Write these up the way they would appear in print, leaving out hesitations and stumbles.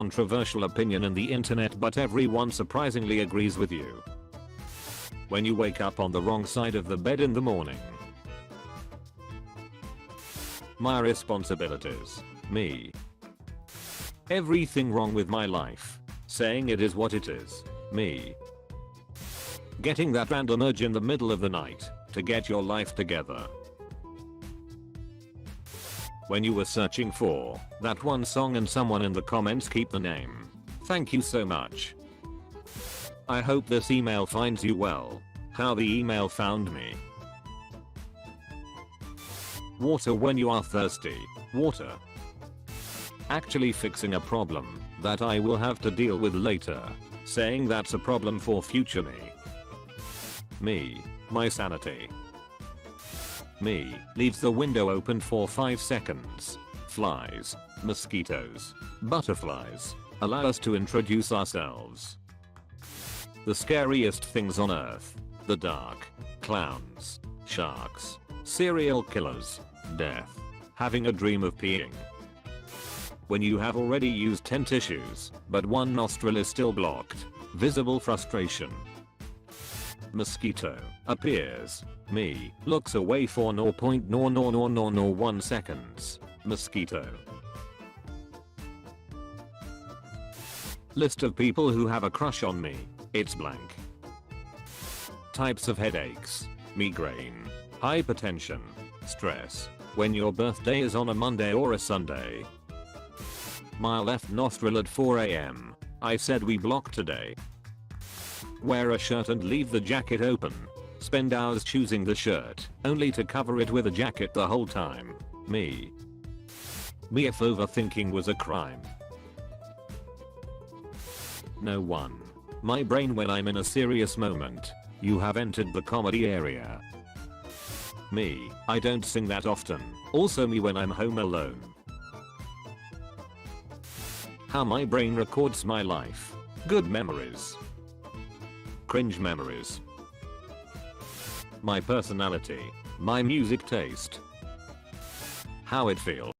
controversial opinion in the internet, but everyone surprisingly agrees with you. When you wake up on the wrong side of the bed in the morning. My responsibilities. Me. Everything wrong with my life. Saying it is what it is. Me. Getting that random urge in the middle of the night to get your life together. When you were searching for that one song and someone in the comments keep the name. Thank you so much. I hope this email finds you well. How the email found me. Water when you are thirsty. Water. Actually fixing a problem that I will have to deal with later. Saying that's a problem for future me. Me. My sanity. Me. Leaves the window open for 5 seconds. Flies. Mosquitoes. Butterflies. Allow us to introduce ourselves. The scariest things on earth. The dark. Clowns. Sharks. Serial killers. Death. Having a dream of peeing. When you have already used 10 tissues, but one nostril is still blocked. Visible frustration. Mosquito. Appears. Me. Looks away for 0.00001 seconds. Mosquito. List of people who have a crush on me. It's blank. Types of headaches. Migraine. Hypertension. Stress. When your birthday is on a Monday or a Sunday. My left nostril at 4 AM. I said we block today. Wear a shirt and leave the jacket open. Spend hours choosing the shirt, only to cover it with a jacket the whole time. Me. Me if overthinking was a crime. No one. My brain when I'm in a serious moment. You have entered the comedy area. Me. I don't sing that often. Also me when I'm home alone. How my brain records my life. Good memories. Cringe memories. My personality. My music taste. How it feels.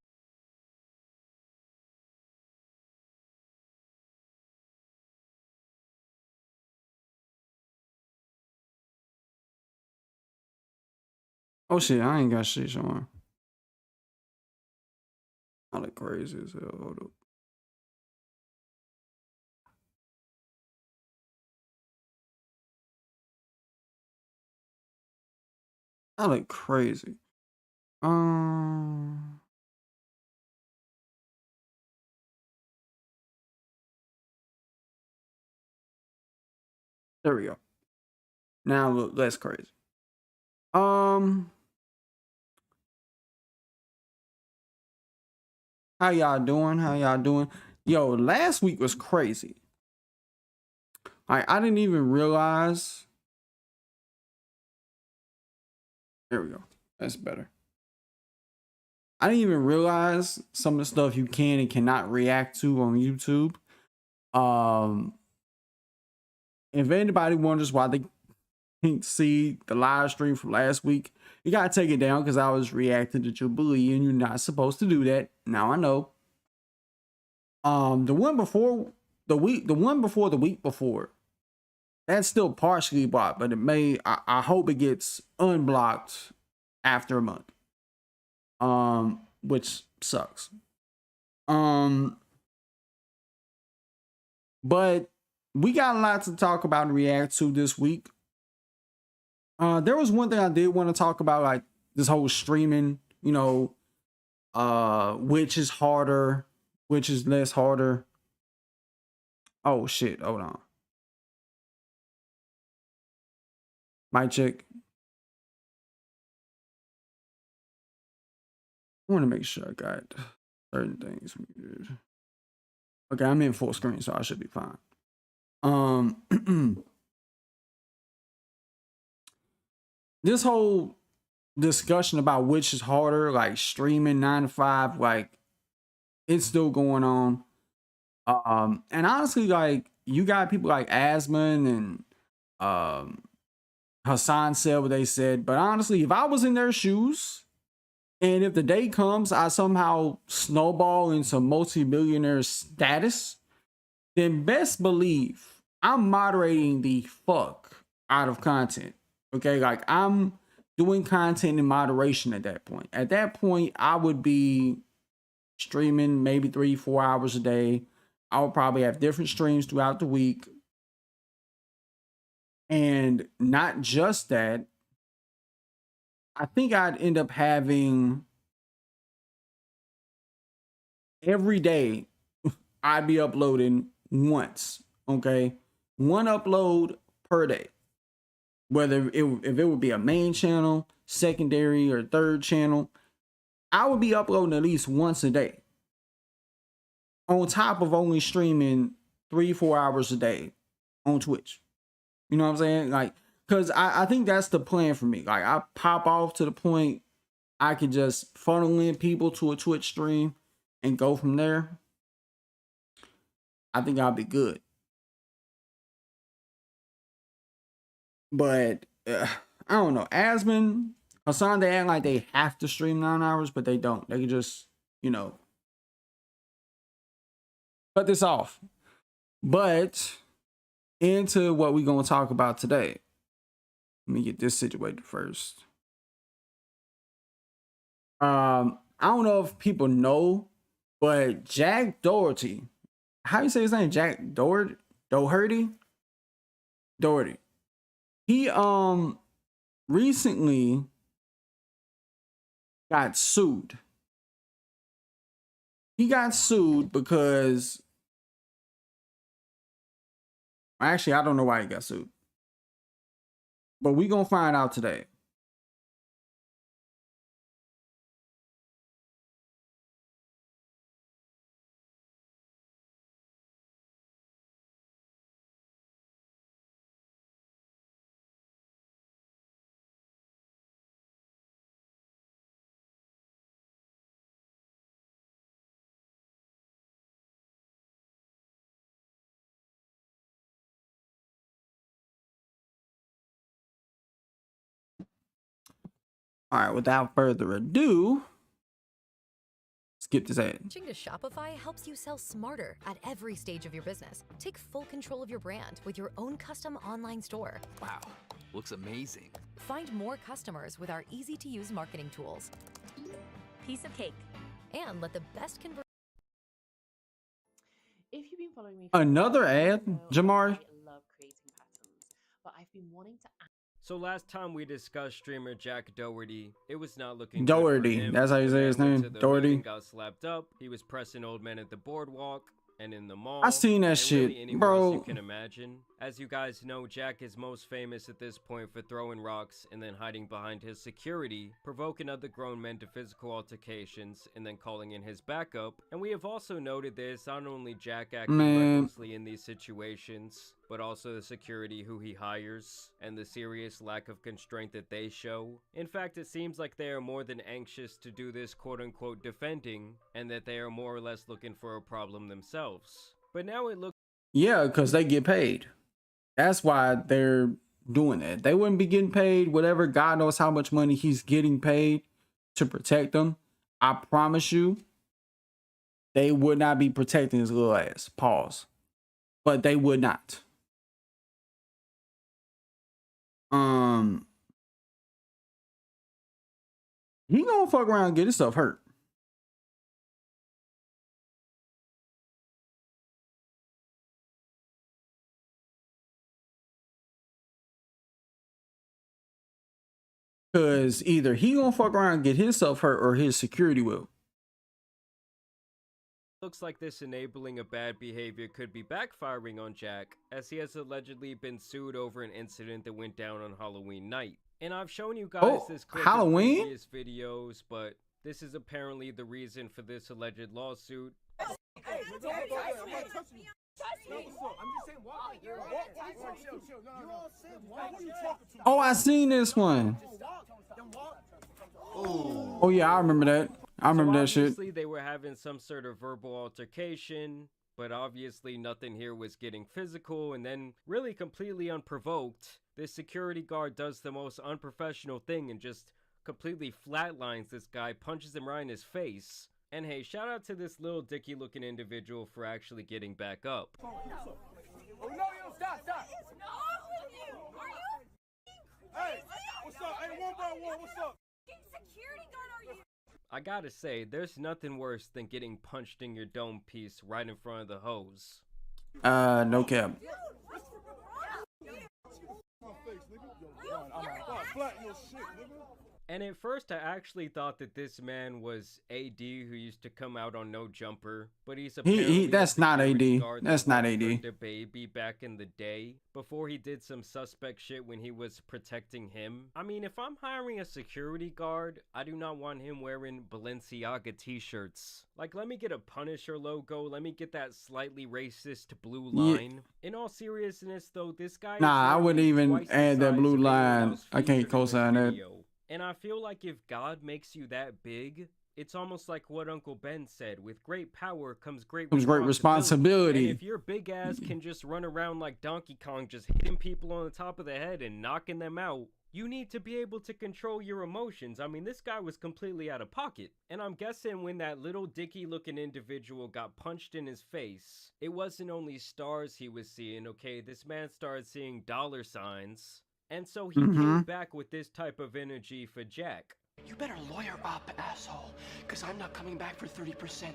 Oh shit, I ain't got shit showing. I look crazy as hell. Hold up. I look crazy. There we go. Now look less crazy. How y'all doing? How y'all doing? Yo, last week was crazy. I didn't even realize. There we go. That's better. I didn't even realize some of the stuff you can and cannot react to on YouTube. If anybody wonders why they can't see the live stream from last week, you gotta take it down because I was reacting to Jubilee and you're not supposed to do that. Now I know. The one before the week before, that's still partially blocked, but it may. I hope it gets unblocked after a month. Which sucks. But we got a lot to talk about and react to this week. There was one thing I did want to talk about, like this whole streaming, you know, which is harder, which is less harder. Oh shit, hold on. Mic check. I want to make sure I got certain things muted. Okay, I'm in full screen, so I should be fine. This whole discussion about which is harder, like streaming 9 to 5, like it's still going on. And honestly, like you got people like Asman and Hassan said what they said, but honestly, if I was in their shoes, and if the day comes, I somehow snowball into multi-millionaire status, then best believe I'm moderating the fuck out of content. Okay, like I'm doing content in moderation at that point. At that point, I would be streaming maybe 3-4 hours a day. I would probably have different streams throughout the week. And not just that, I think I'd end up having every day, I'd be uploading once. Okay. One upload per day. Whether if it would be a main channel, secondary, or third channel, I would be uploading at least once a day. On top of only streaming 3-4 hours a day on Twitch. You know what I'm saying? Like, because I think that's the plan for me. Like, I pop off to the point I can just funnel in people to a Twitch stream and go from there. I think I'll be good. But I don't know. Asmon, Hassan, they act like they have to stream 9 hours, but they don't. They can just, cut this off. But into what we're going to talk about today. Let me get this situated first. I don't know if people know, but Jack Doherty, how you say his name? Jack Doherty? Doherty. He recently got sued. He got sued because actually I don't know why he got sued. But we're gonna find out today. All right, without further ado, skip this ad. Switching to Shopify helps you sell smarter at every stage of your business. Take full control of your brand with your own custom online store. Wow, looks amazing. Find more customers with our easy-to-use marketing tools. Piece of cake. And let the best convert. If you've been following me, Another ad, Jamari? I love creating patterns, but I've been wanting to. So last time we discussed streamer Jack Doherty, it was not looking Doherty, good for him. that's how you say his The man name, went to the Doherty. meeting, got slapped up. He was pressing old men at the boardwalk and in the mall. I seen that and shit, really anywhere bro. else you can imagine. As you guys know, Jack is most famous at this point for throwing rocks and then hiding behind his security, provoking other grown men to physical altercations, and then calling in his backup. And we have also noted this, not only Jack acting recklessly in these situations, but also the security who he hires, and the serious lack of constraint that they show. In fact, it seems like they are more than anxious to do this quote-unquote defending, and that they are more or less looking for a problem themselves. But now it looks Yeah, because they get paid. That's why they're doing that. They wouldn't be getting paid whatever, God knows how much money he's getting paid to protect them. I promise you, they would not be protecting his little ass. Pause. But they would not. He gonna fuck around and get himself hurt. Cause either he gonna fuck around and get himself hurt or his security will. Looks like this enabling of bad behavior could be backfiring on Jack, as he has allegedly been sued over an incident that went down on Halloween night. And I've shown you guys this clip Halloween? in previous videos, but this is apparently the reason for this alleged lawsuit. Oh, I seen this one. Oh yeah, I remember that. I remember that shit. Obviously, they were having some sort of verbal altercation, but obviously nothing here was getting physical, and then, really completely unprovoked, this security guard does the most unprofessional thing and just completely flatlines this guy, punches him right in his face, And hey, shout out to this little dicky looking individual for actually getting back up. Oh no, yo, stop. What's wrong with you? Are you crazy? Hey, what's up? Hey, one by one, what's up? Security guard are you? I gotta say, there's nothing worse than getting punched in your dome piece right in front of the hose. No cap. And at first I actually thought that this man was AD who used to come out on No Jumper, but he's apparently that's not AD. That's not AD. The baby back in the day, before he did some suspect shit when he was protecting him. I mean, if I'm hiring a security guard, I do not want him wearing Balenciaga t-shirts. Like, let me get a Punisher logo, let me get that slightly racist blue line. In all seriousness though, this guy Nah, I wouldn't even add that blue line. I can't co-sign that. And I feel like if God makes you that big, it's almost like what Uncle Ben said, with great power comes great responsibility. And if your big ass can just run around like Donkey Kong, just hitting people on the top of the head and knocking them out, you need to be able to control your emotions. I mean, this guy was completely out of pocket. And I'm guessing when that little dicky looking individual got punched in his face, it wasn't only stars he was seeing, okay? This man started seeing dollar signs. And so he came back with this type of energy for Jack. You better lawyer up, asshole, because I'm not coming back for 30%.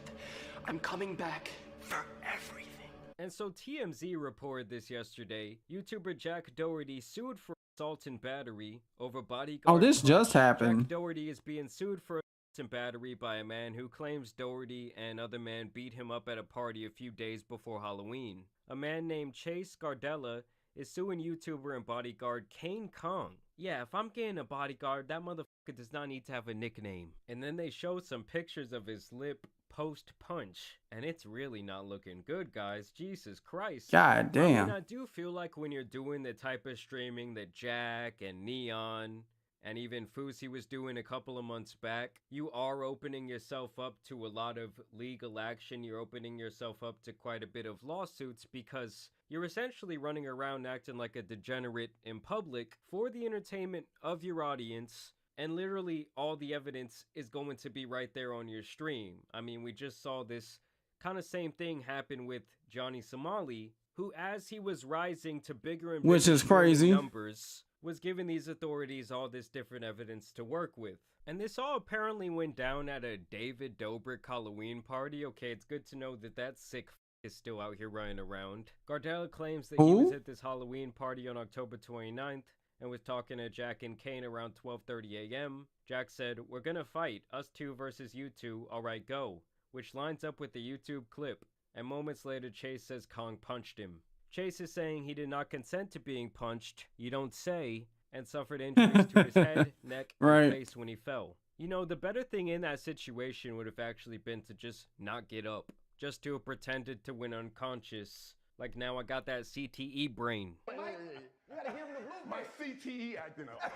I'm coming back for everything. And so TMZ reported this yesterday. YouTuber Jack Doherty sued for assault and battery over bodyguard. Oh, this just happened. Jack Doherty is being sued for assault and battery by a man who claims Doherty and other men beat him up at a party a few days before Halloween. A man named Chase Gardella is suing YouTuber and bodyguard Kane Kong. Yeah, if I'm getting a bodyguard, that motherfucker does not need to have a nickname. And then they showed some pictures of his lip post-punch, and it's really not looking good, guys. Jesus Christ. God damn. I mean, I do feel like when you're doing the type of streaming that Jack and Neon and even Fousey was doing a couple of months back, you are opening yourself up to a lot of legal action. You're opening yourself up to quite a bit of lawsuits because you're essentially running around acting like a degenerate in public for the entertainment of your audience, and literally all the evidence is going to be right there on your stream. I mean, we just saw this kind of same thing happen with Johnny Somali, who as he was rising to bigger and bigger numbers, was giving these authorities all this different evidence to work with. And this all apparently went down at a David Dobrik Halloween party. Okay, it's good to know that that sick is still out here running around. Gardella claims that he was at this Halloween party on October 29th and was talking to Jack and Kane around 12:30 a.m. Jack said, "We're gonna fight, us two versus you two, alright go," which lines up with the YouTube clip. And moments later, Chase says Kong punched him. Chase is saying he did not consent to being punched, you don't say, and suffered injuries to his head, neck, and face when he fell. You know, the better thing in that situation would have actually been to just not get up. Just to have pretended to win unconscious. Like, now I got that CTE brain. My CTE acting up.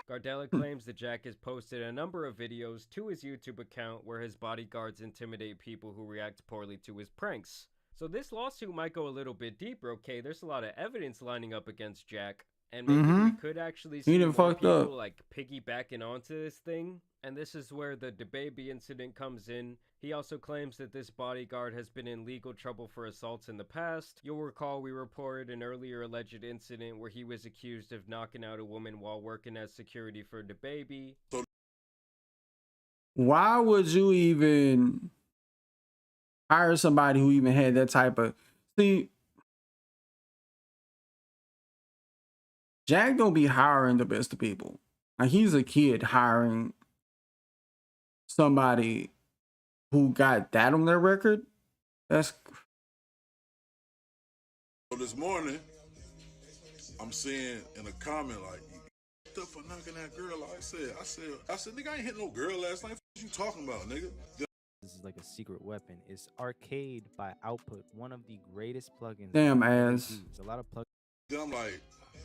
Gardella claims that Jack has posted a number of videos to his YouTube account where his bodyguards intimidate people who react poorly to his pranks. So this lawsuit might go a little bit deeper, okay? There's a lot of evidence lining up against Jack. And maybe we could actually see more people like piggybacking onto this thing. And this is where the DaBaby incident comes in. He also claims that this bodyguard has been in legal trouble for assaults in the past. You'll recall we reported an earlier alleged incident where he was accused of knocking out a woman while working as security for DaBaby. Why would you even hire somebody who even had that type of... See, Jack don't be hiring the best of people. Like, he's a kid hiring somebody who got that on their record. That's... So this morning, I'm seeing in a comment like, "You for knocking that girl?" I said, nigga, I ain't hit no girl last night. What you talking about, nigga? This is like a secret weapon. It's Arcade by Output, one of the greatest plugins. Damn ass. There's a lot of plugins. Then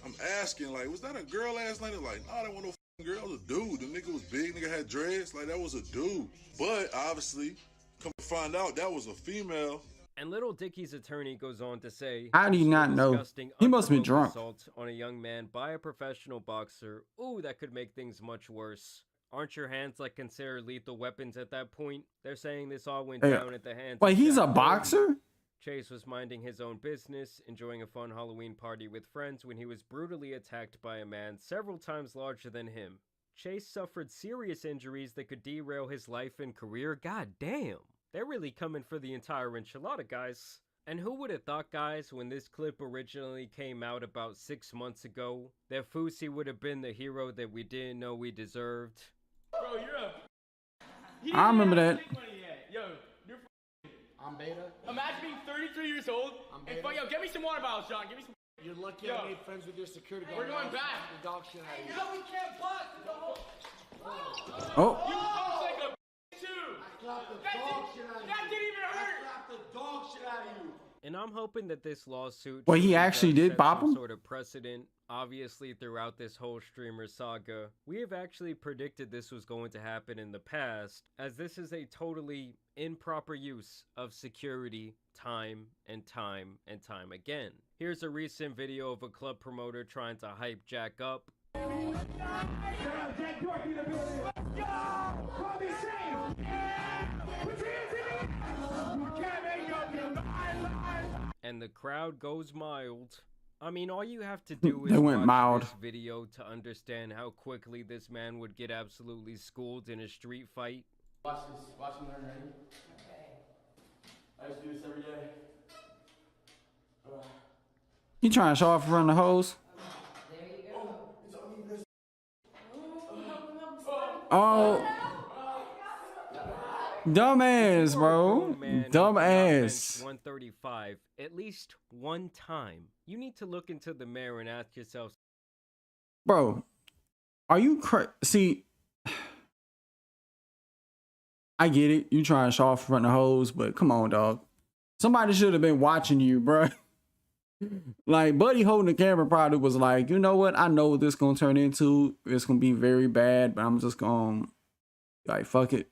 I'm asking, like, was that a girl last night? They're like, no, that wasn't no girl. It was a dude. The nigga was big. Nigga had dreads. Like, that was a dude. But obviously, come to find out, that was a female. And Little Dicky's attorney goes on to say, "How do you not know? He must be drunk." Assault on a young man by a professional boxer. Ooh, that could make things much worse. Aren't your hands like considered lethal weapons at that point? They're saying this all went Yeah. down at the hands Wait, of he's Jack a Doherty. boxer? Chase was minding his own business, enjoying a fun Halloween party with friends when he was brutally attacked by a man several times larger than him. Chase suffered serious injuries that could derail his life and career. God damn. They're really coming for the entire enchilada, guys. And who would have thought, guys, when this clip originally came out about 6 months ago, that Fousey would have been the hero that we didn't know we deserved? Bro, you're a... I remember that. Yo, you're I'm beta. Imagine being 33 years old and fuck, yo, get me some water bottles, John. Give me some. You're lucky I made friends with your security guard. We're going back. The dog shit out of you. No, we can't bust. Oh. You talk like a too. I slapped the dog shit out of you. That didn't even hurt. I slapped the dog shit out of you. And I'm hoping that this lawsuit... Wait, he truly actually does did set bop some him? sort of precedent. Obviously, throughout this whole streamer saga, we have actually predicted this was going to happen in the past, as this is a totally improper use of security time and time and time again. Here's a recent video of a club promoter trying to hype Jack up. And the crowd goes mild. I mean, all you have to do is They went watch mild. this video to understand how quickly this man would get absolutely schooled in a street fight. Watch this. Watch me learn, ready? Okay. I used to do this every day. You trying to show off in front of the hoes? Oh. Dumbass, bro. Dumbass. 135 at least one time. You need to look into the mirror and ask yourself, Bro, are you see, I get it. You trying to show off in front of the hoes, but come on, dog. Somebody should have been watching you, bro. Like, Buddy holding the camera probably was like, you know what? I know what this gonna turn into. It's gonna be very bad, but I'm just gonna, like, fuck it.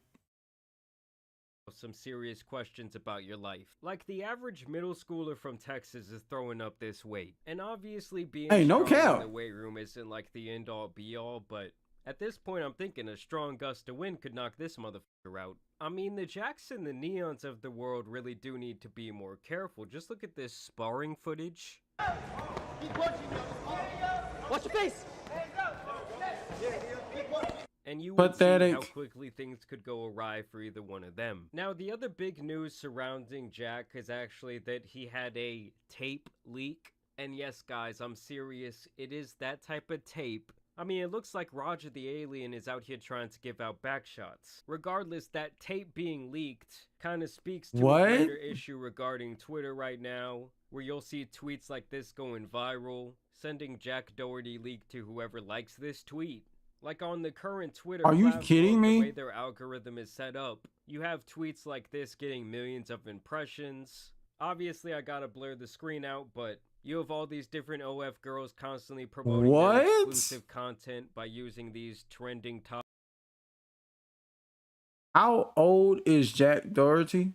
some serious questions about your life. Like the average middle schooler from Texas is throwing up this weight. And obviously being no strong cap. in the weight room isn't like the end all be all, but at this point I'm thinking a strong gust of wind could knock this motherfucker out. I mean, the Jacks and the Neons of the world really do need to be more careful. Just look at this sparring footage. Watch your face. And you would see Pathetic. how quickly things could go awry for either one of them. Now, the other big news surrounding Jack is actually that he had a tape leak. And yes, guys, I'm serious. It is that type of tape. I mean, it looks like Roger the Alien is out here trying to give out back shots. Regardless, that tape being leaked kind of speaks to What? a greater issue regarding Twitter right now, where you'll see tweets like this going viral, sending Jack Doherty leak to whoever likes this tweet. Like on the current Twitter Are you platform, kidding me? The way their algorithm is set up, you have tweets like this getting millions of impressions. Obviously, I gotta blur the screen out, but you have all these different OF girls constantly promoting What? their exclusive content by using these trending topics. How old is Jack Doherty?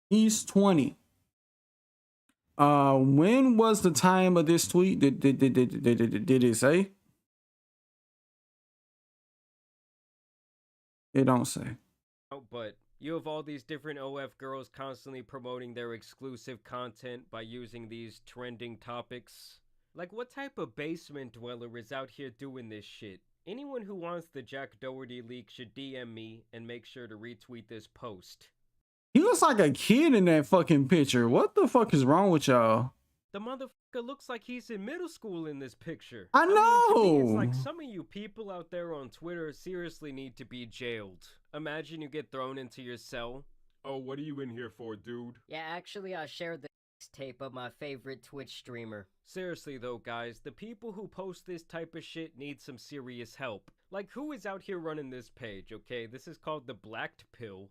He's 20. When was the time of this tweet? Did it say? It don't say. But you have all these different OF girls constantly promoting their exclusive content by using these trending topics. Like, what type of basement dweller is out here doing this shit? Anyone who wants the Jack Doherty leak should DM me and make sure to retweet this post. He looks like a kid in that fucking picture. What the fuck is wrong with y'all? The motherfucker looks like he's in middle school in this picture. I mean, to me, it's know. like some of you people out there on Twitter seriously need to be jailed. Imagine you get thrown into your cell. Oh, what are you in here for, dude? Yeah, actually, I shared the tape of my favorite Twitch streamer. Seriously though, guys, the people who post this type of shit need some serious help. Like, who is out here running this page, okay? This is called the Blacked Pill.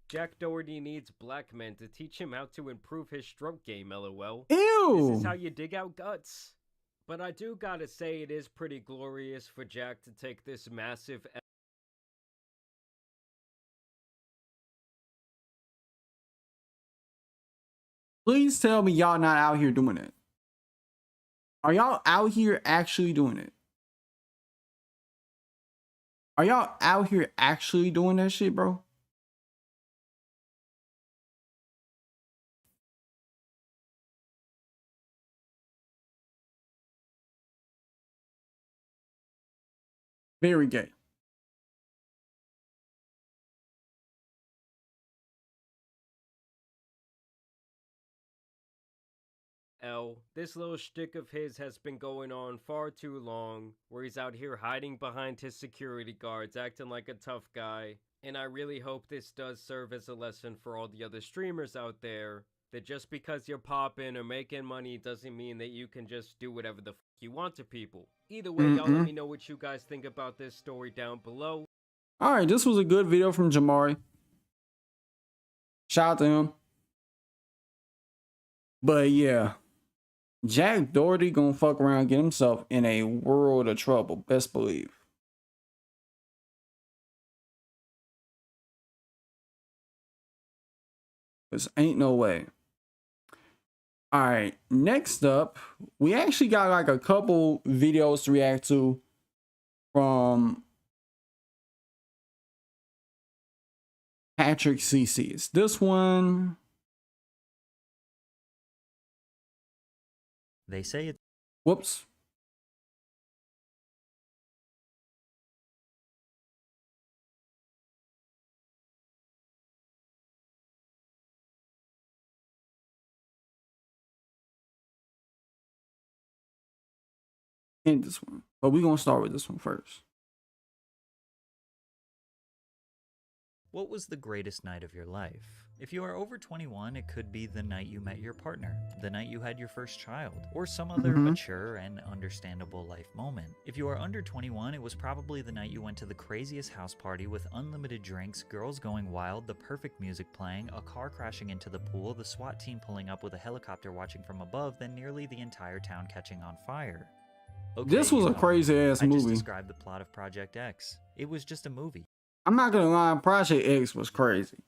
Jack Doherty needs black men to teach him how to improve his stroke game, lol. Ew. This is how you dig out guts. But I do gotta say it is pretty glorious for Jack to take this massive Please tell me y'all not out here doing it. Are y'all out here actually doing it? Are y'all out here actually doing that shit, bro? Very gay. This little shtick of his has been going on far too long, where he's out here hiding behind his security guards, acting like a tough guy. And I really hope this does serve as a lesson for all the other streamers out there, that just because you're popping or making money doesn't mean that you can just do whatever the fuck you want to people. Either way, y'all let me know what you guys think about this story down below. Alright, this was a good video from Jamari. Shout out to him. But yeah, Jack Doherty gonna fuck around and get himself in a world of trouble. Best believe. This ain't no way. Alright, next up, we actually got like a couple videos to react to from Patrick CC. It's this one. They say it. Whoops. In this one, but we're gonna start with this one first. What was the greatest night of your life? If you are over 21, it could be the night you met your partner, the night you had your first child, or some other mature and understandable life moment. If you are under 21, it was probably the night you went to the craziest house party with unlimited drinks, girls going wild, the perfect music playing, a car crashing into the pool, the SWAT team pulling up with a helicopter watching from above, then nearly the entire town catching on fire. Okay, this was a crazy ass movie. I just described the plot of Project X. It was just a movie. I'm not gonna lie, Project X was crazy.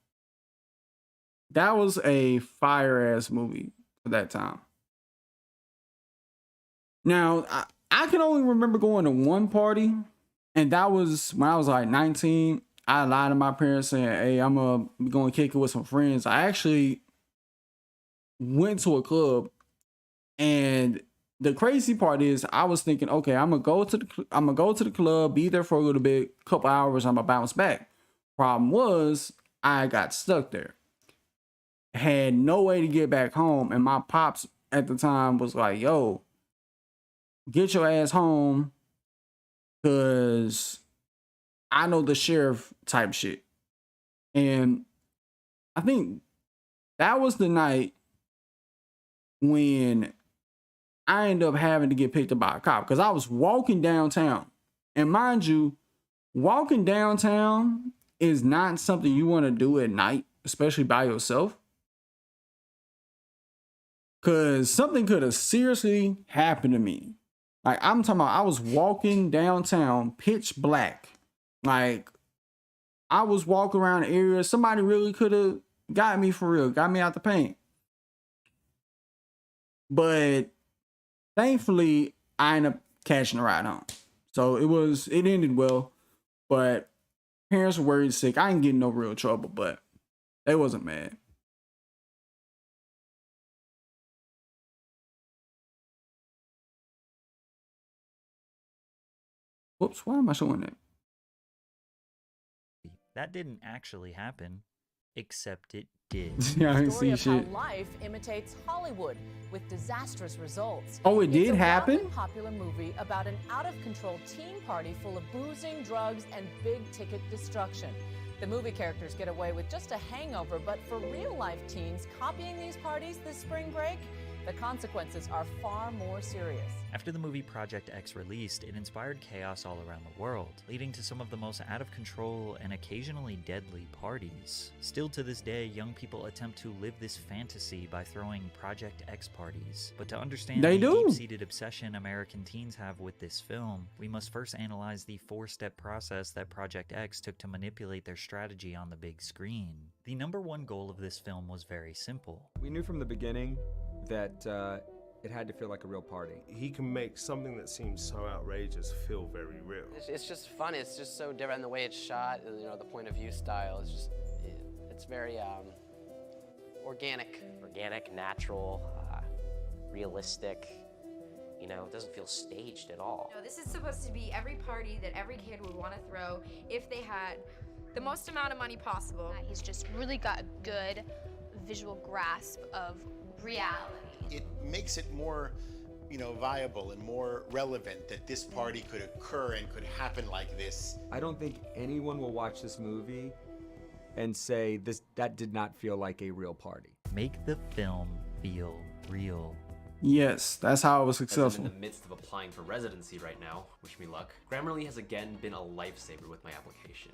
That was a fire ass movie for that time. Now, I can only remember going to one party, and that was when I was like 19. I lied to my parents saying, hey, I'm going to kick it with some friends. I actually went to a club, and the crazy part is I was thinking, okay, I'm gonna go to the club, be there for a little bit, couple hours, I'm gonna bounce back. Problem was I got stuck there. Had no way to get back home, and my pops at the time was like, yo, get your ass home, cause I know the sheriff type shit. And I think that was the night when I ended up having to get picked up by a cop, because I was walking downtown. And mind you, walking downtown is not something you want to do at night, especially by yourself. Because something could have seriously happened to me. Like, I'm talking about, I was walking downtown, pitch black. Like, I was walking around the area. Somebody really could have got me for real, got me out the paint. But thankfully, I ended up catching a ride home. So it ended well, but parents were worried sick. I didn't get in no real trouble, but they wasn't mad. Whoops, why am I showing that? That didn't actually happen, except it did. Yeah, I The didn't story see of shit. how life imitates Hollywood with disastrous results. Oh, it did It's a happen? wildly popular movie about an out-of-control teen party full of boozing, drugs, and big-ticket destruction. The movie characters get away with just a hangover, but for real-life teens copying these parties this spring break, The consequences are far more serious. After the movie Project X released, it inspired chaos all around the world, leading to some of the most out of control and occasionally deadly parties. Still to this day, young people attempt to live this fantasy by throwing Project X parties. But to understand the deep-seated obsession American teens have with this film, we must first analyze the 4-step process that Project X took to manipulate their strategy on the big screen. The number one goal of this film was very simple. We knew from the beginning that it had to feel like a real party. He can make something that seems so outrageous feel very real. It's just fun. It's just so different. The way it's shot, you know, the point of view style is just, it's very organic. Organic, natural, realistic. You know, it doesn't feel staged at all. No, this is supposed to be every party that every kid would want to throw if they had the most amount of money possible. He's just really got a good visual grasp of reality. It makes it more, you know, viable and more relevant that this party could occur and could happen like this. I don't think anyone will watch this movie and say that did not feel like a real party. Make the film feel real. Yes, that's how it was As successful. I'm in the midst of applying for residency right now, wish me luck. Grammarly has again been a lifesaver with my application.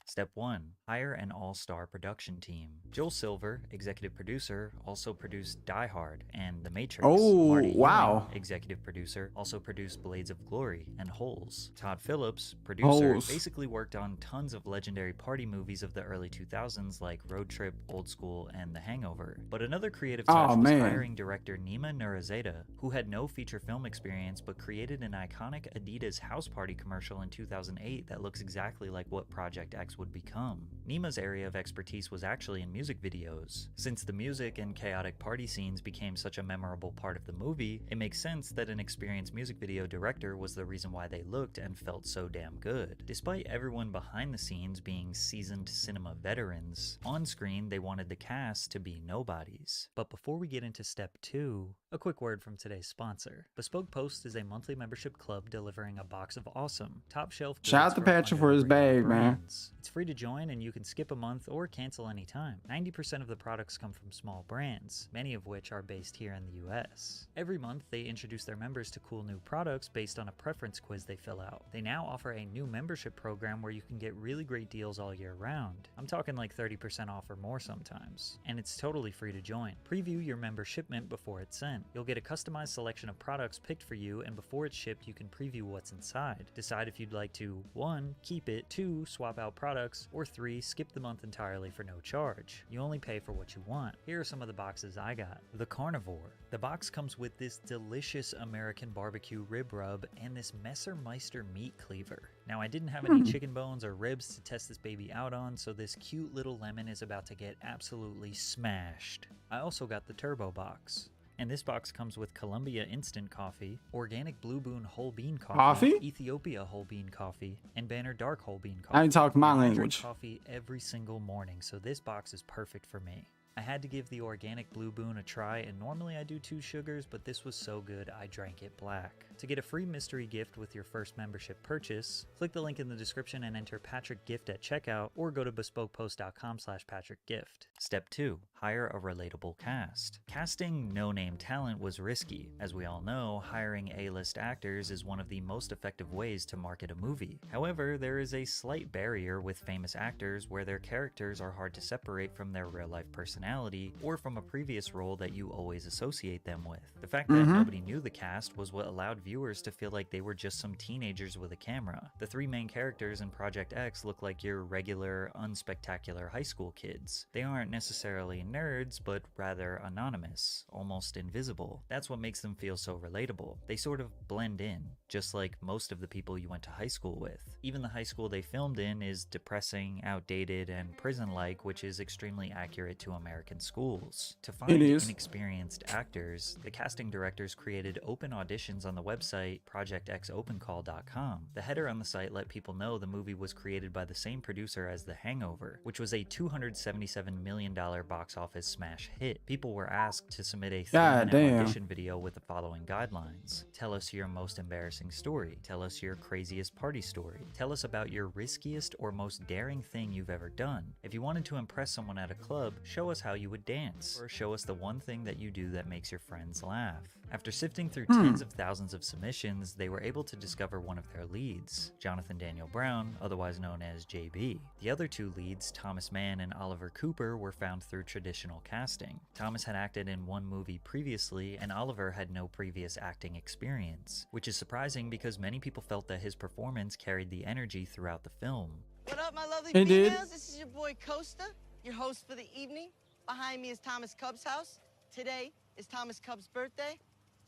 Step 1. Hire an all-star production team. Joel Silver, executive producer, also produced Die Hard and The Matrix. Oh, Marty wow. Ewing, executive producer, also produced Blades of Glory and Holes. Todd Phillips, producer, Holes. basically worked on tons of legendary party movies of the early 2000s like Road Trip, Old School, and The Hangover. But another creative touch was hiring director Nima Nurazada, who had no feature film experience but created an iconic Adidas house party commercial in 2008 that looks exactly like what Project X would become. Nima's area of expertise was actually in music videos. Since the music and chaotic party scenes became such a memorable part of the movie, it makes sense that an experienced music video director was the reason why they looked and felt so damn good. Despite everyone behind the scenes being seasoned cinema veterans, on screen they wanted the cast to be nobodies. But before we get into step 2, a quick word from today's sponsor. Bespoke Post is a monthly membership club delivering a box of awesome, top shelf goods. Shout out to Patrick for his bag, man. It's free to join and you can skip a month or cancel anytime. 90% of the products come from small brands, many of which are based here in the US. Every month they introduce their members to cool new products based on a preference quiz they fill out. They now offer a new membership program where you can get really great deals all year round. I'm talking like 30% off or more sometimes. And it's totally free to join. Preview your member shipment before it's sent. You'll get a customized selection of products picked for you, and before it's shipped you can preview what's inside. Decide if you'd like to 1. Keep it, 2. Swap out products, or 3. Skip the month entirely for no charge. You only pay for what you want. Here are some of the boxes I got. The Carnivore. The box comes with this delicious American barbecue rib rub and this Messermeister meat cleaver. Now I didn't have any chicken bones or ribs to test this baby out on, so this cute little lemon is about to get absolutely smashed. I also got the Turbo box. And this box comes with Columbia Instant Coffee, Organic Blue Boon Whole Bean Coffee, Ethiopia Whole Bean Coffee, and Banner Dark Whole Bean Coffee. I ain't talking my I drink language. coffee every single morning, so this box is perfect for me. I had to give the Organic Blue Boon a try, and normally I do 2 sugars, but this was so good I drank it black. To get a free mystery gift with your first membership purchase, click the link in the description and enter Patrick Gift at checkout, or go to bespokepost.com/PatrickGift. Step 2. Hire a relatable cast. Casting no-name talent was risky. As we all know, hiring A-list actors is one of the most effective ways to market a movie. However, there is a slight barrier with famous actors where their characters are hard to separate from their real-life personality or from a previous role that you always associate them with. The fact that nobody knew the cast was what allowed viewers to feel like they were just some teenagers with a camera. The 3 main characters in Project X look like your regular, unspectacular high school kids. They aren't necessarily nerds, but rather anonymous, almost invisible. That's what makes them feel so relatable. They sort of blend in, just like most of the people you went to high school with. Even the high school they filmed in is depressing, outdated, and prison-like, which is extremely accurate to American schools. To find inexperienced actors, the casting directors created open auditions on the website projectxopencall.com. The header on the site let people know the movie was created by the same producer as The Hangover, which was a $277 million million box office smash hit. People were asked to submit a God 3-minute damn. audition video with the following guidelines. Tell us your most embarrassing story. Tell us your craziest party story. Tell us about your riskiest or most daring thing you've ever done. If you wanted to impress someone at a club, show us how you would dance. Or show us the one thing that you do that makes your friends laugh. After sifting through tens of thousands of submissions, they were able to discover one of their leads, Jonathan Daniel Brown, otherwise known as JB. The other two leads, Thomas Mann and Oliver Cooper, were found through traditional casting. Thomas had acted in one movie previously, and Oliver had no previous acting experience, which is surprising because many people felt that his performance carried the energy throughout the film. What up, my lovely It did. females? This is your boy Costa, your host for the evening. Behind me is Thomas Cub's house. Today is Thomas Cub's birthday,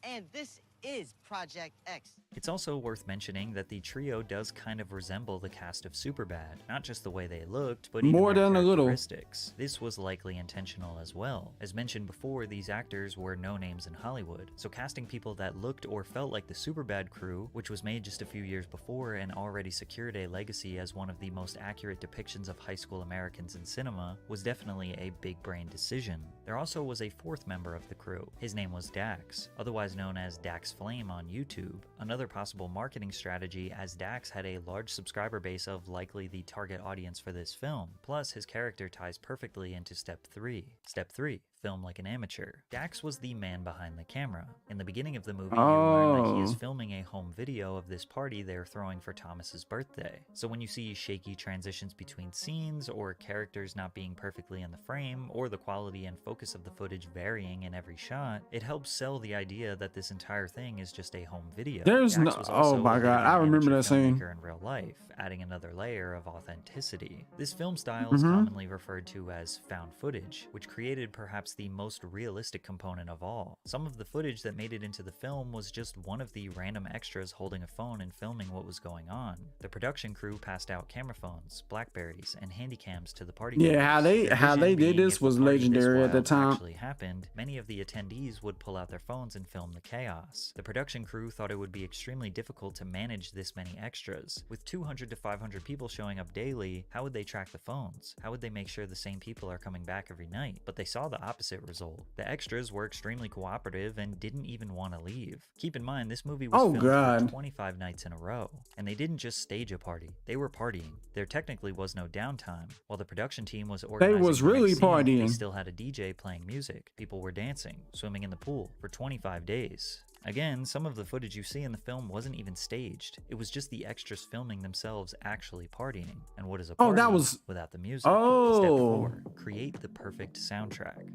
and this is Project X. It's also worth mentioning that the trio does kind of resemble the cast of Superbad, not just the way they looked, but even More their than a little. characteristics. This was likely intentional as well. As mentioned before, these actors were no names in Hollywood, so casting people that looked or felt like the Superbad crew, which was made just a few years before and already secured a legacy as one of the most accurate depictions of high school Americans in cinema, was definitely a big brain decision. There also was a fourth member of the crew. His name was Dax, otherwise known as Dax Flame on YouTube. Another possible marketing strategy, as Dax had a large subscriber base of likely the target audience for this film. Plus, his character ties perfectly into Step 3. Step 3. Film like an amateur. Dax was the man behind the camera. In the beginning of the movie, you learn that he is filming a home video of this party they're throwing for Thomas's birthday. So when you see shaky transitions between scenes, or characters not being perfectly in the frame, or the quality and focus of the footage varying in every shot, it helps sell the idea that this entire thing is just a home video. There's Dax no. was Oh also my a god, I leading remember amateur that scene. filmmaker in real life, adding another layer of authenticity. This film style is commonly referred to as found footage, which created perhaps the most realistic component of all. Some of the footage that made it into the film was just one of the random extras holding a phone and filming what was going on. The production crew passed out camera phones, Blackberries, and handycams to the party. Yeah, how they The how vision they did being this if a was party this legendary at the wild time. actually happened, many of the attendees would pull out their phones and film the chaos. The production crew thought it would be extremely difficult to manage this many extras. With 200 to 500 people showing up daily, how would they track the phones? How would they make sure the same people are coming back every night? But they saw the opposite result. The extras were extremely cooperative and didn't even want to leave. Keep in mind, this movie was filmed for 25 nights in a row, and they didn't just stage a party, they were partying. There technically was no downtime. While the production team was organizing was the next really scene, partying. they still had a DJ playing music. People were dancing, swimming in the pool for 25 days. Again, some of the footage you see in the film wasn't even staged. It was just the extras filming themselves actually partying. And what is a party that was- without the music? Oh. Step 4. Create the perfect soundtrack.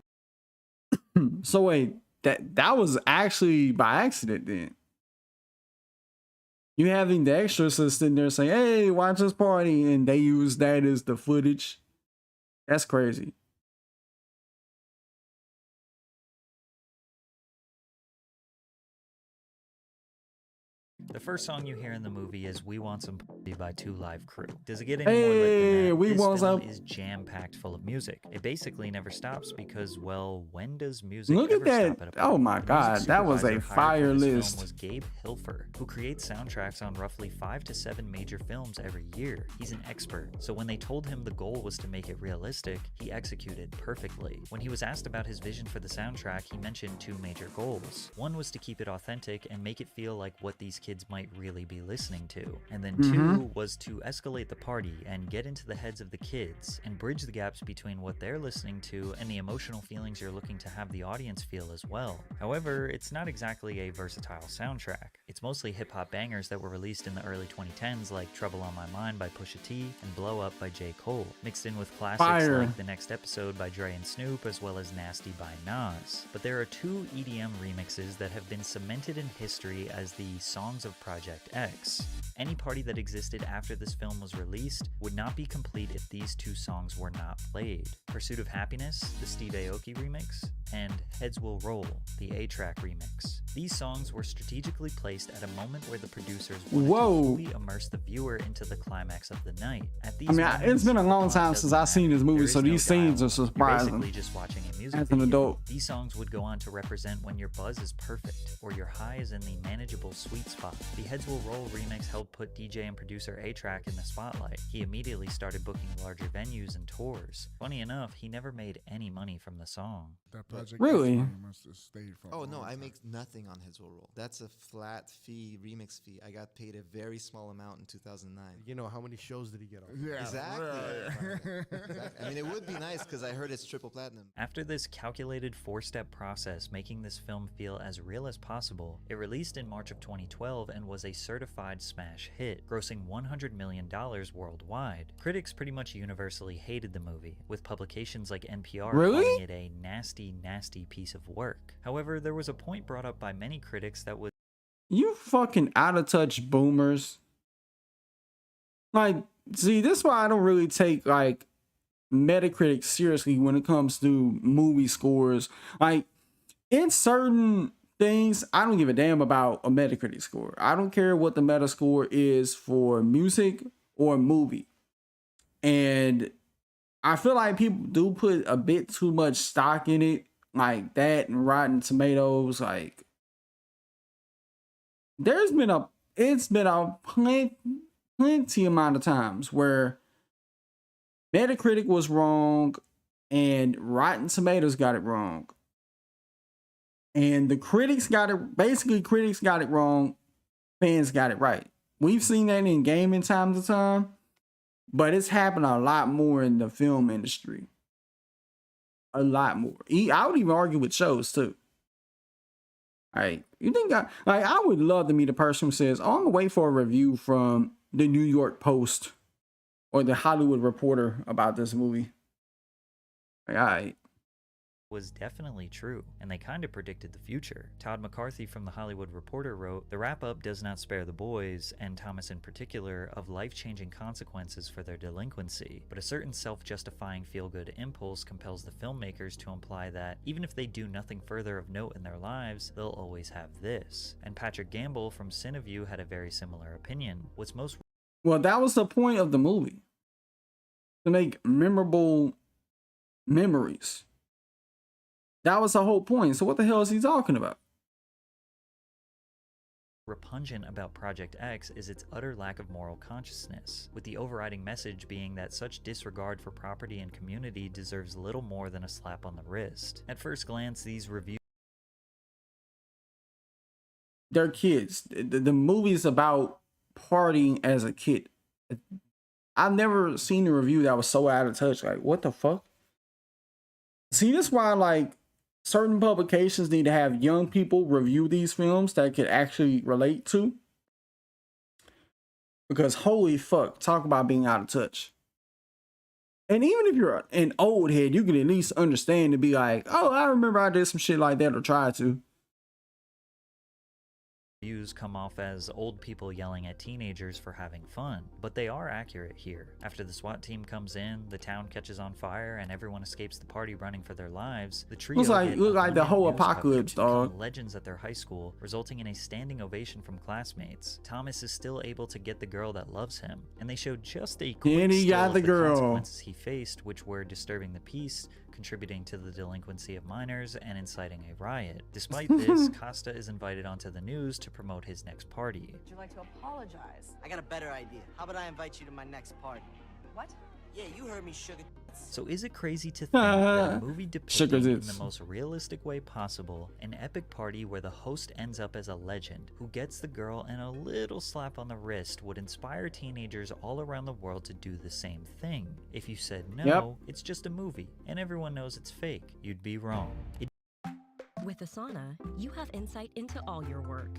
So wait, that was actually by accident then. You having the extras sitting there saying, "Hey, watch this party," and they use that as the footage. That's crazy. The first song you hear in the movie is "We Want Some Party" by 2 Live Crew. Does it get any more lit than that? We This want film some- is jam-packed full of music. It basically never stops because, well, when does music Look at ever that. stop at a Oh party? my The God, music that was a supervisor hired fire for this film list. was Gabe Hilfer, who creates soundtracks on roughly 5 to 7 major films every year. He's an expert, so when they told him the goal was to make it realistic, he executed perfectly. When he was asked about his vision for the soundtrack, he mentioned 2 major goals. One was to keep it authentic and make it feel like what these kids might really be listening to. And then 2 was to escalate the party and get into the heads of the kids and bridge the gaps between what they're listening to and the emotional feelings you're looking to have the audience feel as well. However, it's not exactly a versatile soundtrack. It's mostly hip-hop bangers that were released in the early 2010s like Trouble on My Mind by Pusha T and Blow Up by J. Cole, mixed in with classics Fire. like The Next Episode by Dre and Snoop as well as Nasty by Nas. But there are 2 EDM remixes that have been cemented in history as the songs of Project X. Any party that existed after this film was released would not be complete if these 2 songs were not played. Pursuit of Happiness, the Steve Aoki remix, and Heads Will Roll, the A-Track remix. These songs were strategically placed at a moment where the producers wanted Whoa. to fully immerse the viewer into the climax of the night. At these I mean, moments, it's been a the long plot time doesn't since I've seen matter. this movie, There so is no these scenes are dialogue. You're surprising. basically just watching a music As an video. adult. These songs would go on to represent when your buzz is perfect, or your high is in the manageable sweet spot. The Heads Will Roll remix helped put DJ and producer A-Track in the spotlight. He immediately started booking larger venues and tours. Funny enough, he never made any money from the song. That project Really? must have stayed for a Oh no, long I time. make nothing on Heads Will Roll. That's a flat fee, remix fee. I got paid a very small amount in 2009. You know, how many shows did he get on? Yeah, Exactly. right. Exactly. I mean, it would be nice because I heard it's triple platinum. After this calculated four-step process making this film feel as real as possible, it released in March of 2012 and was a certified smash hit, grossing $100 million worldwide. Critics pretty much universally hated the movie, with publications like NPR Really? calling it a nasty, nasty piece of work. However, there was a point brought up by many critics that was You fucking out of touch boomers. Like, see, this is why I don't really take like Metacritic seriously when it comes to movie scores. Like, in certain things, I don't give a damn about a Metacritic score. I don't care what the meta score is for music or movie. And I feel like people do put a bit too much stock in it, like that and Rotten Tomatoes. Like, it's been a plenty amount of times where Metacritic was wrong and Rotten Tomatoes got it wrong. And the critics got it wrong, fans got it right. We've seen that in gaming time to time, but it's happened a lot more in the film industry. A lot more. I would even argue with shows too. Like, you think I would love to meet a person who says, "Oh, I'm gonna wait for a review from the New York Post or the Hollywood Reporter about this movie." Like, all right. was definitely true, and they kind of predicted the future. Todd McCarthy from The Hollywood Reporter wrote, "The wrap-up does not spare the boys, and Thomas in particular, of life-changing consequences for their delinquency, but a certain self-justifying feel-good impulse compels the filmmakers to imply that, even if they do nothing further of note in their lives, they'll always have this." And Patrick Gamble from Cineview had a very similar opinion. What's most Well, that was the point of the movie. To make memorable memories. That was the whole point. So what the hell is he talking about? repugnant about Project X is its utter lack of moral consciousness, with the overriding message being that such disregard for property and community deserves little more than a slap on the wrist. At first glance, these reviews They're kids. The movie's about partying as a kid. I've never seen a review that was so out of touch. Like, what the fuck? See, this is why, like, certain publications need to have young people review these films that could actually relate to. Because holy fuck, talk about being out of touch. And even if you're an old head, you can at least understand to be like, oh, I remember I did some shit like that or tried to. Reviews come off as old people yelling at teenagers for having fun, but they are accurate here. After the SWAT team comes in, the town catches on fire, and everyone escapes the party running for their lives, the trio Looks like get the abundant whole news coverage apocalypse, and become dog. legends at their high school, resulting in a standing ovation from classmates. Thomas is still able to get the girl that loves him, and they show just a quick And he still got of the girl. consequences he faced, which were disturbing the peace, contributing to the delinquency of minors, and inciting a riot. Despite this, Costa is invited onto the news to promote his next party. Would you like to apologize? I got a better idea. How about I invite you to my next party? What? Yeah, you heard me, sugar. So is it crazy to think that a movie Sugar depicting in tits. the most realistic way possible an epic party where the host ends up as a legend who gets the girl and a little slap on the wrist would inspire teenagers all around the world to do the same thing? If you said no, Yep. it's just a movie and everyone knows it's fake, you'd be wrong. With Asana, you have insight into all your work.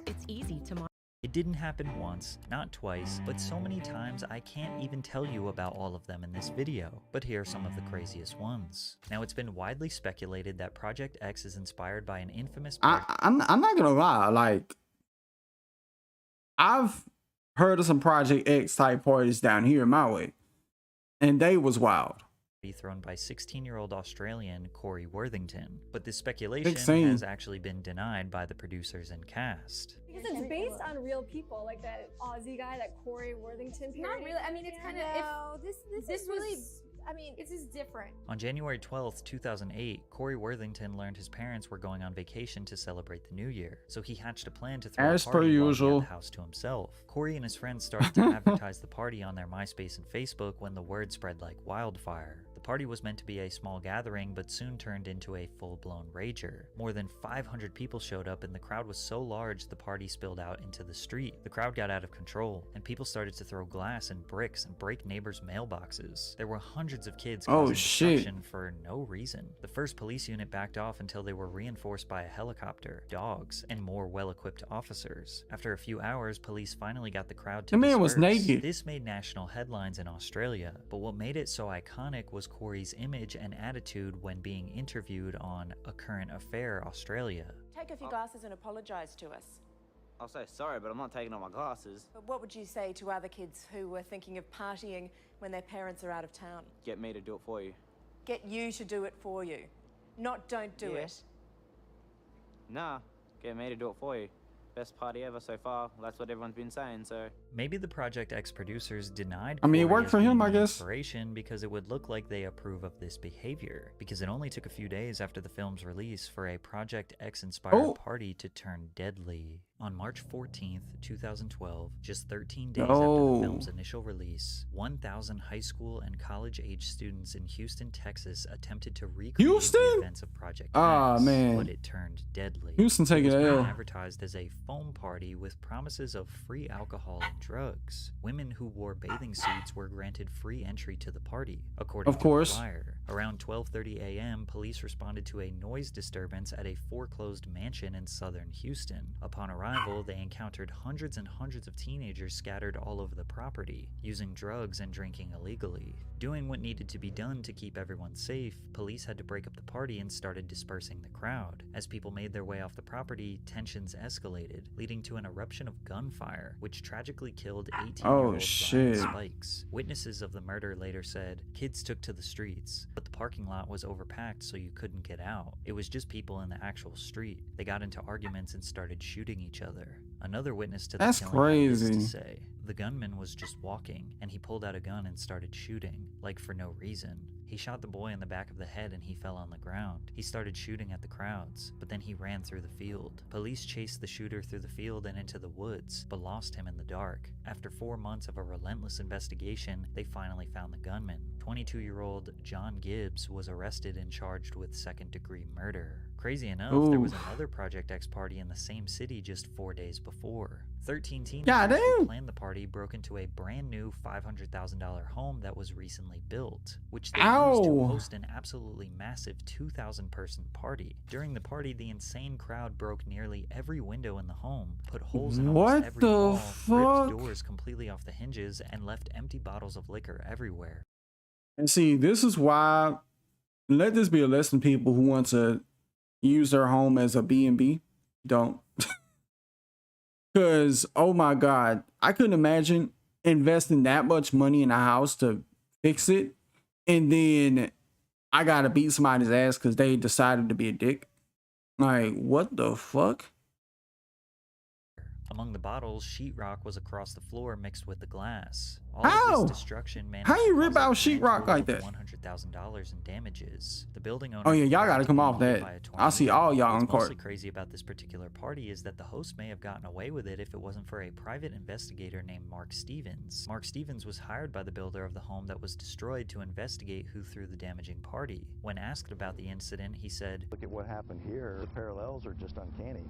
It's easy to monitor. It didn't happen once, not twice, but so many times I can't even tell you about all of them in this video. But here are some of the craziest ones. Now, it's been widely speculated that Project X is inspired by an infamous I'm not gonna lie, like, I've heard of some Project X type parties down here in my way, and they was wild. thrown by 16-year-old Australian Corey Worthington, but this speculation scene. has actually been denied by the producers and cast. Because it's based on real people, like that Aussie guy, that Corey Worthington. Not really. I mean, it's kind of. No, this really. I mean, this is different. On January 12th, 2008, Corey Worthington learned his parents were going on vacation to celebrate the new year, so he hatched a plan to throw As a party per while he had usual. the house to himself. Corey and his friends started to advertise the party on their MySpace and Facebook when the word spread like wildfire. The party was meant to be a small gathering, but soon turned into a full-blown rager. More than 500 people showed up, and the crowd was so large the party spilled out into the street. The crowd got out of control, and people started to throw glass and bricks and break neighbors' mailboxes. There were hundreds of kids causing destruction for no reason. The first police unit backed off until they were reinforced by a helicopter, dogs, and more well-equipped officers. After a few hours, police finally got the crowd to The man was disperse. naked. This made national headlines in Australia, but what made it so iconic was Corey's image and attitude when being interviewed on A Current Affair Australia. Take off your glasses and apologise to us. I'll say sorry, but I'm not taking off my glasses. But what would you say to other kids who were thinking of partying when their parents are out of town? Get me to do it for you. Get you to do it for you, not don't do it. Nah, get me to do it for you. Best party ever so far. That's what everyone's been saying, so... Maybe the Project X producers denied I mean, it Corey worked as for him, being I an guess. inspiration because it would look like they approve of this behavior, because it only took a few days after the film's release for a Project X-inspired party to turn deadly. On March 14th, 2012, just 13 days after the film's initial release, 1,000 high school and college-age students in Houston, Texas attempted to recreate the events of Project X, man. but it turned deadly. Houston take It was it being L. advertised as a foam party with promises of free alcohol and drugs. Women who wore bathing suits were granted free entry to the party, according Of to course. the flyer. Around 12:30 a.m., police responded to a noise disturbance at a foreclosed mansion in southern Houston. Upon arrival, they encountered hundreds and hundreds of teenagers scattered all over the property, using drugs and drinking illegally. Doing what needed to be done to keep everyone safe, police had to break up the party and started dispersing the crowd. As people made their way off the property, tensions escalated, leading to an eruption of gunfire, which tragically killed 18-year-old Brian Spikes. Witnesses of the murder later said, kids took to the streets, but the parking lot was overpacked so you couldn't get out. It was just people in the actual street. They got into arguments and started shooting each other. Another witness to the That's killing had this crazy. to say, the gunman was just walking, and he pulled out a gun and started shooting, like for no reason. He shot the boy in the back of the head and he fell on the ground. He started shooting at the crowds, but then he ran through the field. Police chased the shooter through the field and into the woods, but lost him in the dark. After 4 months of a relentless investigation, they finally found the gunman. 22-year-old John Gibbs was arrested and charged with second-degree murder. Crazy enough, there was another Project X party in the same city just 4 days before. 13 teenagers who planned the party broke into a brand new $500,000 home that was recently built, which they used to host an absolutely massive 2,000-person party. During the party, the insane crowd broke nearly every window in the home, put holes in almost every wall, ripped doors completely off the hinges, and left empty bottles of liquor everywhere. And see, this is why, let this be a lesson to people who want to use their home as a B&B. Don't. Because, oh my God, I couldn't imagine investing that much money in a house to fix it. And then I got to beat somebody's ass because they decided to be a dick. Like, what the fuck? Among the bottles, sheetrock was across the floor mixed with the glass. All of this destruction managed to rip out sheetrock like that? $100,000 in damages. The building owner. Oh yeah, y'all gotta come off that. I see all y'all on What's court. mostly crazy about this particular party is that the host may have gotten away with it if it wasn't for a private investigator named Mark Stevens. Mark Stevens was hired by the builder of the home that was destroyed to investigate who threw the damaging party. When asked about the incident, he said, "Look at what happened here. The parallels are just uncanny.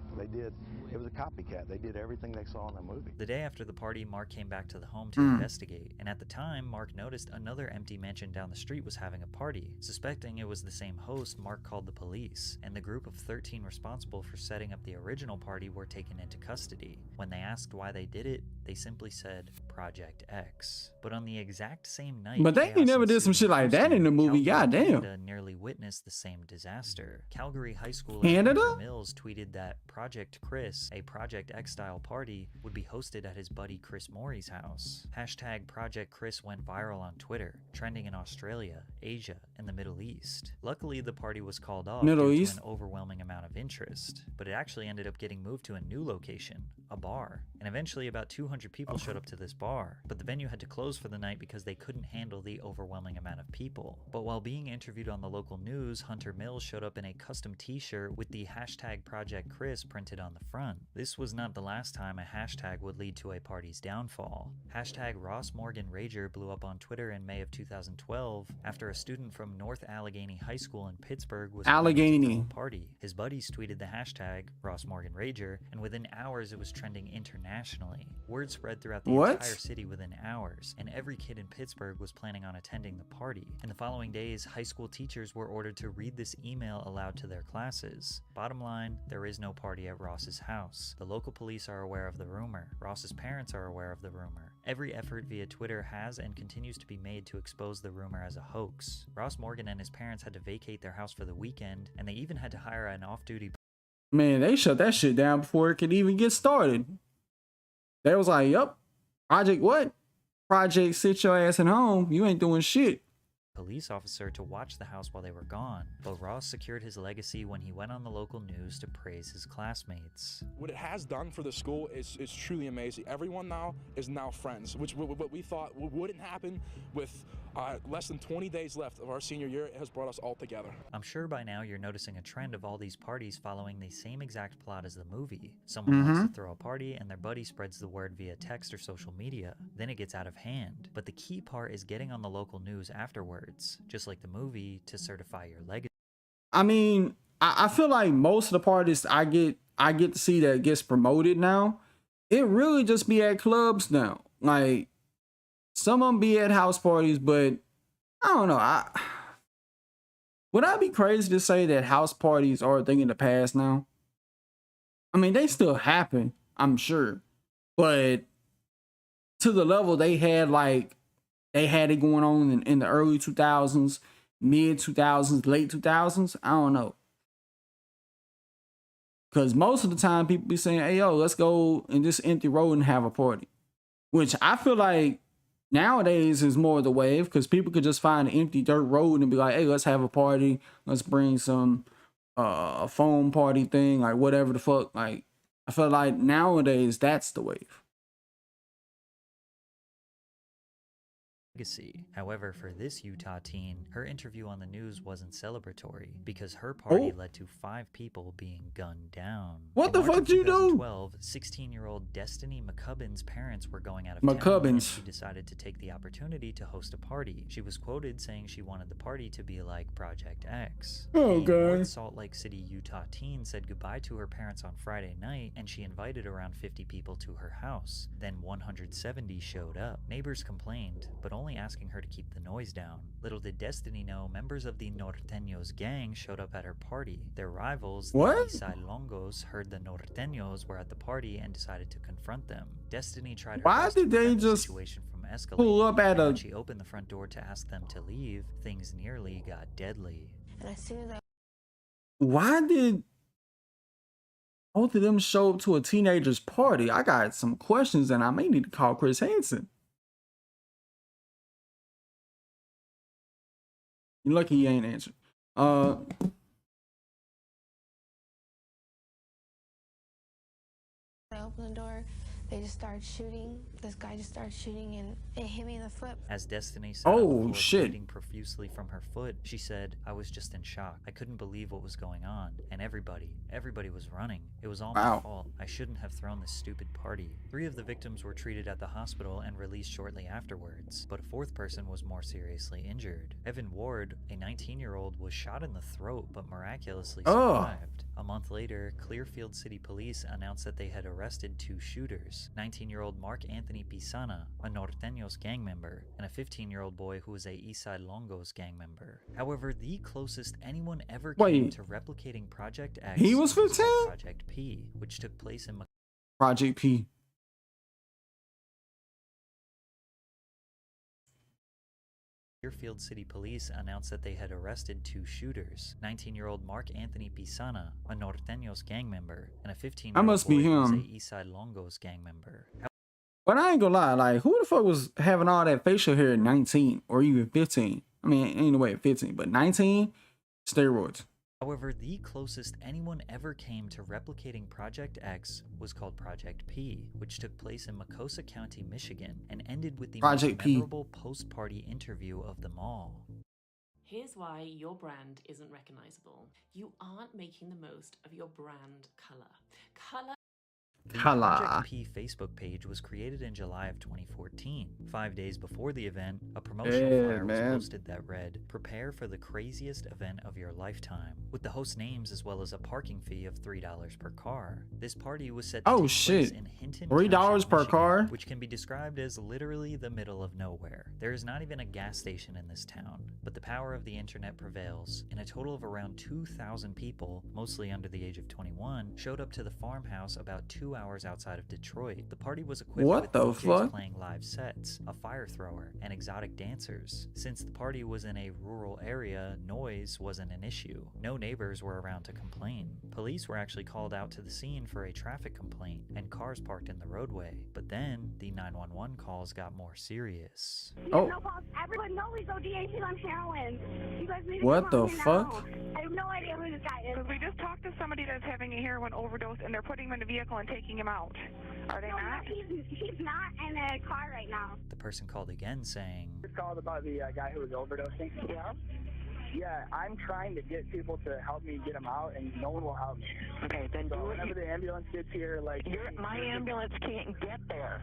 It was a copycat. They did everything they saw in the movie." The day after the party, Mark came back to the home to investigate, and at the time, Mark noticed another empty mansion down the street was having a party. Suspecting it was the same host, Mark called the police, and and the group of 13 responsible for setting up the original party were taken into custody. When they asked why they did it, they simply said Project X. But on the exact same night, But they ain't never did some shit like that in the movie. Goddamn. Canada nearly witnessed the same disaster. Calgary high schooler Canada? Hunter Mills tweeted that Project Chris, a Project X-style party, would be hosted at his buddy Chris Morey's house. Hashtag Project Chris went viral on Twitter, trending in Australia, Asia, and the Middle East. Luckily, the party was called off due to an overwhelming amount of interest, but it actually ended up getting moved to a new location, a bar. And eventually about 200 people showed up to this bar, but the venue had to close for the night because they couldn't handle the overwhelming amount of people. But while being interviewed on the local news, Hunter Mills showed up in a custom t-shirt with the hashtag Project Chris printed on the front. This was not the last time a hashtag would lead to a party's downfall. Hashtag Ross Morgan Rager blew up on Twitter in May of 2012 after a student from North Allegheny High School in Pittsburgh was planning to throw a party. His buddies tweeted the hashtag Ross Morgan Rager, and within hours it was trending internationally. Word spread throughout the entire city within hours, and every kid in Pittsburgh was planning on attending the party. In the following days, high school teachers were ordered to read this email aloud to their classes. Bottom line, there is no party at Ross's house. The local police are aware of the rumor. Ross's parents are aware of the rumor. Every effort via Twitter has and continues to be made to expose the rumor as a hoax. Ross Morgan and his parents had to vacate their house for the weekend, and they even had to hire an off-duty... Man, they shut that shit down before it could even get started. They was like, yup, Project what? Project sit your ass at home. You ain't doing shit. Police officer to watch the house while they were gone, but Ross secured his legacy when he went on the local news to praise his classmates. What it has done for the school is truly amazing. Everyone now is friends, which what we thought wouldn't happen with less than 20 days left of our senior year. It has brought us all together. I'm sure by now you're noticing a trend of all these parties following the same exact plot as the movie. Someone wants to throw a party and their buddy spreads the word via text or social media. Then it gets out of hand. But the key part is getting on the local news afterwards, just like the movie, to certify your legacy. I mean, I feel like most of the parties I get to see that gets promoted now, it really just be at clubs now. Like, some of them be at house parties, but I don't know. Would I be crazy to say that house parties are a thing in the past now? I mean, they still happen, I'm sure, but to the level they had, like, they had it going on in the early 2000s, mid 2000s, late 2000s. I don't know. Because most of the time people be saying, hey, yo, let's go in this empty road and have a party. Which I feel like nowadays is more the wave, because people could just find an empty dirt road and be like, hey, let's have a party. Let's bring some a foam party thing, like whatever the fuck. Like, I feel like nowadays that's the wave. Legacy. However, for this Utah teen, her interview on the news wasn't celebratory because her party led to 5 people being gunned down. What the fuck you do? 16-year-old Destiny McCubbin's parents were going out of town and she decided to take the opportunity to host a party. She was quoted saying she wanted the party to be like Project X. North Salt Lake City, Utah teen said goodbye to her parents on Friday night and she invited around 50 people to her house. Then 170 showed up. Neighbors complained, but only asking her to keep the noise down. Little did Destiny know, members of the Norteños gang showed up at her party. Their rivals, the Eastside Longos, heard the Norteños were at the party and decided to confront them. Destiny tried her best to prevent the situation from escalating. Pull up at when she opened the front door to ask them to leave, things nearly got deadly. And as soon as I... Why did both of them show up to a teenager's party? I got some questions and I may need to call Chris Hansen. You're lucky he ain't answered. I opened the door, they just started shooting. This guy just started shooting and it hit me in the foot. As Destiny sat on the floor bleeding profusely from her foot, she said, I was just in shock. I couldn't believe what was going on. And everybody was running. It was all my fault. I shouldn't have thrown this stupid party. 3 of the victims were treated at the hospital and released shortly afterwards, but a 4th person was more seriously injured. Evan Ward, a 19-year-old, was shot in the throat but miraculously survived. A month later, Clearfield City Police announced that they had arrested 2 shooters, 19-year-old Mark Anthony Pisana, a Norteños gang member, and a 15-year-old boy who was a Eastside Longos gang member. However, the closest anyone ever came to replicating Project X he was 15? Project P, which took place in Project P. Clearfield City Police announced that they had arrested 2 shooters, 19-year-old Mark Anthony Pisana, a Norteños gang member, and a 15-year-old must boy be who was a him. Eastside Longos gang member. But I ain't gonna lie, like, who the fuck was having all that facial hair at 19 or even 15? I mean, ain't no way at 15, but 19, steroids. However, the closest anyone ever came to replicating Project X was called Project P, which took place in Macosa County, Michigan, and ended with the Project most P. memorable post-party interview of them all. Here's why your brand isn't recognizable. You aren't making the most of your brand color. The Project P Facebook page was created in July of 2014. 5 days before the event, a promotional flyer was posted that read, "Prepare for the craziest event of your lifetime," with the host names as well as a parking fee of $3 per car. This party was set to take place in Hinton $3 Township, per Michigan, car? which can be described as literally the middle of nowhere. There is not even a gas station in this town, but the power of the internet prevails, and a total of around 2,000 people, mostly under the age of 21, showed up to the farmhouse about 2 hours outside of Detroit. The party was equipped with DJs playing live sets, a fire thrower, and exotic dancers. Since the party was in a rural area, noise wasn't an issue. No neighbors were around to complain. Police were actually called out to the scene for a traffic complaint, and cars parked in the roadway. But then, the 911 calls got more serious. No calls. Everyone knows we go DAC on heroin. You guys need to What come the out here fuck? now. I have no idea who this guy is. We just talked to somebody that's having a heroin overdose, and they're putting him in a vehicle and taking him out. Are they not? He's not in a car right now. The person called again saying, Just called about the guy who was overdosing. Yeah. Yeah, I'm trying to get people to help me get him out, and no one will help me. Okay, then so whenever the ambulance gets here, like my ambulance can't get there.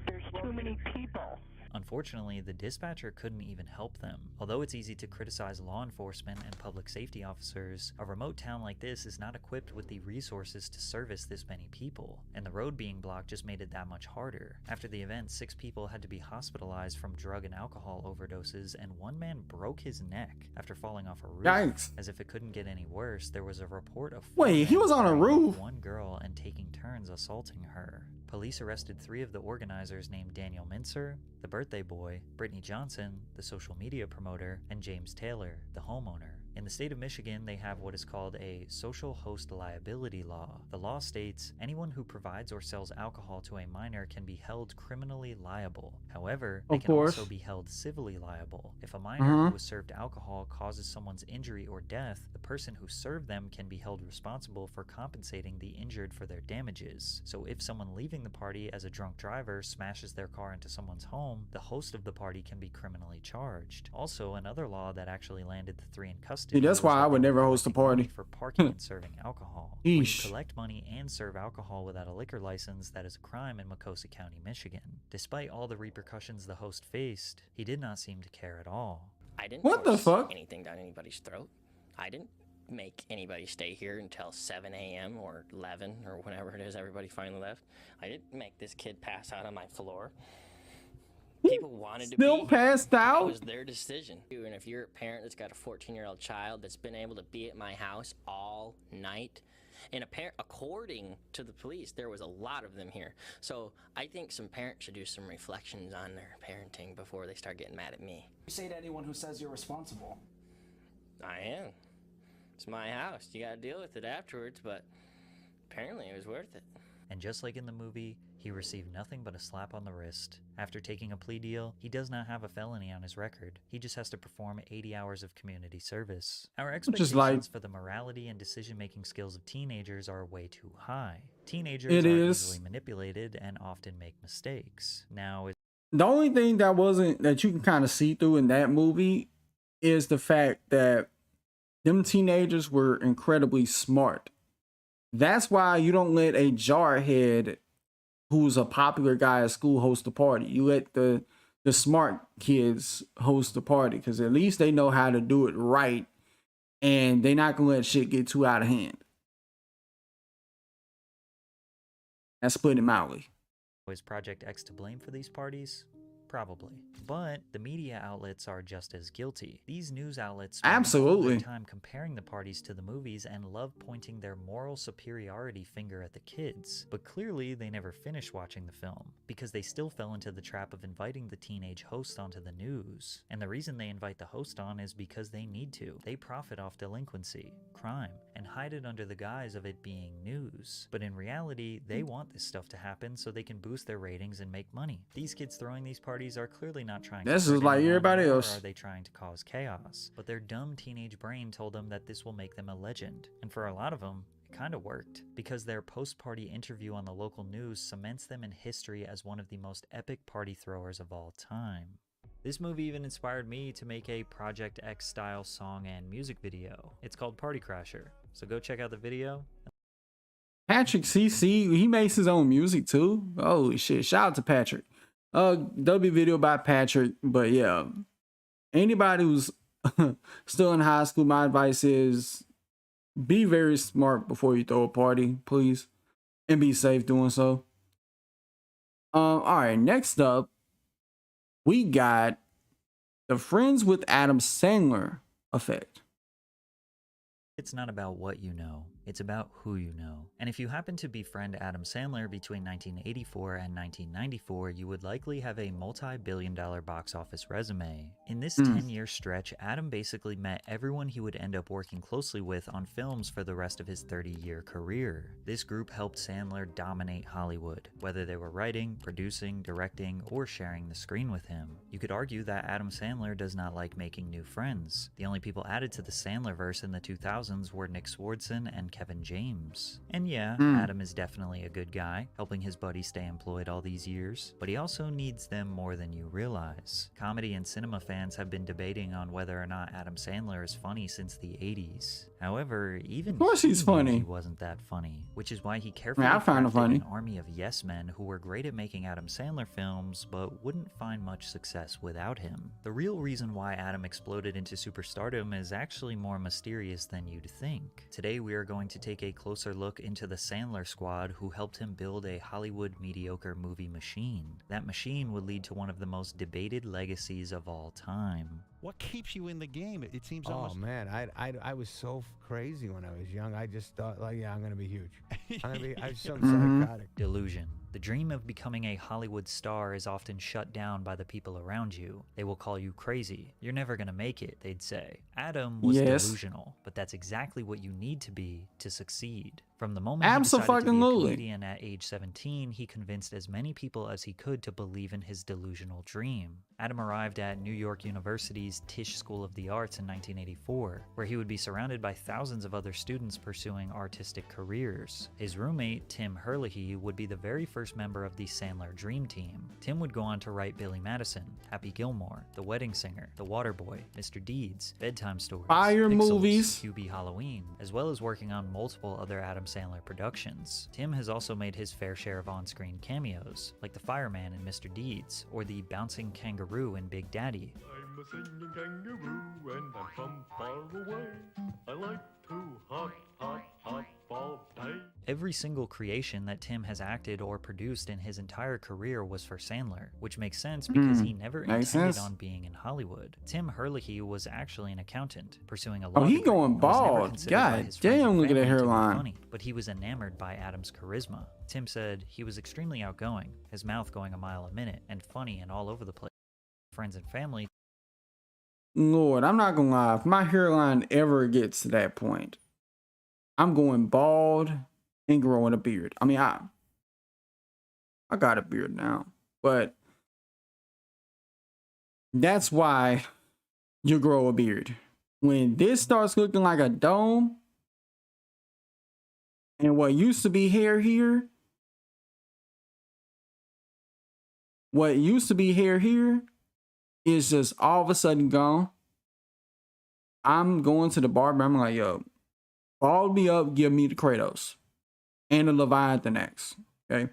There's too many people. Unfortunately, the dispatcher couldn't even help them. Although it's easy to criticize law enforcement and public safety officers, a remote town like this is not equipped with the resources to service this many people, and the road being blocked just made it that much harder. After the event, 6 people had to be hospitalized from drug and alcohol overdoses, and 1 man broke his neck after falling off a roof. Yikes. As if it couldn't get any worse, there was a report of Wait, he was on a roof? 1 girl and taking turns assaulting her. Police arrested 3 of the organizers named Daniel Mincer, the birthday boy, Brittany Johnson, the social media promoter, and James Taylor, the homeowner. In the state of Michigan, they have what is called a social host liability law. The law states anyone who provides or sells alcohol to a minor can be held criminally liable. However, they can also be held civilly liable. If a minor who was served alcohol causes someone's injury or death, the person who served them can be held responsible for compensating the injured for their damages. So if someone leaving the party as a drunk driver smashes their car into someone's home, the host of the party can be criminally charged. Also, another law that actually landed the 3 in custody. See, that's why I would never host a party. For parking and serving alcohol. When you collect money and serve alcohol without a liquor license, that is a crime in Macosa County, Michigan. Despite all the repercussions the host faced, he did not seem to care at all. I didn't force anything down anybody's throat. I didn't make anybody stay here until 7 a.m. or 11 or whenever it is everybody finally left. I didn't make this kid pass out on my floor. People wanted to still be passed out. It was their decision. And if you're a parent that's got a 14-year-old child that's been able to be at my house all night, and according to the police, there was a lot of them here. So I think some parents should do some reflections on their parenting before they start getting mad at me. You say to anyone who says you're responsible. I am. It's my house. You got to deal with it afterwards, but apparently it was worth it. And just like in the movie, he received nothing but a slap on the wrist. After taking a plea deal, he does not have a felony on his record. He just has to perform 80 hours of community service. Our expectations for the morality and decision-making skills of teenagers are way too high. Teenagers are easily manipulated and often make mistakes. Now, the only thing that you can kind of see through in that movie is the fact that them teenagers were incredibly smart. That's why you don't let a jarhead who's a popular guy at school host a party. You let the smart kids host the party, because at least they know how to do it right, and they're not gonna let shit get too out of hand. That's putting it mildly. Was Project X to blame for these parties? Probably. But the media outlets are just as guilty. These news outlets spend all Absolutely. their time comparing the parties to the movies and love pointing their moral superiority finger at the kids. But clearly they never finished watching the film, because they still fell into the trap of inviting the teenage host onto the news. And the reason they invite the host on is because they need to. They profit off delinquency, crime, and hide it under the guise of it being news. But in reality, they want this stuff to happen so they can boost their ratings and make money. These kids throwing these parties are clearly not trying This to hurt is like anyone, everybody nor else. are they trying to cause chaos? But their dumb teenage brain told them that this will make them a legend. And for a lot of them, it kind of worked, because their post-party interview on the local news cements them in history as one of the most epic party throwers of all time. This movie even inspired me to make a Project X style song and music video. It's called Party Crasher, so go check out the video. Patrick CC, he makes his own music too. Oh shit! Shout out to Patrick. There'll be a video by Patrick, but yeah, anybody who's still in high school, my advice is be very smart before you throw a party, please, and be safe doing so. All right, next up, we got the Friends with Adam Sandler effect. It's not about what you know, it's about who you know. And if you happen to befriend Adam Sandler between 1984 and 1994, you would likely have a multi-billion-dollar box office resume. In this 10-year stretch, Adam basically met everyone he would end up working closely with on films for the rest of his 30-year career. This group helped Sandler dominate Hollywood, whether they were writing, producing, directing, or sharing the screen with him. You could argue that Adam Sandler does not like making new friends. The only people added to the Sandlerverse in the 2000s were Nick Swardson and Kevin James. And yeah, Adam is definitely a good guy, helping his buddy stay employed all these years, but he also needs them more than you realize. Comedy and cinema fans have been debating on whether or not Adam Sandler is funny since the 80s. However, even Of course he's funny. He wasn't that funny, which is why he carefully I found him crafted funny. an army of yes men who were great at making Adam Sandler films, but wouldn't find much success without him. The real reason why Adam exploded into superstardom is actually more mysterious than you'd think. Today we are going to take a closer look into the Sandler squad who helped him build a Hollywood mediocre movie machine. That machine would lead to one of the most debated legacies of all time. What keeps you in the game? It seems Oh almost... man, I was so crazy when I was young. I just thought, like, yeah, I'm gonna be huge. I'm so psychotic. Delusion. The dream of becoming a Hollywood star is often shut down by the people around you. They will call you crazy. You're never gonna make it, they'd say. Adam was delusional, but that's exactly what you need to be to succeed. From the moment he decided to be a comedian at age 17, he convinced as many people as he could to believe in his delusional dream. Adam arrived at New York University's Tisch School of the Arts in 1984, where he would be surrounded by thousands of other students pursuing artistic careers. His roommate, Tim Herlihy, would be the very first member of the Sandler Dream Team. Tim would go on to write Billy Madison, Happy Gilmore, The Wedding Singer, The Waterboy, Mr. Deeds, Bedtime Stories, Fire Pixels, movies. QB Halloween, as well as working on multiple other Adam Sandler productions. Tim has also made his fair share of on-screen cameos, like the fireman in Mr. Deeds, or the bouncing kangaroo in Big Daddy. I'm a singing kangaroo and I'm from far away. I like to hop, hop, hop all day. Every single creation that Tim has acted or produced in his entire career was for Sandler, which makes sense because he never intended on being in Hollywood. Tim Herlihy was actually an accountant, pursuing a law Oh, he degree, going and was never bald. considered by God his friends damn, and look at that family to be hairline. funny, but he was enamored by Adam's charisma. Tim said he was extremely outgoing, his mouth going a mile a minute, and funny and all over the place. Friends and family. Lord, I'm not gonna lie. If my hairline ever gets to that point, I'm going bald and growing a beard. I mean, I got a beard now, but that's why you grow a beard. When this starts looking like a dome, and what used to be hair here, is just all of a sudden gone. I'm going to the barber. I'm like, yo, bald me up, give me the Kratos and the Leviathan X. Okay.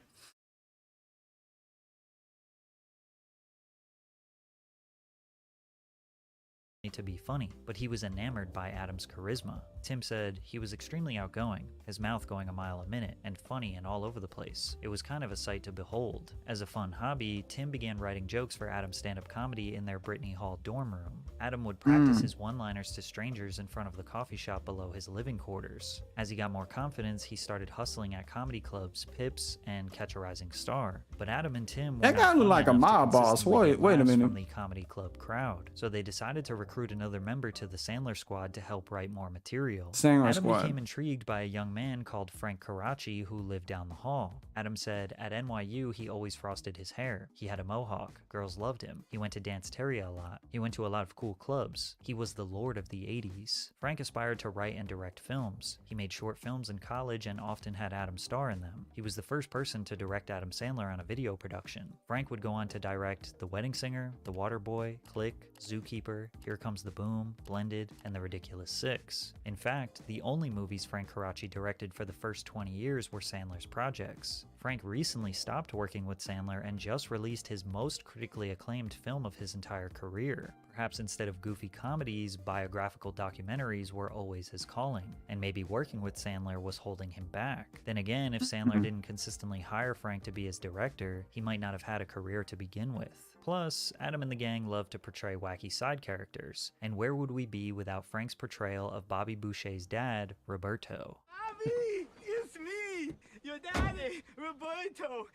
to be funny, but he was enamored by Adam's charisma. Tim said he was extremely outgoing, his mouth going a mile a minute, and funny and all over the place. It was kind of a sight to behold. As a fun hobby, Tim began writing jokes for Adam's stand-up comedy in their Brittany Hall dorm room. Adam would practice his one-liners to strangers in front of the coffee shop below his living quarters. As he got more confidence, he started hustling at comedy clubs, Pips, and Catch a Rising Star. But Adam and Tim were That guy looked like a mob boss. Wait a minute. From the comedy club crowd, so they decided to recruit another member to the Sandler squad to help write more material. Adam became intrigued by a young man called Frank Karachi who lived down the hall. Adam said at NYU he always frosted his hair. He had a mohawk. Girls loved him. He went to Dance Terria a lot. He went to a lot of cool clubs. He was the lord of the 80s. Frank aspired to write and direct films. He made short films in college and often had Adam star in them. He was the first person to direct Adam Sandler on a video production. Frank would go on to direct The Wedding Singer, The Waterboy, Click, Zookeeper, Here Comes the Boom, Blended, and The Ridiculous Six. In fact, the only movies Frank Karachi directed for the first 20 years were Sandler's projects. Frank recently stopped working with Sandler and just released his most critically acclaimed film of his entire career. Perhaps instead of goofy comedies, biographical documentaries were always his calling, and maybe working with Sandler was holding him back. Then again, if Sandler didn't consistently hire Frank to be his director, he might not have had a career to begin with. Plus, Adam and the gang loved to portray wacky side characters, and where would we be without Frank's portrayal of Bobby Boucher's dad, Roberto? Bobby, it's me, your daddy, Roberto.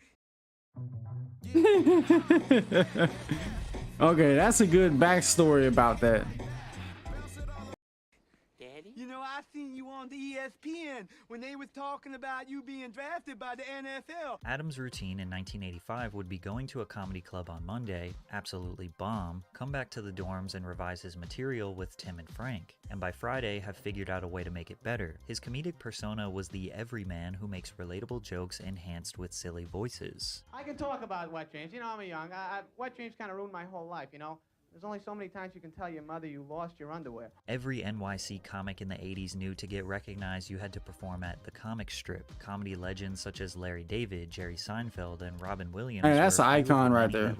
Okay, that's a good backstory about that. You know, I seen you on the ESPN when they was talking about you being drafted by the NFL. Adam's routine in 1985 would be going to a comedy club on Monday, absolutely bomb, come back to the dorms and revise his material with Tim and Frank, and by Friday have figured out a way to make it better. His comedic persona was the everyman who makes relatable jokes enhanced with silly voices. I can talk about wet dreams. You know, I'm young. Wet dreams kind of ruined my whole life, you know? There's only so many times you can tell your mother you lost your underwear. Every NYC comic in the 80s knew to get recognized you had to perform at the comic strip. Comedy legends such as Larry David, Jerry Seinfeld, and Robin Williams. Hey, that's an icon right there.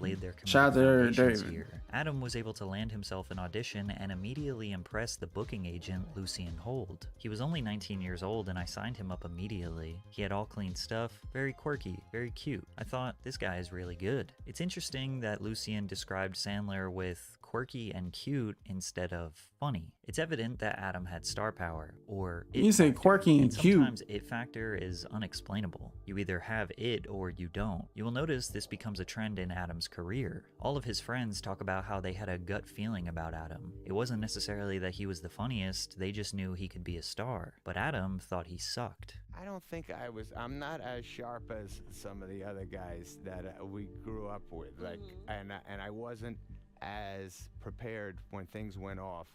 Shout out to Larry David. Here. Adam was able to land himself an audition and immediately impress the booking agent, Lucien Hold. He was only 19 years old and I signed him up immediately. He had all clean stuff, very quirky, very cute. I thought, this guy is really good. It's interesting that Lucien described Sandler with quirky and cute instead of funny. It's evident that Adam had star power, or it You say factor, quirky and cute. Sometimes it factor is unexplainable. You either have it or you don't. You will notice this becomes a trend in Adam's career. All of his friends talk about how they had a gut feeling about Adam. It wasn't necessarily that he was the funniest, they just knew he could be a star. But Adam thought he sucked. I don't think I'm not as sharp as some of the other guys that we grew up with. Like, and I wasn't as prepared when things went off.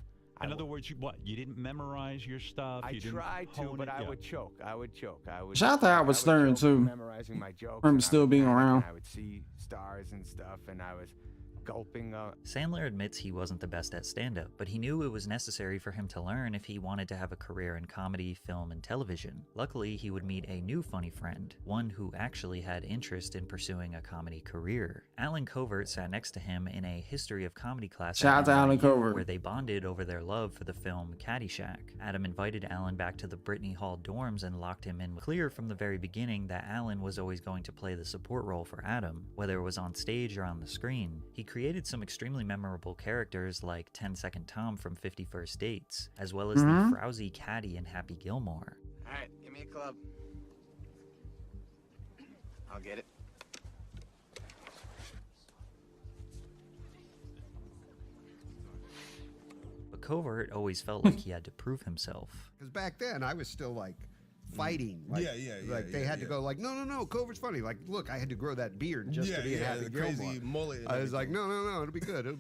In other words, you didn't memorize your stuff? I tried to, but I would choke. Shout out to Howard Stern too. Memorizing my jokes. From still being around. I would see stars and stuff, and I was gulping up. Sandler admits he wasn't the best at stand-up, but he knew it was necessary for him to learn if he wanted to have a career in comedy, film, and television. Luckily, he would meet a new funny friend, one who actually had interest in pursuing a comedy career. Alan Covert sat next to him in a history of comedy class Shout out to Alan Covert, where they bonded over their love for the film Caddyshack. Adam invited Alan back to the Brittany Hall dorms and locked him in. Clear from the very beginning that Alan was always going to play the support role for Adam, whether it was on stage or on the screen. He created some extremely memorable characters like 10-Second Tom from 50 First Dates, as well as the frowsy caddy in Happy Gilmore. Alright, give me a club. I'll get it. But Covert always felt like he had to prove himself. Because back then, I was still like fighting. Like, they had to go like, no, Covert's funny. Like, look, I had to grow that beard just to be a Happy Gilmore. Mullet. I was like, no, it'll be good. I'm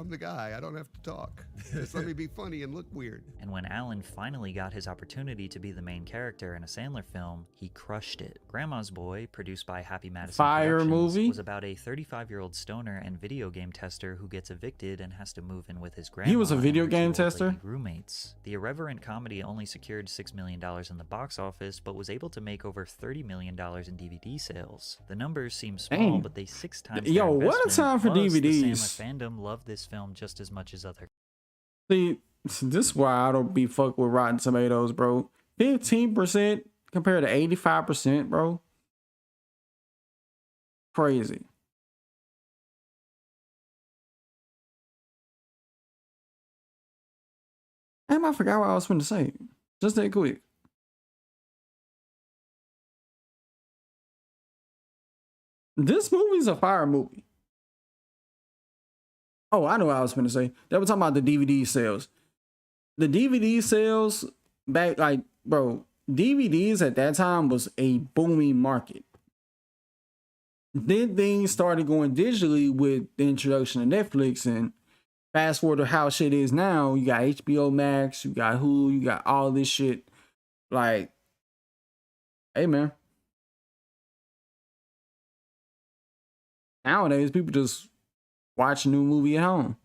the guy. I don't have to talk. Just let me be funny and look weird. And when Alan finally got his opportunity to be the main character in a Sandler film, he crushed it. Grandma's Boy, produced by Happy Madison Fire Productions, movie? was about a 35-year-old stoner and video game tester who gets evicted and has to move in with his grandma. He was a video and game two old tester? lady roommates. The irreverent comedy only secured $6 million in the box office, but was able to make over $30 million in DVD sales. The numbers seem small, Dang. but they 6 times Yo, their what a investment. time for Plus, DVDs. The Sandler fandom loved this film just as much as other See, this is why I don't be fuck with Rotten Tomatoes, bro. 15% compared to 85%, bro. Crazy. Damn, I forgot what I was going to say. Just that quick. This movie's a fire movie. Oh, I know what I was going to say. They were talking about the DVD sales. The DVD sales back, like, bro, DVDs at that time was a booming market. Then things started going digitally with the introduction of Netflix, and fast forward to how shit is now. You got HBO Max, you got Hulu, you got all this shit. Like, hey man. Nowadays, people just watch a new movie at home.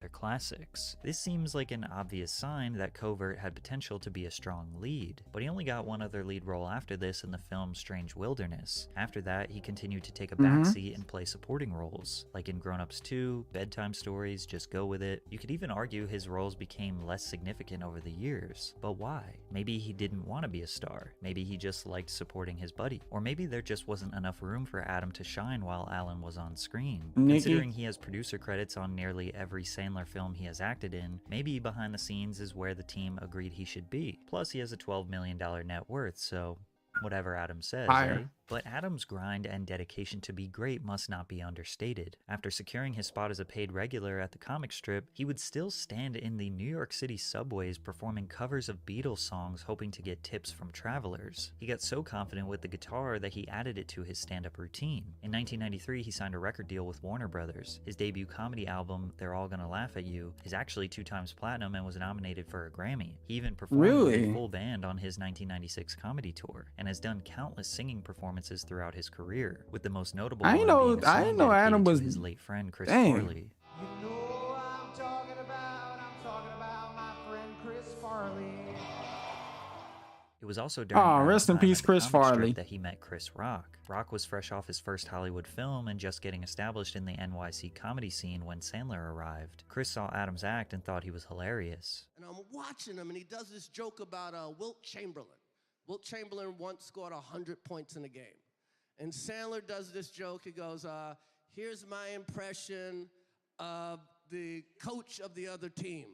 They're classics. This seems like an obvious sign that Covert had potential to be a strong lead, but he only got one other lead role after this in the film Strange Wilderness. After that, he continued to take a backseat and play supporting roles, like in Grown Ups 2, Bedtime Stories, Just Go With It. You could even argue his roles became less significant over the years, but why? Maybe he didn't want to be a star. Maybe he just liked supporting his buddy. Or maybe there just wasn't enough room for Adam to shine while Alan was on screen. Considering he has producer credits on nearly every Sandler film he has acted in, maybe behind the scenes is where the team agreed he should be. Plus, he has a $12 million net worth, so whatever Adam says, eh? But Adam's grind and dedication to be great must not be understated. After securing his spot as a paid regular at the comic strip, he would still stand in the New York City subways performing covers of Beatles songs hoping to get tips from travelers. He got so confident with the guitar that he added it to his stand-up routine. In 1993, he signed a record deal with Warner Brothers. His debut comedy album, They're All Gonna Laugh at You, is actually 2 times platinum and was nominated for a Grammy. He even performed with a full band on his 1996 comedy tour, and has done countless singing performances throughout his career, with the most notable I didn't know Adam was his late friend Chris Farley. You know I'm talking about my friend Chris Farley. It was also during rest in peace, Chris Farley, that he met Chris Rock. Rock was fresh off his first Hollywood film and just getting established in the NYC comedy scene when Sandler arrived. Chris saw Adam's act and thought he was hilarious. And I'm watching him, and he does this joke about Wilt Chamberlain. Wilt Chamberlain once scored 100 points in a game. And Sandler does this joke. He goes, here's my impression of the coach of the other team.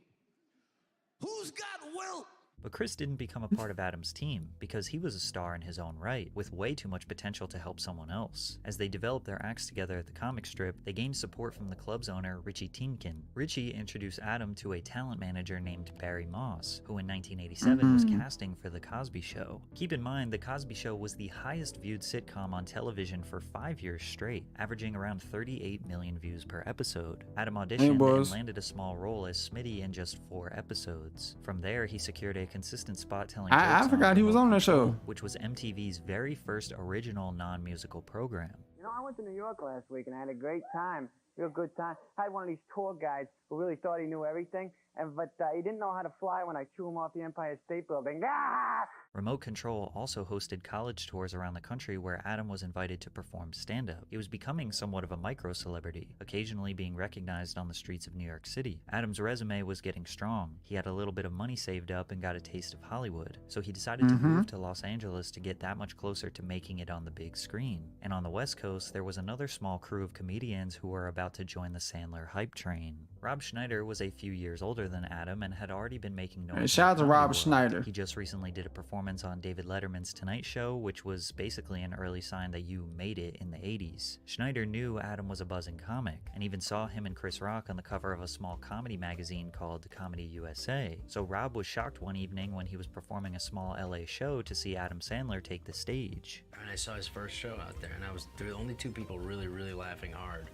Who's got Wilt? But Chris didn't become a part of Adam's team because he was a star in his own right, with way too much potential to help someone else. As they developed their acts together at the comic strip, they gained support from the club's owner, Richie Tienken. Richie introduced Adam to a talent manager named Barry Moss, who in 1987 was casting for The Cosby Show. Keep in mind, The Cosby Show was the highest viewed sitcom on television for 5 years straight, averaging around 38 million views per episode. Adam auditioned and landed a small role as Smitty in just 4 episodes. From there, he secured a consistent spot telling I forgot he was on that show, which was MTV's very first original non-musical program. You know, I went to New York last week and I had a great time, real good time. I had one of these tour guides who really thought he knew everything, but he didn't know how to fly when I threw him off the Empire State Building. Ah! Remote Control also hosted college tours around the country where Adam was invited to perform stand-up. He was becoming somewhat of a micro-celebrity, occasionally being recognized on the streets of New York City. Adam's resume was getting strong. He had a little bit of money saved up and got a taste of Hollywood, so he decided to move to Los Angeles to get that much closer to making it on the big screen. And on the West Coast, there was another small crew of comedians who were about to join the Sandler hype train. Rob Schneider was a few years older than Adam and had already been making noise. Shout out to Rob Schneider. He just recently did a performance on David Letterman's Tonight Show, which was basically an early sign that you made it in the 80s. Schneider knew Adam was a buzzing comic, and even saw him and Chris Rock on the cover of a small comedy magazine called Comedy USA. So Rob was shocked one evening when he was performing a small LA show to see Adam Sandler take the stage. And I saw his first show out there, and the only 2 people really laughing hard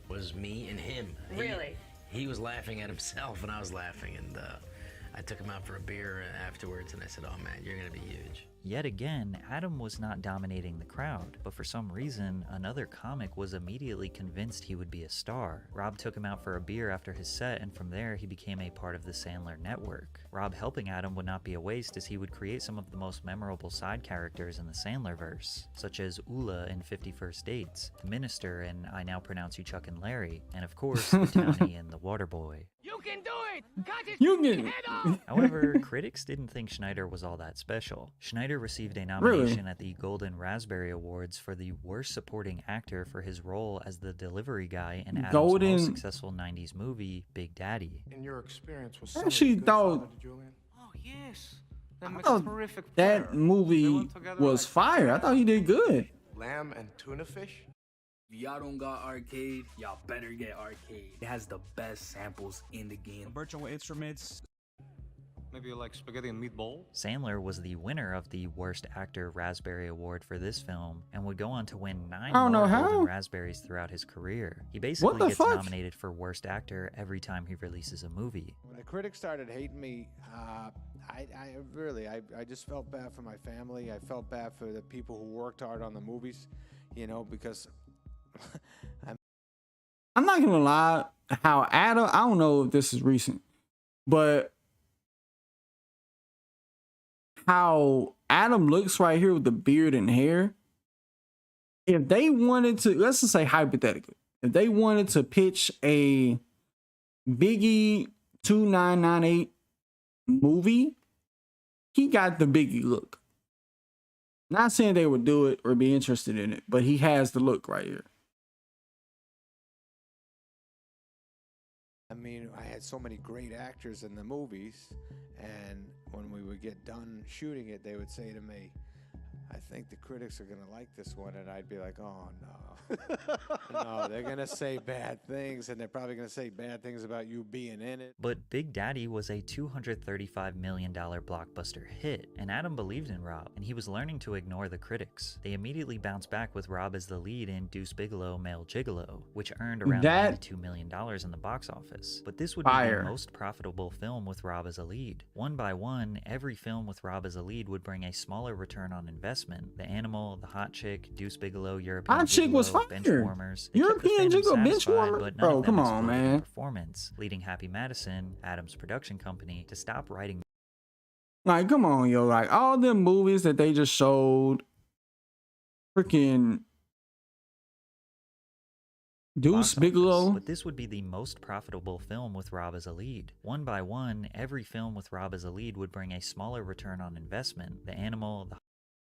was me and him. Really? He was laughing at himself, and I was laughing, and I took him out for a beer afterwards, and I said, oh man, you're gonna be huge. Yet again, Adam was not dominating the crowd, but for some reason, another comic was immediately convinced he would be a star. Rob took him out for a beer after his set, and from there he became a part of the Sandler network. Rob helping Adam would not be a waste, as he would create some of the most memorable side characters in the Sandlerverse, such as Ula in 50 First Dates, the Minister in I Now Pronounce You Chuck and Larry, and of course, the Townie in The Waterboy. You can do it! Cut it! You can. Head off! However, critics didn't think Schneider was all that special. Schneider received a nomination at the Golden Raspberry Awards for the Worst Supporting Actor for his role as the delivery guy in Adam's most successful 90s movie, Big Daddy. In your experience with I actually thought Oh, yes. I thought that movie was fire. I thought he did good. Lamb and tuna fish? If y'all don't got arcade, y'all better get arcade. It has the best samples in the game. Virtual instruments. Maybe you like spaghetti and meatball? Sandler was the winner of the Worst Actor Raspberry Award for this film and would go on to win 9 more Golden Raspberries throughout his career. He basically gets nominated for Worst Actor every time he releases a movie. When the critics started hating me, I just felt bad for my family. I felt bad for the people who worked hard on the movies, you know, because I'm not gonna lie, how Adam, I don't know if this is recent, but how Adam looks right here with the beard and hair, if they wanted to, let's just say hypothetically, if they wanted to pitch a Biggie 2998 movie, he got the Biggie look. Not saying they would do it or be interested in it, but he has the look right here. I mean, I had so many great actors in the movies, and when we would get done shooting it, they would say to me, I think the critics are gonna like this one, and I'd be like, oh no. No, they're gonna say bad things, and they're probably gonna say bad things about you being in it. But Big Daddy was a $235 million blockbuster hit, and Adam believed in Rob, and he was learning to ignore the critics. They immediately bounced back with Rob as the lead in Deuce Bigalow, Male Gigolo, which earned around $92 million in the box office. But this would be the most profitable film with Rob as a lead. One by one, every film with Rob as a lead would bring a smaller return on investment. The Animal, The Hot Chick, Deuce Bigalow, European Hot Chick was fire. Benchwarmers. European Gigolo, Benchwarmer? Bro, come on, man. Performance, leading Happy Madison, Adam's production company, to stop writing. Like, come on, yo. Like, all them movies that they just showed, freaking Deuce Bigalow. But this would be the most profitable film with Rob as a lead. One by one, every film with Rob as a lead would bring a smaller return on investment. The Animal,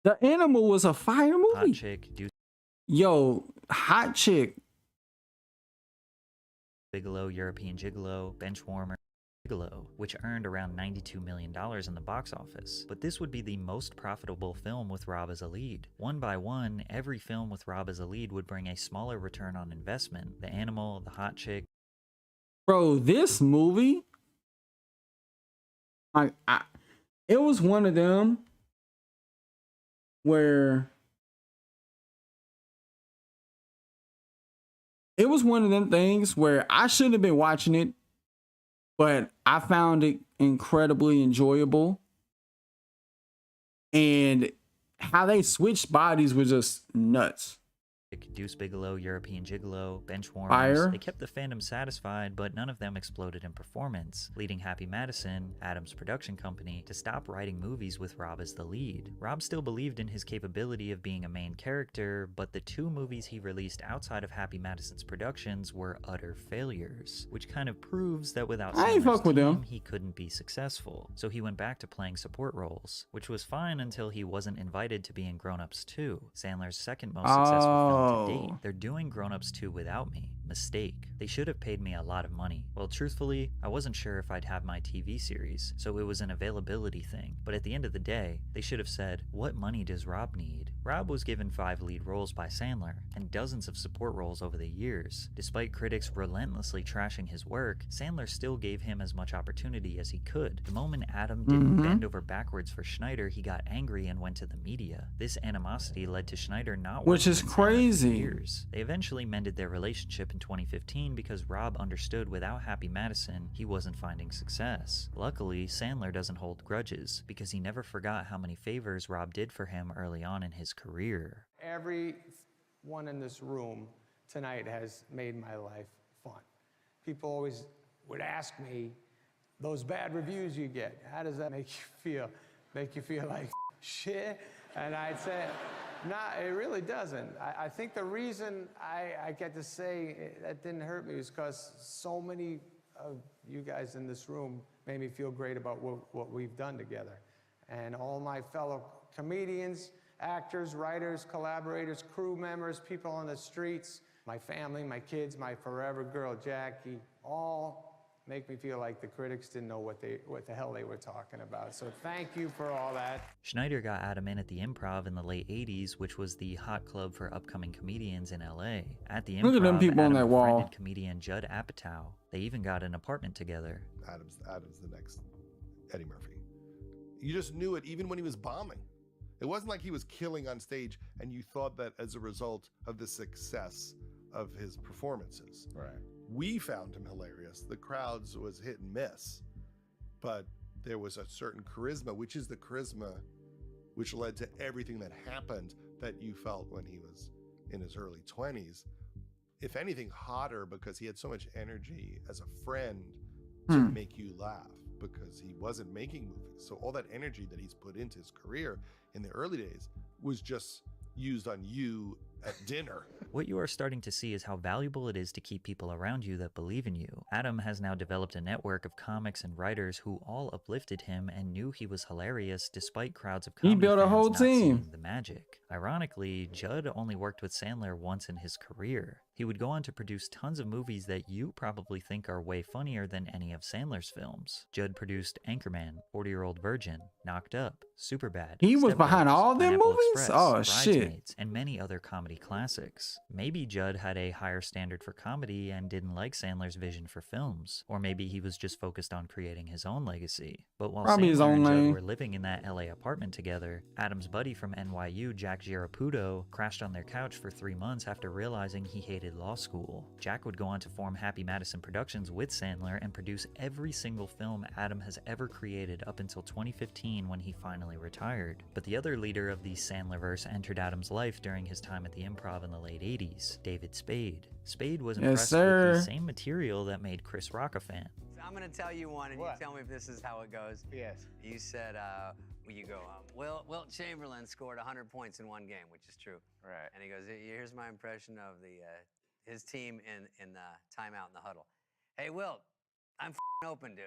The Animal was a fire movie. Hot Chick, Deuce Yo, Hot Chick. Bigalow, European Gigolo, Benchwarmer, Gigolo, which earned around $92 million in the box office. But this would be the most profitable film with Rob as a lead. One by one, every film with Rob as a lead would bring a smaller return on investment. The Animal, The Hot Chick. Bro, this movie, like, it was one of them where it was one of them things where I shouldn't have been watching it, but I found it incredibly enjoyable. And how they switched bodies was just nuts. Deuce Bigalow, European Gigolo, Benchwarmers. Fire. They kept the fandom satisfied, but none of them exploded in performance, leading Happy Madison, Adam's production company, to stop writing movies with Rob as the lead. Rob still believed in his capability of being a main character, but the 2 movies he released outside of Happy Madison's productions were utter failures, which kind of proves that without Sandler's team, he couldn't be successful. So he went back to playing support roles, which was fine until he wasn't invited to be in Grown Ups 2, Sandler's second most successful film to date. They're doing Grown Ups 2 without me. Mistake. They should have paid me a lot of money. Well, truthfully, I wasn't sure if I'd have my TV series, so it was an availability thing. But at the end of the day, they should have said, what money does Rob need? Rob was given 5 lead roles by Sandler, and dozens of support roles over the years. Despite critics relentlessly trashing his work, Sandler still gave him as much opportunity as he could. The moment Adam didn't bend over backwards for Schneider, he got angry and went to the media. This animosity led to Schneider not Which is crazy. Years. They eventually mended their relationship in 2015 because Rob understood without Happy Madison, he wasn't finding success. Luckily, Sandler doesn't hold grudges because he never forgot how many favors Rob did for him early on in his career. Everyone in this room tonight has made my life fun. People always would ask me, those bad reviews you get, how does that make you feel? Make you feel like shit? And I'd say, nah, it really doesn't. I think the reason I get to say that didn't hurt me is because so many of you guys in this room made me feel great about what we've done together. And all my fellow comedians, actors, writers, collaborators, crew members, people on the streets, my family, my kids, my forever girl, Jackie, all make me feel like the critics didn't know what the hell they were talking about. So thank you for all that. Schneider got Adam in at the Improv in the late 80s, which was the hot club for upcoming comedians in LA. At the Improv, Look at them people on Adam that wall. befriended comedian Judd Apatow. They even got an apartment together. Adam's the next Eddie Murphy. You just knew it even when he was bombing. It wasn't like he was killing on stage and you thought that as a result of the success of his performances. Right. We found him hilarious. The crowds was hit and miss, but there was a certain charisma, which is the charisma which led to everything that happened that you felt when he was in his early 20s. If anything, hotter because he had so much energy as a friend to make you laugh because he wasn't making movies. So all that energy that he's put into his career in the early days was just used on you at dinner. What you are starting to see is how valuable it is to keep people around you that believe in you. Adam has now developed a network of comics and writers who all uplifted him and knew he was hilarious despite crowds of comedy He built a fans whole not team. seeing the magic. Ironically, Judd only worked with Sandler once in his career. He would go on to produce tons of movies that you probably think are way funnier than any of Sandler's films. Judd produced Anchorman, 40-Year-Old Virgin, Knocked Up, Superbad. He was Step behind Brothers, all them Pineapple movies? Express, Oh, shit. Bridesmaids, and many other comedy classics. Maybe Judd had a higher standard for comedy and didn't like Sandler's vision for films. Or maybe he was just focused on creating his own legacy. But while Probably his Sandler own and Judd lane. were living in that LA apartment together, Adam's buddy from NYU, Jack Giaraputo, crashed on their couch for 3 months after realizing he hated law school. Jack would go on to form Happy Madison Productions with Sandler and produce every single film Adam has ever created up until 2015 when he finally retired. But the other leader of the Sandlerverse entered Adam's life during his time at the Improv in the late 80s, David Spade. Spade was Yes, impressed sir. with the same material that made Chris Rock a fan. So I'm going to tell you one, and What? you tell me if this is how it goes. Yes. You said, you go, Wilt Chamberlain scored 100 points in one game, which is true. Right. And he goes, here's my impression of his team in the timeout in the huddle. Hey, Wilt, I'm open, dude.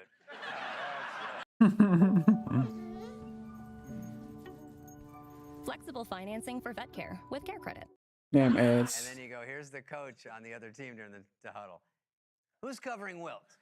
Flexible financing for vet care with Care Credit. Damn And ads. then you go, here's the coach on the other team during the huddle. Who's covering Wilt?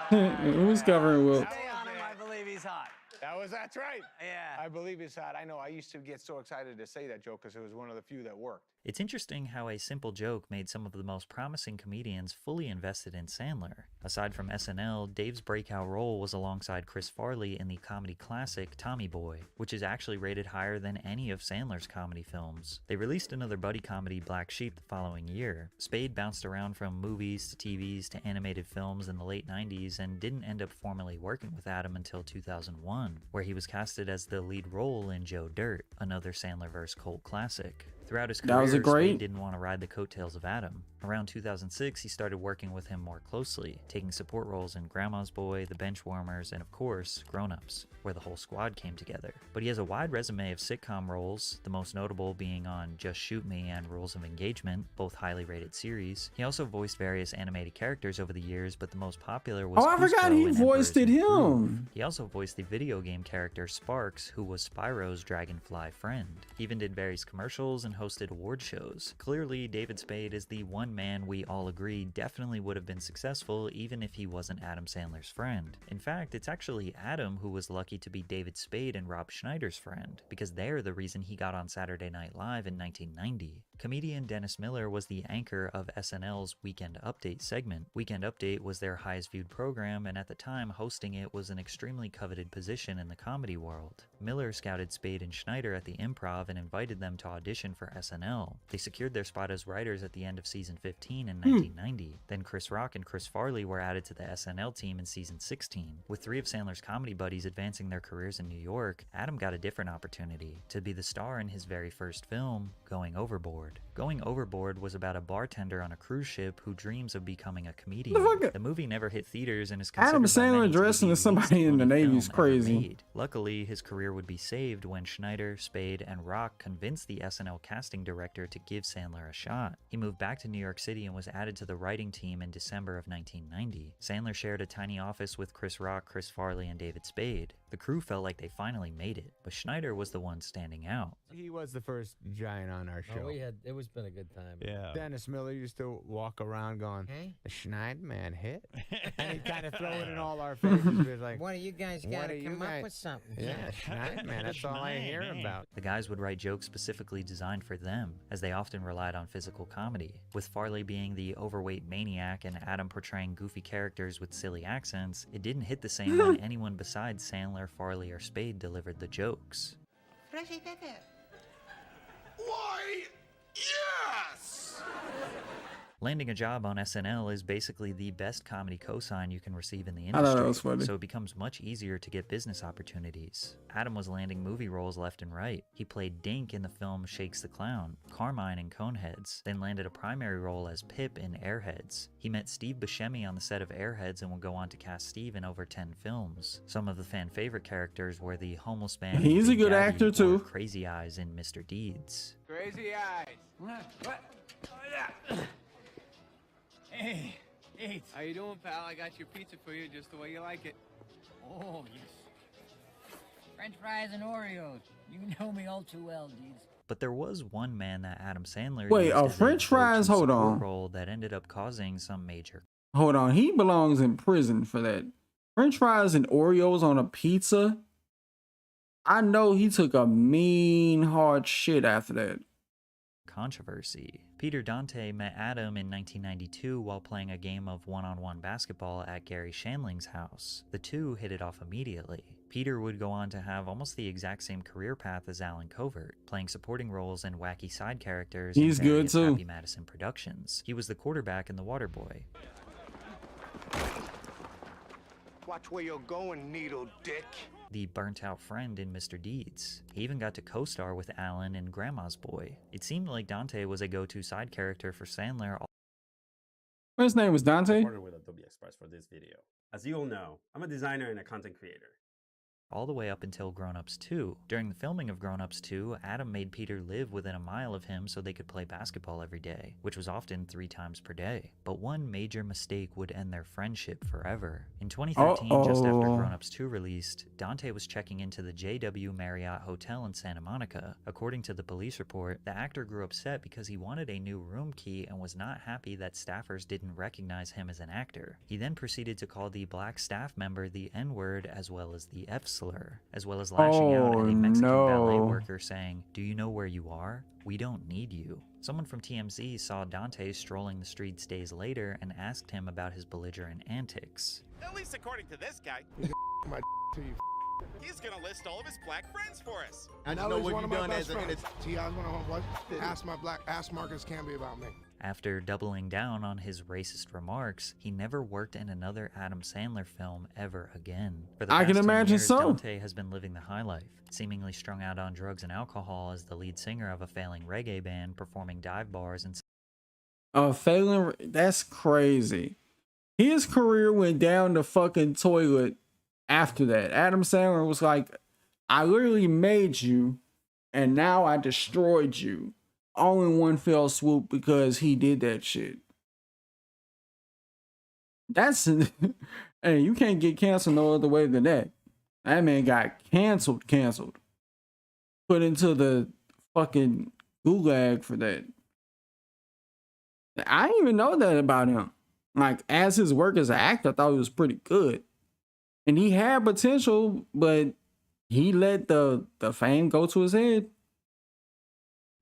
Who's covering Will? Stay on him, I believe he's hot. That's right. Yeah. I believe it's hot. I know. I used to get so excited to say that joke because it was one of the few that worked. It's interesting how a simple joke made some of the most promising comedians fully invested in Sandler. Aside from SNL, Dave's breakout role was alongside Chris Farley in the comedy classic Tommy Boy, which is actually rated higher than any of Sandler's comedy films. They released another buddy comedy, Black Sheep, the following year. Spade bounced around from movies to TVs to animated films in the late 90s and didn't end up formally working with Adam until 2001, where he was casted as the lead role in Joe Dirt, another Sandlerverse cult classic. Throughout his career, That was a great- Spade didn't want to ride the coattails of Adam. Around 2006, he started working with him more closely, taking support roles in Grandma's Boy, The Benchwarmers, and of course, Grown Ups, where the whole squad came together. But he has a wide resume of sitcom roles, the most notable being on Just Shoot Me and Rules of Engagement, both highly rated series. He also voiced various animated characters over the years, but the most popular was Oh, I forgot Cusco he in voiced Emperor's it New Groove. him. He also voiced the video game character Sparks, who was Spyro's dragonfly friend. He even did various commercials and hosted award shows. Clearly, David Spade is the one man we all agree definitely would have been successful even if he wasn't Adam Sandler's friend. In fact, it's actually Adam who was lucky to be David Spade and Rob Schneider's friend, because they're the reason he got on Saturday Night Live in 1990. Comedian Dennis Miller was the anchor of SNL's Weekend Update segment. Weekend Update was their highest viewed program, and at the time, hosting it was an extremely coveted position in the comedy world. Miller scouted Spade and Schneider at the Improv and invited them to audition for SNL. They secured their spot as writers at the end of season 15 in 1990. Then Chris Rock and Chris Farley were added to the SNL team in season 16. With 3 of Sandler's comedy buddies advancing their careers in New York, Adam got a different opportunity to be the star in his very first film, Going Overboard. Overboard. Going Overboard was about a bartender on a cruise ship who dreams of becoming a comedian. The movie never hit theaters and is considered Adam by many Sandler to be dressing the as somebody least in the funny Navy is film ever crazy. made. Luckily, his career would be saved when Schneider, Spade, and Rock convinced the SNL casting director to give Sandler a shot. He moved back to New York City and was added to the writing team in December of 1990. Sandler shared a tiny office with Chris Rock, Chris Farley, and David Spade. The crew felt like they finally made it, but Schneider was the one standing out. He was the first giant on our show. It was been a good time. Yeah. Dennis Miller used to walk around going, Hey? the Schneidman hit? And he'd kind of throw it in all our faces. He was like, One of you guys got to come up with something. yeah, Schneidman, that's all I hear about. The guys would write jokes specifically designed for them, as they often relied on physical comedy. With Farley being the overweight maniac and Adam portraying goofy characters with silly accents, it didn't hit the same when anyone besides Sandler, Farley, or Spade delivered the jokes. Why, yes! Landing a job on SNL is basically the best comedy cosign you can receive in the I thought that industry, was funny. so it becomes much easier to get business opportunities. Adam was landing movie roles left and right. He played Dink in the film Shakes the Clown, Carmine in Coneheads, then landed a primary role as Pip in Airheads. He met Steve Buscemi on the set of Airheads and would go on to cast Steve in over 10 films. Some of the fan favorite characters were the homeless man in He's a Big good Daddy actor, or too. Crazy Eyes in Mr. Deeds. Crazy eyes. What? Oh, yeah. Hey, Nate. How you doing, pal? I got your pizza for you just the way you like it. Oh, yes. French fries and Oreos. You know me all too well, Deeds. But there was one man that Adam Sandler Wait, used a as French go-to fries? Hold support on. role that ended up causing some major. Hold on, he belongs in prison for that. French fries and Oreos on a pizza? I know he took a mean hard shit after that. Controversy. Peter Dante met Adam in 1992 while playing a game of one-on-one basketball at Gary Shandling's house. The two hit it off immediately. Peter would go on to have almost the exact same career path as Alan Covert, playing supporting roles and wacky side characters He's in good various too. Happy Madison productions. He was the quarterback in The Waterboy. Watch where you're going, needle dick. The burnt-out friend in Mr. Deeds. He even got to co-star with Alan in Grandma's Boy. It seemed like Dante was a go-to side character for Sandler. His name was Dante? Partnered with Adobe Express for this video. As you all know, I'm a designer and a content creator. All the way up until Grown Ups 2. During the filming of Grown Ups 2, Adam made Peter live within a mile of him so they could play basketball every day, which was often 3 times per day. But one major mistake would end their friendship forever. In 2013, just after Grown Ups 2 released, Dante was checking into the JW Marriott Hotel in Santa Monica. According to the police report, the actor grew upset because he wanted a new room key and was not happy that staffers didn't recognize him as an actor. He then proceeded to call the black staff member the N-word as well as the F-slur, as well as lashing out at a Mexican ballet worker saying, "Do you know where you are? We don't need you." Someone from TMZ saw Dante strolling the streets days later and asked him about his belligerent antics. At least according to this guy. My to you. He's gonna list all of his black friends for us. I know what you've done as a T. I was one of what? Ask Marcus Camby about me. After doubling down on his racist remarks, he never worked in another Adam Sandler film ever again. For the I can past 10 imagine years, so. Dante has been living the high life, seemingly strung out on drugs and alcohol as the lead singer of a failing reggae band, performing dive bars and Failing, that's crazy. His career went down the fucking toilet after that. Adam Sandler was like, I literally made you, and now I destroyed you. All in one fell swoop because he did that shit. That's, hey, you can't get canceled no other way than that. That man got canceled. Put into the fucking gulag for that. I didn't even know that about him. Like, as his work as an actor, I thought he was pretty good. And he had potential, but he let the fame go to his head.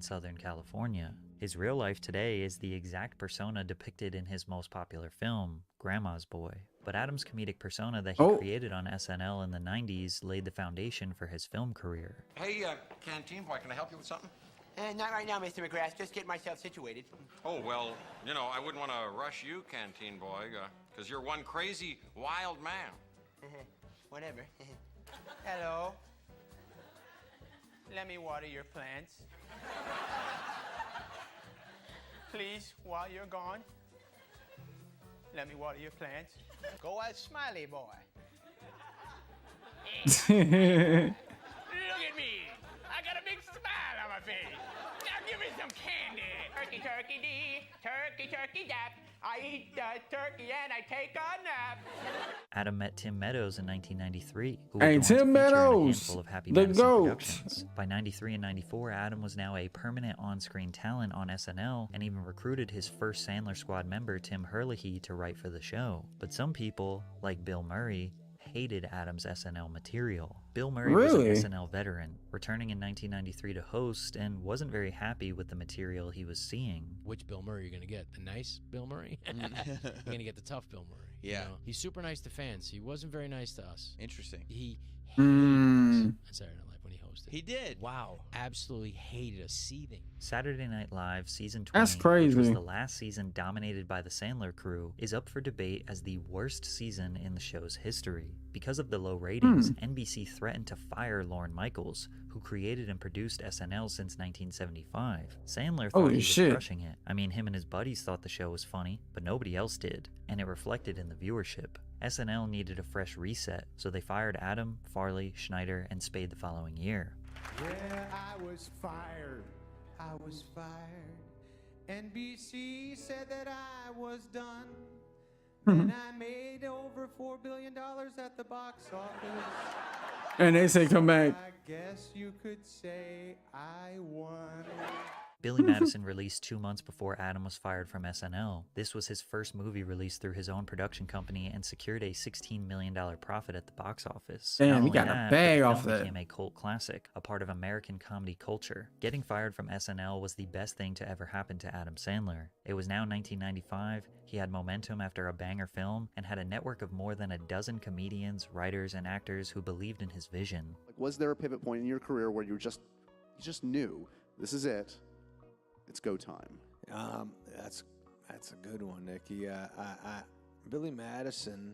Southern California. His real life today is the exact persona depicted in his most popular film, Grandma's Boy. But Adam's comedic persona that he created on SNL in the 90s laid the foundation for his film career. Hey, canteen boy, can I help you with something? Not right now, Mr. McGrath. Just getting myself situated. Oh, well, you know, I wouldn't want to rush you, canteen boy, because you're one crazy, wild man. Whatever. Hello. Let me water your plants. Please, while you're gone, let me water your plants. Go as Smiley Boy. Look at me. I got a big smile on my face. Now give me some candy. Turkey, turkey, dee. Turkey, turkey, dap. I eat the turkey and I take a nap. Adam met Tim Meadows in 1993, who would Hey, go on to Tim feature in a Meadows, handful of Happy the Madison GOAT. productions. By 93 and 94, Adam was now a permanent on-screen talent on SNL and even recruited his first Sandler Squad member, Tim Herlihy, to write for the show. But some people, like Bill Murray, hated Adam's SNL material. Bill Murray Really? was an SNL veteran, returning in 1993 to host, and wasn't very happy with the material he was seeing. Which Bill Murray are you going to get? The nice Bill Murray? You're going to get the tough Bill Murray. Yeah. You know? He's super nice to fans. He wasn't very nice to us. Interesting. He Mm. hated us on Saturday Night Live when he hosted. He did. Wow. Absolutely hated us, seething. Saturday Night Live season 20, That's which crazy. was the last season dominated by the Sandler crew, is up for debate as the worst season in the show's history. Because of the low ratings, NBC threatened to fire Lorne Michaels, who created and produced SNL since 1975. Sandler thought Holy he was shit. crushing it. I mean, him and his buddies thought the show was funny, but nobody else did, and it reflected in the viewership. SNL needed a fresh reset, so they fired Adam, Farley, Schneider, and Spade the following year. Yeah, I was fired. I was fired. NBC said that I was done. And I made over $4 billion at the box office. And they say come back. I guess you could say I won. Billy Madison released 2 months before Adam was fired from SNL. This was his first movie released through his own production company and secured a $16 million profit at the box office. Damn, Not he only got a that, bag but the off film that. became a cult classic, a part of American comedy culture. Getting fired from SNL was the best thing to ever happen to Adam Sandler. It was now 1995, he had momentum after a banger film, and had a network of more than a dozen comedians, writers, and actors who believed in his vision. Like, was there a pivot point in your career where you just knew this is it? It's go time. That's a good one, Nicky. Billy Madison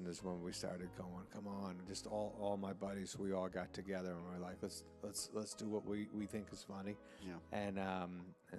is when we started going. Come on, just all my buddies. We all got together and we're like, let's do what we think is funny. Yeah. And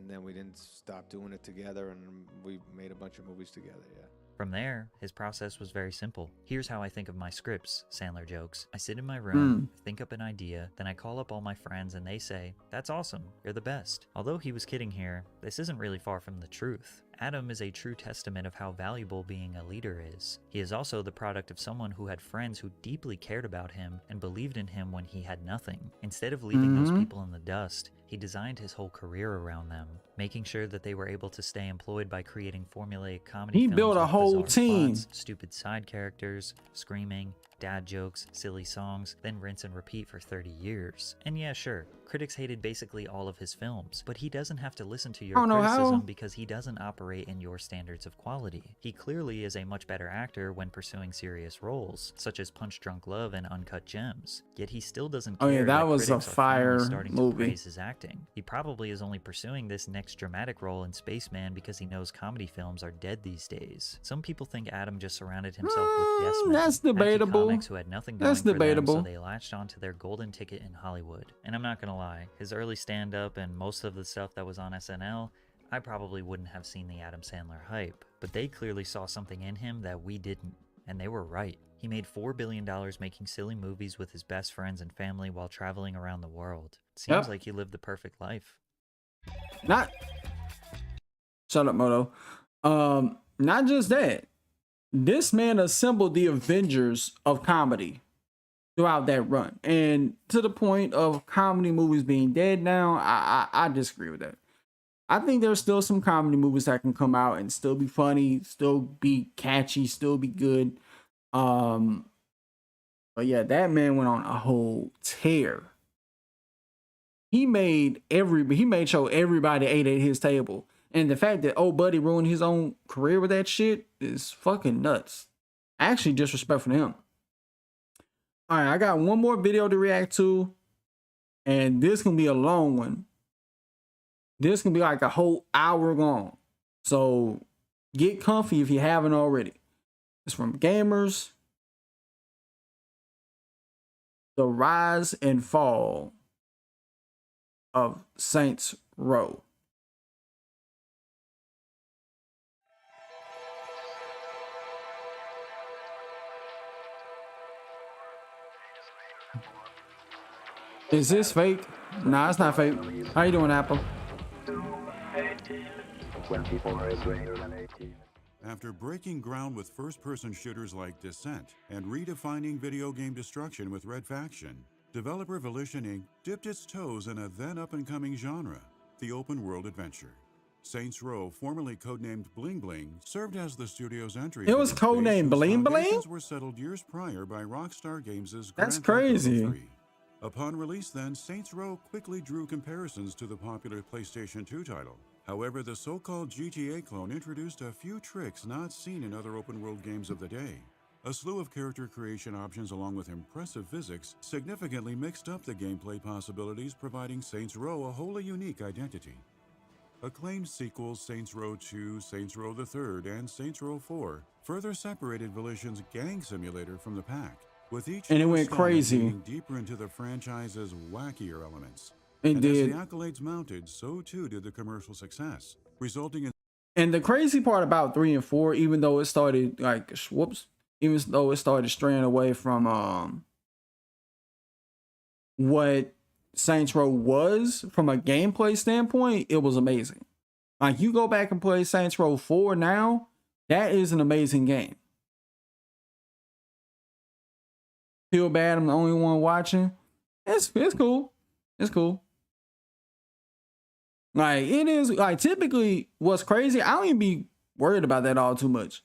then we didn't stop doing it together, and we made a bunch of movies together. Yeah. From there, his process was very simple. Here's how I think of my scripts, Sandler jokes. I sit in my room, think up an idea, then I call up all my friends and they say, "That's awesome, you're the best." Although he was kidding here, this isn't really far from the truth. Adam is a true testament of how valuable being a leader is. He is also the product of someone who had friends who deeply cared about him and believed in him when he had nothing. Instead of leaving those people in the dust, he designed his whole career around them, making sure that they were able to stay employed by creating formulaic comedy He films built a with whole bizarre team. plots, stupid side characters, screaming, dad jokes, silly songs, then rinse and repeat for 30 years. And yeah, sure, critics hated basically all of his films, but he doesn't have to listen to your I don't know criticism how. because he doesn't operate in your standards of quality. He clearly is a much better actor when pursuing serious roles, such as Punch Drunk Love and Uncut Gems. Yet he still doesn't care Oh yeah, that was a critics are finally fire starting to movie. praise his acting. He probably is only pursuing this next dramatic role in Spaceman because he knows comedy films are dead these days. Some people think Adam just surrounded himself with yes men, that's hacky debatable. comics who had nothing going That's for debatable. them, so they latched onto their golden ticket in Hollywood. And I'm not gonna lie, his early stand-up and most of the stuff that was on SNL, I probably wouldn't have seen the Adam Sandler hype, but they clearly saw something in him that we didn't, and they were right. He made $4 billion making silly movies with his best friends and family while traveling around the world. Seems like he lived the perfect life. Not shut up, Moto. Not just that. This man assembled the Avengers of comedy throughout that run. And to the point of comedy movies being dead now, I disagree with that. I think there's still some comedy movies that can come out and still be funny, still be catchy, still be good. But yeah, that man went on a whole tear. He made sure everybody ate at his table. And the fact that old buddy ruined his own career with that shit is fucking nuts. Actually disrespectful to him. All right, I got one more video to react to. And this can be a long one. This can be like a whole hour long. So get comfy if you haven't already. It's from Gamers. The Rise and Fall of Saints Row. Is this fake? Nah, it's not fake. How you doing, Apple? 24 is greater than 18. After breaking ground with first-person shooters like Descent and redefining video game destruction with Red Faction, developer Volition Inc. dipped its toes in a then up-and-coming genre, the open-world adventure. Saints Row, formerly codenamed Bling Bling, served as the studio's entry. It was codenamed Bling Bling? Foundations were settled years prior by Rockstar Games' That's Grand Theft Auto crazy. 3. Upon release then, Saints Row quickly drew comparisons to the popular PlayStation 2 title. However, the so-called GTA clone introduced a few tricks not seen in other open-world games of the day. A slew of character creation options along with impressive physics significantly mixed up the gameplay possibilities, providing Saints Row a wholly unique identity. Acclaimed sequels Saints Row 2, Saints Row the Third, and Saints Row 4 further separated Volition's gang simulator from the pack, with each And it went installment crazy. leading deeper into the franchise's wackier elements. It and did. as the accolades mounted, so too did the commercial success, resulting in And the crazy part about 3 and 4, even though it started like even though it started straying away from what Saints Row was from a gameplay standpoint, it was amazing. Like you go back and play Saints Row 4 now, that is an amazing game. Feel bad I'm the only one watching. It's cool. It's cool. Like it is like typically what's crazy, I don't even be worried about that all too much.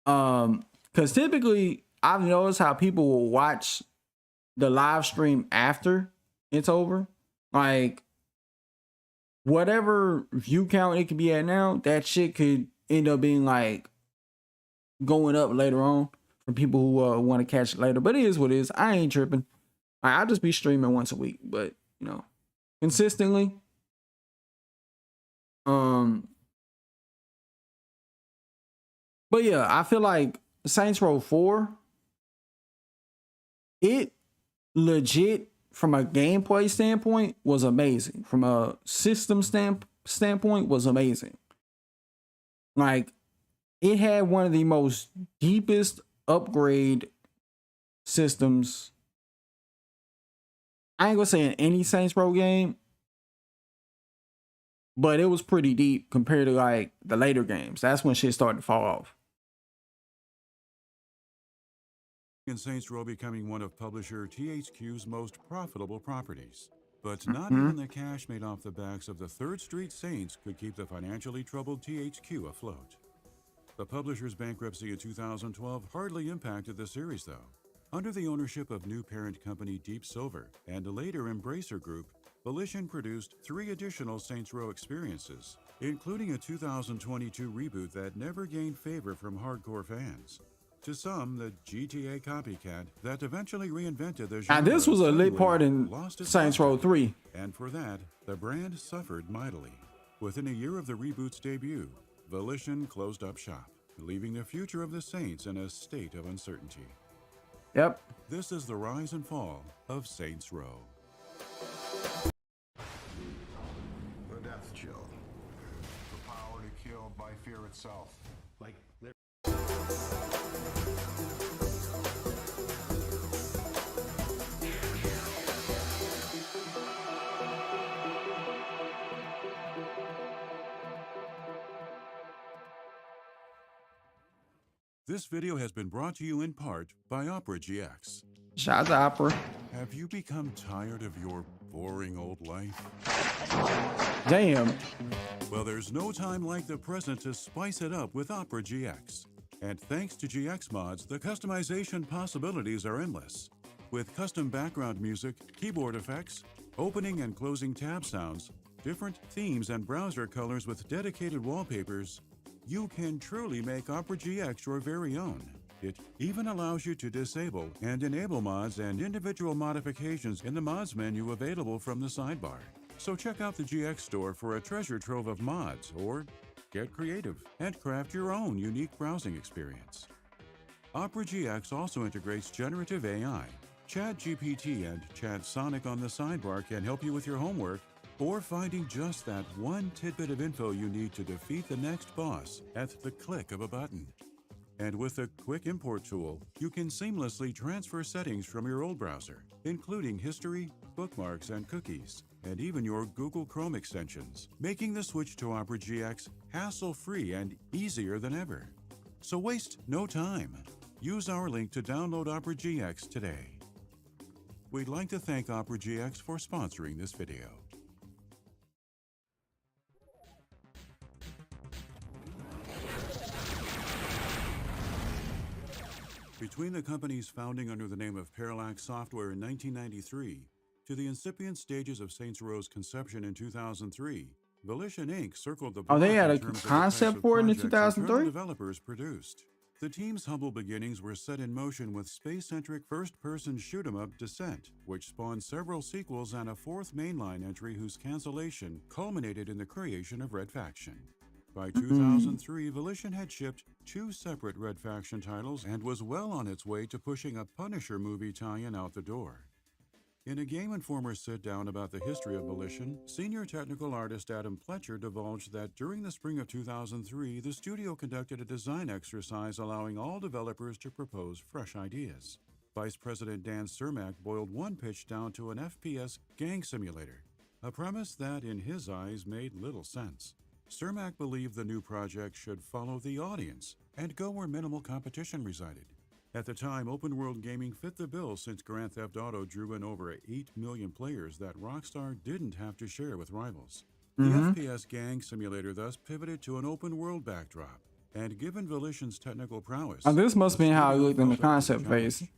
Because typically I've noticed how people will watch the live stream after it's over. Like whatever view count it could be at now, that shit could end up being like going up later on for people who want to catch it later. But it is what it is. I ain't tripping. I'll just be streaming once a week, but you know, consistently. But yeah, I feel like Saints Row 4, it legit from a gameplay standpoint was amazing. From a system standpoint was amazing. Like it had one of the most deepest upgrade systems. I ain't gonna say in any Saints Row game, but it was pretty deep compared to like the later games. That's when shit started to fall off. in Saints Row becoming one of publisher THQ's most profitable properties. But not even the cash made off the backs of the 3rd Street Saints could keep the financially troubled THQ afloat. The publisher's bankruptcy in 2012 hardly impacted the series, though. Under the ownership of new parent company Deep Silver and later Embracer Group, Volition produced 3 additional Saints Row experiences, including a 2022 reboot that never gained favor from hardcore fans. To some, the GTA copycat that eventually reinvented the genre. And this was a lit part in lost its Saints Row luster, 3. And for that, the brand suffered mightily. Within a year of the reboot's debut, Volition closed up shop, leaving the future of the Saints in a state of uncertainty. Yep. This is the rise and fall of Saints Row. The death chill. The power to kill by fear itself. Like, This video has been brought to you in part by Opera GX. Shout out to Opera. Have you become tired of your boring old life? Damn. Well, there's no time like the present to spice it up with Opera GX. And thanks to GX mods, the customization possibilities are endless. With custom background music, keyboard effects, opening and closing tab sounds, different themes and browser colors with dedicated wallpapers, you can truly make Opera GX your very own. It even allows you to disable and enable mods and individual modifications in the mods menu available from the sidebar. So check out the GX store for a treasure trove of mods, or get creative and craft your own unique browsing experience. Opera GX also integrates generative AI. ChatGPT and ChatSonic on the sidebar can help you with your homework or finding just that one tidbit of info you need to defeat the next boss at the click of a button. And with a quick import tool, you can seamlessly transfer settings from your old browser, including history, bookmarks, and cookies, and even your Google Chrome extensions, making the switch to Opera GX hassle-free and easier than ever. So waste no time. Use our link to download Opera GX today. We'd like to thank Opera GX for sponsoring this video. Between the company's founding under the name of Parallax Software in 1993 to the incipient stages of Saints Row's conception in 2003, Volition Inc. circled the block. Oh, they had in a terms of the concept types of for it in projects internal 2003? developers produced. The team's humble beginnings were set in motion with space-centric first-person shoot-'em-up Descent, which spawned several sequels and a fourth mainline entry whose cancellation culminated in the creation of Red Faction. By 2003, Volition had shipped 2 separate Red Faction titles and was well on its way to pushing a Punisher movie tie-in out the door. In a Game Informer sit-down about the history of Volition, senior technical artist Adam Pletcher divulged that during the spring of 2003, the studio conducted a design exercise allowing all developers to propose fresh ideas. Vice President Dan Cermak boiled one pitch down to an FPS gang simulator, a premise that, in his eyes, made little sense. Cermak believed the new project should follow the audience and go where minimal competition resided. At the time, open-world gaming fit the bill since Grand Theft Auto drew in over 8 million players that Rockstar didn't have to share with rivals. The FPS gang simulator thus pivoted to an open-world backdrop, and given Volition's technical prowess... This must the be how it studio looked in the felt up to concept challenge. phase.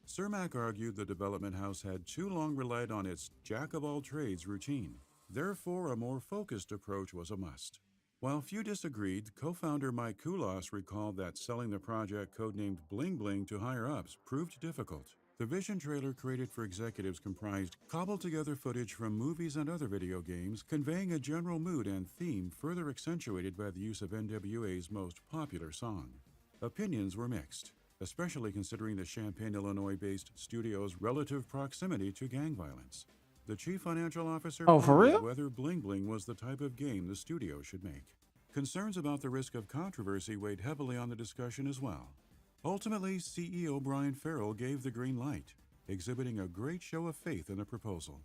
Cermak argued the development house had too long relied on its jack-of-all-trades routine. Therefore, a more focused approach was a must. While few disagreed, co-founder Mike Koulos recalled that selling the project codenamed Bling Bling to higher-ups proved difficult. The vision trailer created for executives comprised cobbled-together footage from movies and other video games, conveying a general mood and theme further accentuated by the use of NWA's most popular song. Opinions were mixed, especially considering the Champaign, Illinois-based studio's relative proximity to gang violence. The chief financial officer for real? whether Bling Bling was the type of game the studio should make. Concerns about the risk of controversy weighed heavily on the discussion as well. Ultimately, CEO Brian Farrell gave the green light, exhibiting a great show of faith in the proposal.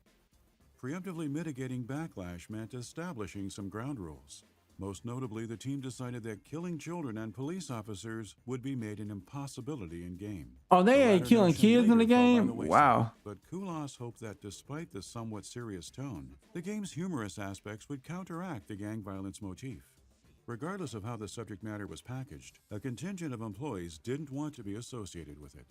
Preemptively mitigating backlash meant establishing some ground rules. Most notably, the team decided that killing children and police officers would be made an impossibility in-game. Oh, they ain't latter killing notion kids in the later fell by game? the wayside, Wow. But Koulos hoped that despite the somewhat serious tone, the game's humorous aspects would counteract the gang violence motif. Regardless of how the subject matter was packaged, a contingent of employees didn't want to be associated with it.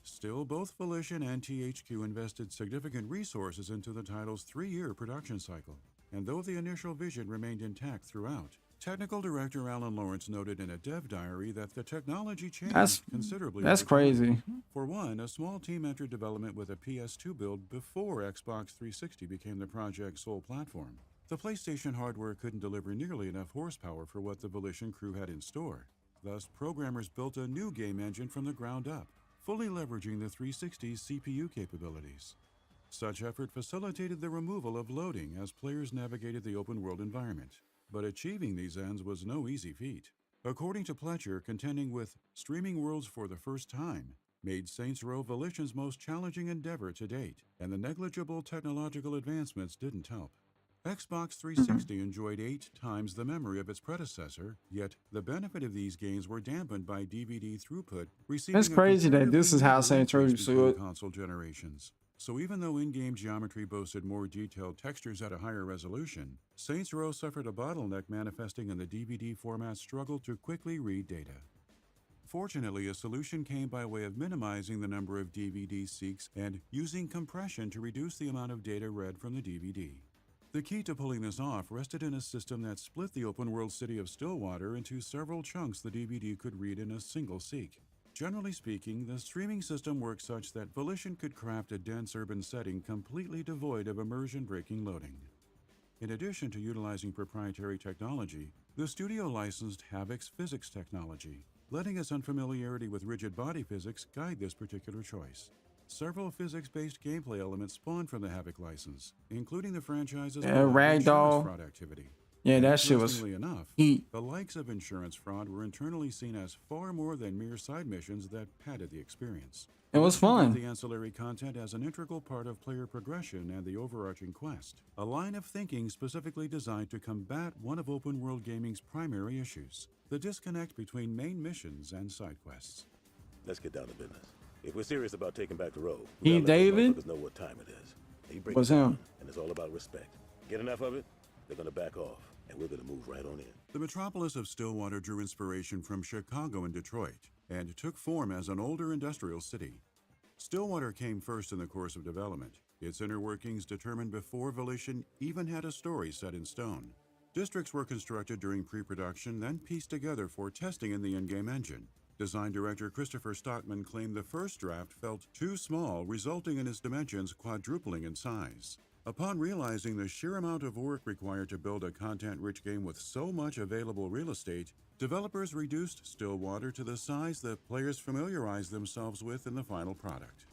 Still, both Volition and THQ invested significant resources into the title's 3-year production cycle. And though the initial vision remained intact throughout, technical director Alan Lawrence noted in a dev diary that the technology changed considerably. That's over time. crazy. For one, a small team entered development with a PS2 build before Xbox 360 became the project's sole platform. The PlayStation hardware couldn't deliver nearly enough horsepower for what the Volition crew had in store. Thus, programmers built a new game engine from the ground up, fully leveraging the 360's CPU capabilities. Such effort facilitated the removal of loading as players navigated the open-world environment. But achieving these ends was no easy feat. According to Pletcher, contending with streaming worlds for the first time made Saints Row Volition's most challenging endeavor to date, and the negligible technological advancements didn't help. Xbox 360 enjoyed 8 times the memory of its predecessor, yet the benefit of these gains were dampened by DVD throughput, receiving It's crazy that this is how Saints Row between console generations. So even though in-game geometry boasted more detailed textures at a higher resolution, Saints Row suffered a bottleneck manifesting in the DVD format's struggle to quickly read data. Fortunately, a solution came by way of minimizing the number of DVD seeks and using compression to reduce the amount of data read from the DVD. The key to pulling this off rested in a system that split the open-world city of Stillwater into several chunks the DVD could read in a single seek. Generally speaking, the streaming system worked such that Volition could craft a dense urban setting completely devoid of immersion-breaking loading. In addition to utilizing proprietary technology, the studio licensed Havoc's physics technology, letting its unfamiliarity with rigid body physics guide this particular choice. Several physics-based gameplay elements spawned from the Havoc license, including the franchise's Ragdoll fraud activity. Yeah, And that shit was interestingly enough, heat. the likes of insurance fraud were internally seen as far more than mere side missions that padded the experience. It was Volition viewed fun. the ancillary content as an integral part of player progression and the overarching quest, a line of thinking specifically designed to combat one of open world gaming's primary issues, the disconnect between main missions and side quests. Let's get down to business. If we're serious about taking back the road, He we gotta let those David motherfuckers know what time it is. They break was it down, him. and it's all about respect. Get enough of it, they're gonna back off, and we're gonna move right on in. The metropolis of Stillwater drew inspiration from Chicago and Detroit, and took form as an older industrial city. Stillwater came first in the course of development, its inner workings determined before Volition even had a story set in stone. Districts were constructed during pre-production, then pieced together for testing in the in-game engine. Design director Christopher Stockman claimed the first draft felt too small, resulting in its dimensions quadrupling in size. Upon realizing the sheer amount of work required to build a content-rich game with so much available real estate, developers reduced Stillwater to the size that players familiarized themselves with in the final product.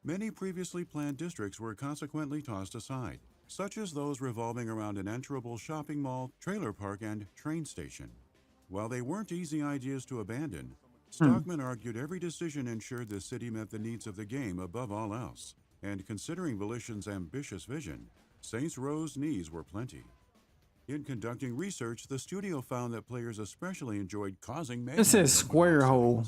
Many previously planned districts were consequently tossed aside, such as those revolving around an enterable shopping mall, trailer park, and train station. While they weren't easy ideas to abandon, Stockman argued every decision ensured the city met the needs of the game above all else. And considering Volition's ambitious vision, Saints Row's needs were plenty. In conducting research, the studio found that players especially enjoyed causing mayhem. It says square hole.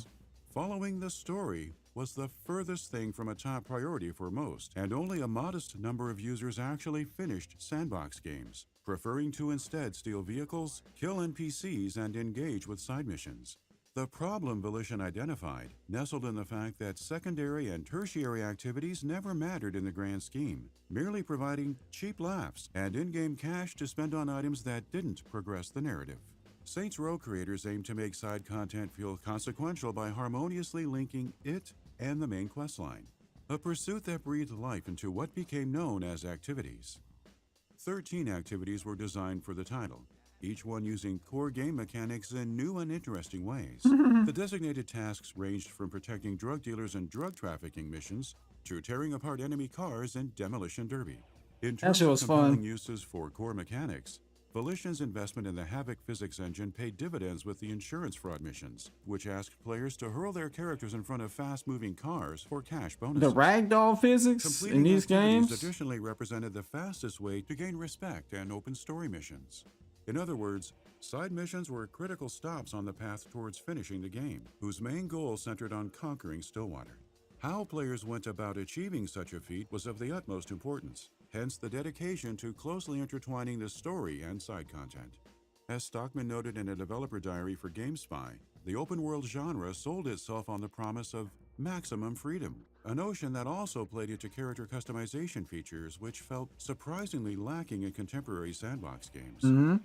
Following the story was the furthest thing from a top priority for most, and only a modest number of users actually finished sandbox games, preferring to instead steal vehicles, kill NPCs, and engage with side missions. The problem Volition identified nestled in the fact that secondary and tertiary activities never mattered in the grand scheme, merely providing cheap laughs and in-game cash to spend on items that didn't progress the narrative. Saints Row creators aim to make side content feel consequential by harmoniously linking it and the main questline, a pursuit that breathed life into what became known as activities. 13 activities were designed for the title, each one using core game mechanics in new and interesting ways. The designated tasks ranged from protecting drug dealers and drug trafficking missions to tearing apart enemy cars and demolition derby. In terms of compelling uses for core mechanics, Volition's investment in the Havoc physics engine paid dividends with the insurance fraud missions, which asked players to hurl their characters in front of fast-moving cars for cash bonuses. The ragdoll physics Completing in these activities games. additionally represented the fastest way to gain respect and open story missions. In other words, side missions were critical stops on the path towards finishing the game, whose main goal centered on conquering Stillwater. How players went about achieving such a feat was of the utmost importance, hence the dedication to closely intertwining the story and side content. As Stockman noted in a developer diary for GameSpy, the open-world genre sold itself on the promise of maximum freedom, a notion that also played into character customization features which felt surprisingly lacking in contemporary sandbox games.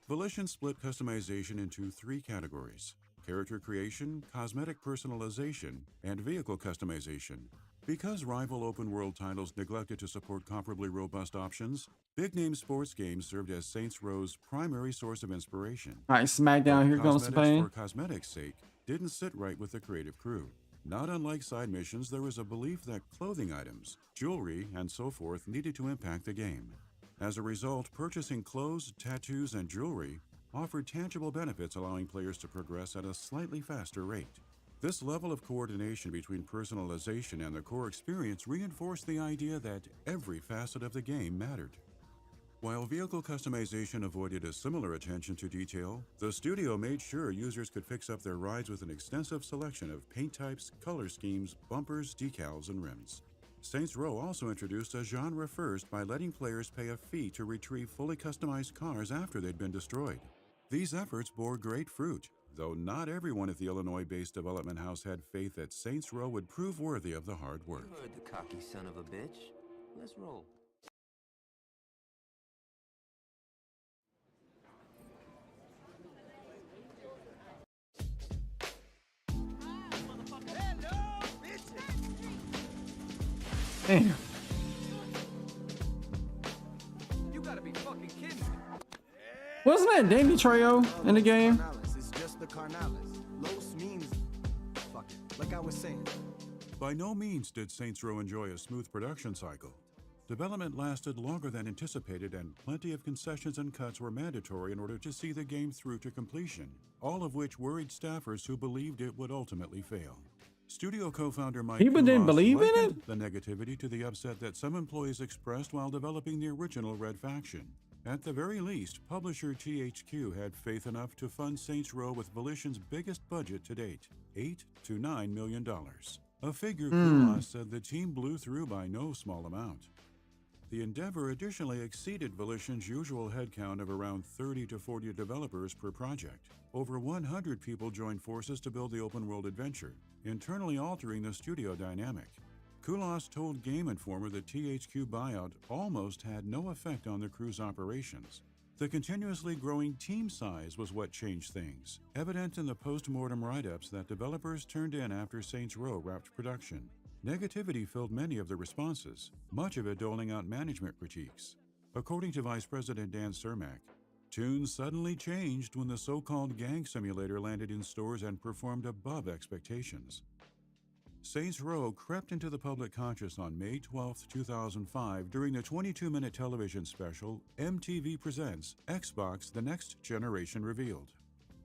Volition split customization into 3 categories: character creation, cosmetic personalization, and vehicle customization. Because rival open-world titles neglected to support comparably robust options, big-name sports games served as Saints Row's primary source of inspiration. All right, SmackDown, here comes the pain. For cosmetics' sake, didn't sit right with the creative crew. Not unlike side missions, there was a belief that clothing items, jewelry, and so forth needed to impact the game. As a result, purchasing clothes, tattoos, and jewelry offered tangible benefits, allowing players to progress at a slightly faster rate. This level of coordination between personalization and the core experience reinforced the idea that every facet of the game mattered. While vehicle customization avoided a similar attention to detail, the studio made sure users could fix up their rides with an extensive selection of paint types, color schemes, bumpers, decals, and rims. Saints Row also introduced a genre first by letting players pay a fee to retrieve fully customized cars after they'd been destroyed. These efforts bore great fruit, though not everyone at the Illinois-based development house had faith that Saints Row would prove worthy of the hard work. You heard the cocky son of a bitch. Let's roll. Damn. You gotta be fucking kidding me. Wasn't that Danny Trejo in the game? It's just the Carnalis. Los means fuck it. Like I was saying. By no means did Saints Row enjoy a smooth production cycle. Development lasted longer than anticipated, and plenty of concessions and cuts were mandatory in order to see the game through to completion, all of which worried staffers who believed it would ultimately fail. Studio co-founder Mike People didn't believe in likened the negativity to the upset that some employees expressed while developing the original Red Faction. At the very least, publisher THQ had faith enough to fund Saints Row with Volition's biggest budget to date, $8 to $9 million. A figure Kulas said the team blew through by no small amount. The endeavor additionally exceeded Volition's usual headcount of around 30 to 40 developers per project. Over 100 people joined forces to build the open-world adventure, internally altering the studio dynamic. Kulas told Game Informer the THQ buyout almost had no effect on the crew's operations. The continuously growing team size was what changed things, evident in the post-mortem write-ups that developers turned in after Saints Row wrapped production. Negativity filled many of the responses, much of it doling out management critiques. According to Vice President Dan Cermak, tunes suddenly changed when the so-called gang simulator landed in stores and performed above expectations. Saints Row crept into the public conscious on May 12, 2005 during the 22-minute television special MTV Presents Xbox The Next Generation Revealed.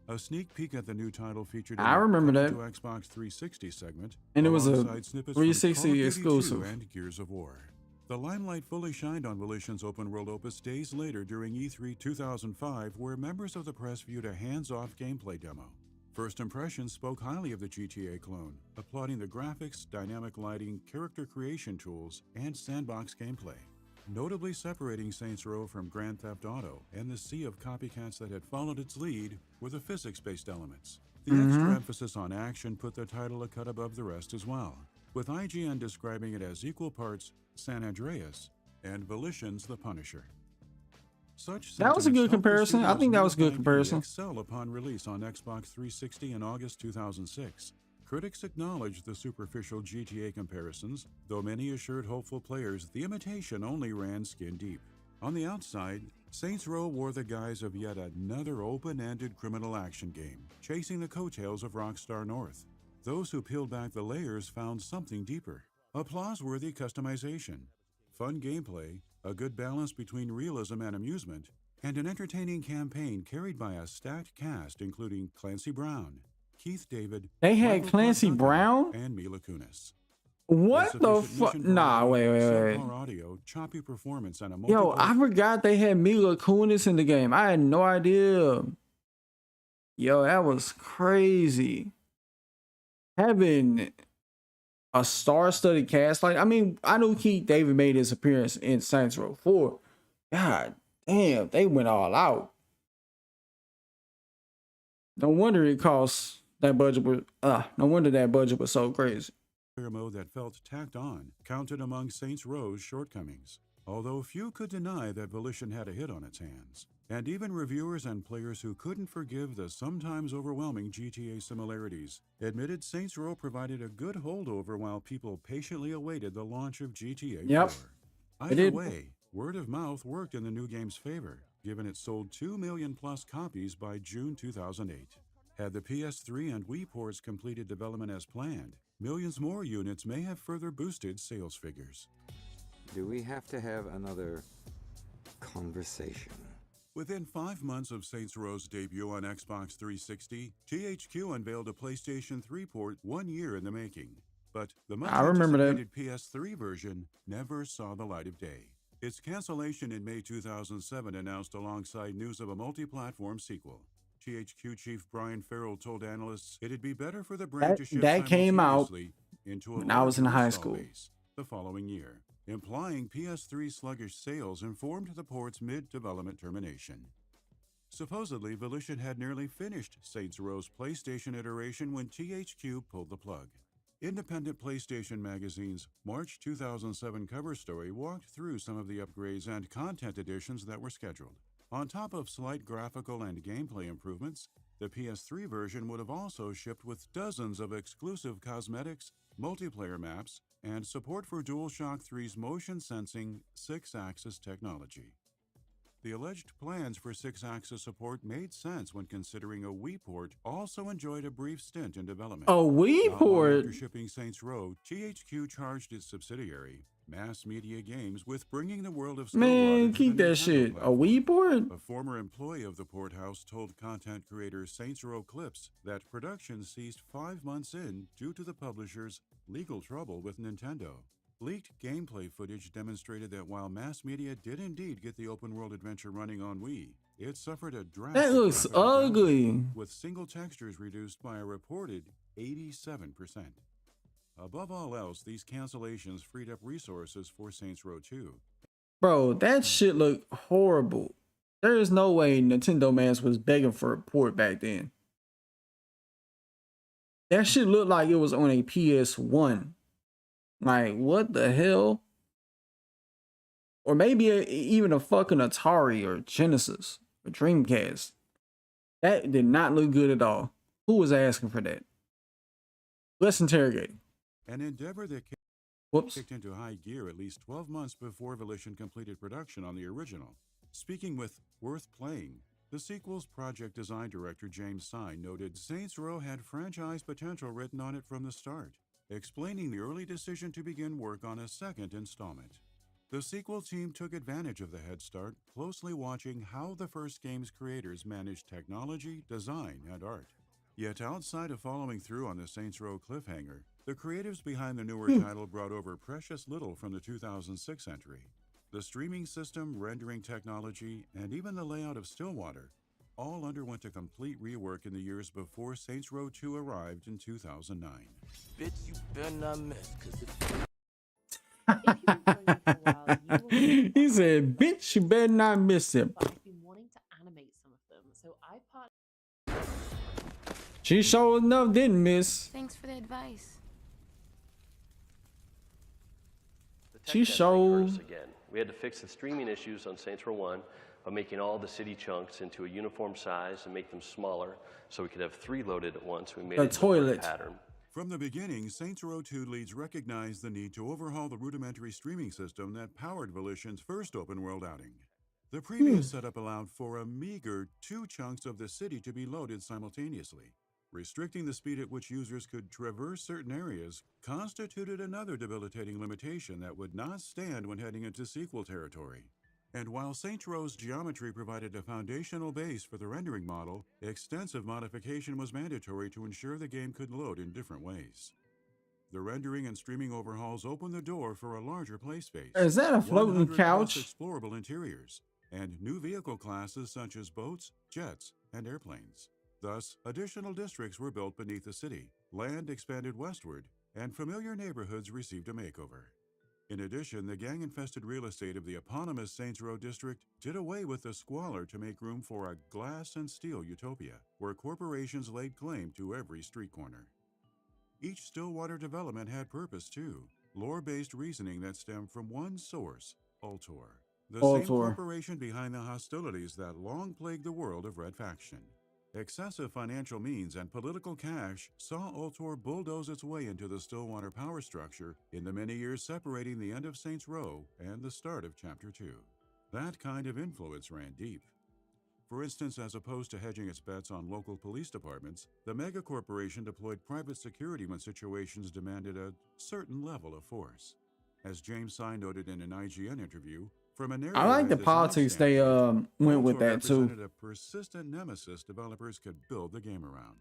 A sneak peek at the new title featured I remember that. To Xbox 360 segment, And it was a alongside snippets from 360 Call of Duty exclusive. 2 and Gears of War. The limelight fully shined on Volition's open-world opus days later during E3 2005, where members of the press viewed a hands-off gameplay demo. First impressions spoke highly of the GTA clone, applauding the graphics, dynamic lighting, character creation tools, and sandbox gameplay. Notably separating Saints Row from Grand Theft Auto and the sea of copycats that had followed its lead were the physics-based elements. The extra emphasis on action put the title a cut above the rest as well, with IGN describing it as equal parts San Andreas and Volition's The Punisher. Such That was a good sentiments helped the comparison. I think that was a good studio's IP comparison. excel upon release on Xbox 360 in August 2006. Critics acknowledged the superficial GTA comparisons, though many assured hopeful players the imitation only ran skin deep. On the outside, Saints Row wore the guise of yet another open-ended criminal action game, chasing the coattails of Rockstar North. Those who peeled back the layers found something deeper. Applause-worthy customization, fun gameplay, a good balance between realism and amusement, and an entertaining campaign carried by a stacked cast including Clancy Brown, Keith David, They had Michael Clancy Clark Duncan, Brown? and Mila Kunis. What the Insufficient fuck? mission Nah, wait. subpar audio, choppy performance, and a Yo, multiplayer I forgot they had Mila Kunis in the game. I had no idea. Yo, that was crazy. Having a star-studded cast. Like, I mean, I knew Keith David made his appearance in Saints Row 4. God damn, they went all out. No wonder it cost that budget was no wonder that budget was so crazy. mode that felt tacked on counted among Saints Row's shortcomings, although few could deny that Volition had a hit on its hands. And even reviewers and players who couldn't forgive the sometimes overwhelming GTA similarities admitted Saints Row provided a good holdover while people patiently awaited the launch of GTA 4. Either way, word of mouth worked in the new game's favor, given it sold 2 million plus copies by June 2008. Had the PS3 and Wii ports completed development as planned, millions more units may have further boosted sales figures. Do we have to have another conversation? Within 5 months of Saints Row's debut on Xbox 360, THQ unveiled a PlayStation 3 port 1 year in the making. But the much anticipated PS3 version never saw the light of day. Its cancellation in May 2007 announced alongside news of a multi-platform sequel. THQ chief Brian Farrell told analysts it'd be better for the brand to shift that came out simultaneously into a when I was in larger high install school. base the following year, implying PS3's sluggish sales informed the port's mid-development termination. Supposedly, Volition had nearly finished Saints Row's PlayStation iteration when THQ pulled the plug. Independent PlayStation Magazine's March 2007 cover story walked through some of the upgrades and content additions that were scheduled. On top of slight graphical and gameplay improvements, the PS3 version would have also shipped with dozens of exclusive cosmetics, multiplayer maps, and support for DualShock 3's motion-sensing 6-axis technology. The alleged plans for 6-axis support made sense when considering a Wii port also enjoyed a brief stint in development. A Wii Not long port? after shipping Saints Row, THQ charged its subsidiary, mass media games with bringing the world of Stillwater Man, to keep the that Nintendo shit. A platform. Wii board? A former employee of the Port House told content creator Saints Row Clips that production ceased 5 months in due to the publisher's legal trouble with Nintendo. Leaked gameplay footage demonstrated that while mass media did indeed get the open world adventure running on Wii, it suffered a drastic That looks graphical downgrade, ugly. with single textures reduced by a reported 87%. Above all else, these cancellations freed up resources for Saints Row 2. Bro, that shit look horrible. There is no way Nintendo Mass was begging for a port back then. That shit looked like it was on a PS1. Like, what the hell? Or maybe even a fucking Atari or Genesis or Dreamcast. That did not look good at all. Who was asking for that? Let's interrogate him. An endeavor that kicked into high gear at least 12 months before Volition completed production on the original. Speaking with Worth Playing, the sequel's project design director James Sine noted Saints Row had franchise potential written on it from the start, explaining the early decision to begin work on a second installment. The sequel team took advantage of the head start, closely watching how the first game's creators managed technology, design, and art. Yet outside of following through on the Saints Row cliffhanger, the creatives behind the newer title brought over precious little from the 2006 entry. The streaming system, rendering technology, and even the layout of Stillwater all underwent a complete rework in the years before Saints Row 2 arrived in 2009. Bitch, you better not miss, He said, bitch, you better not miss it. I've been wanting to animate some of them, so I part. She sure enough didn't miss. Thanks for the advice. She showed. Again. We had to fix the streaming issues on Saints Row 1 by making all the city chunks into a uniform size and make them smaller so we could have 3 loaded at once. We made A it toilet. a pattern. From the beginning, Saints Row 2 leads recognized the need to overhaul the rudimentary streaming system that powered Volition's first open-world outing. The previous setup allowed for a meager 2 chunks of the city to be loaded simultaneously. Restricting the speed at which users could traverse certain areas constituted another debilitating limitation that would not stand when heading into sequel territory. And while Saints Row's geometry provided a foundational base for the rendering model, extensive modification was mandatory to ensure the game could load in different ways. The rendering and streaming overhauls opened the door for a larger play space. Is that a floating 100+ couch? explorable interiors, and new vehicle classes such as boats, jets, and airplanes. Thus, additional districts were built beneath the city, land expanded westward, and familiar neighborhoods received a makeover. In addition, the gang-infested real estate of the eponymous Saints Row district did away with the squalor to make room for a glass and steel utopia, where corporations laid claim to every street corner. Each Stillwater development had purpose, too, lore-based reasoning that stemmed from one source, Ultor, the same corporation behind the hostilities that long plagued the world of Red Faction. Excessive financial means and political cash saw Ultor bulldoze its way into the Stillwater power structure in the many years separating the end of Saints Row and the start of Chapter 2. That kind of influence ran deep. For instance, as opposed to hedging its bets on local police departments, the megacorporation deployed private security when situations demanded a certain level of force. As James Sine noted in an IGN interview, from a narrative I like the politics they went with that too. A persistent nemesis developers could build the game around.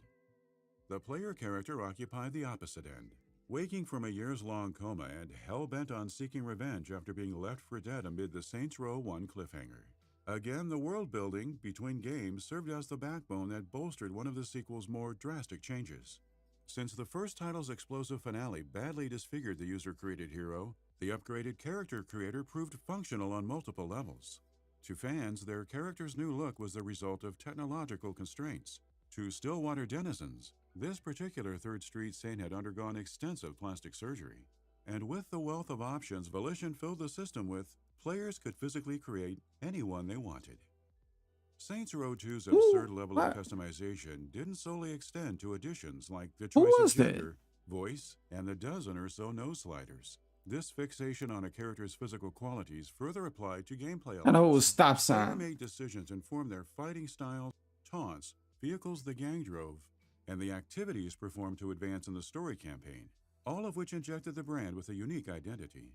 The player character occupied the opposite end, waking from a years-long coma and hell-bent on seeking revenge after being left for dead amid the Saints Row 1 cliffhanger. Again, the world-building between games served as the backbone that bolstered one of the sequel's more drastic changes. Since the first title's explosive finale badly disfigured the user-created hero, the upgraded character creator proved functional on multiple levels. To fans, their character's new look was the result of technological constraints. To Stillwater denizens, this particular Third Street saint had undergone extensive plastic surgery. And with the wealth of options Volition filled the system with, players could physically create anyone they wanted. Saints Row 2's absurd level of customization didn't solely extend to additions like the choice of gender, voice, and the dozen or so nose sliders. This fixation on a character's physical qualities further applied to gameplay elements. I know it was stop sign. Player-made decisions informed their fighting styles, taunts, vehicles the gang drove, and the activities performed to advance in the story campaign, all of which injected the brand with a unique identity.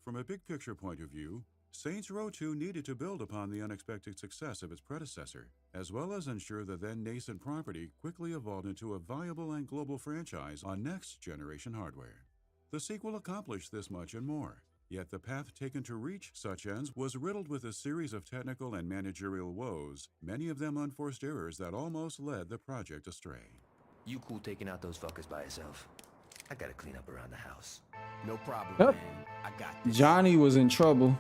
From a big picture point of view, Saints Row 2 needed to build upon the unexpected success of its predecessor, as well as ensure the then nascent property quickly evolved into a viable and global franchise on next-generation hardware. The sequel accomplished this much and more, yet the path taken to reach such ends was riddled with a series of technical and managerial woes, many of them unforced errors that almost led the project astray. You cool taking out those fuckers by yourself? I gotta clean up around the house. No problem, Yep. man. I got this. Johnny was in trouble.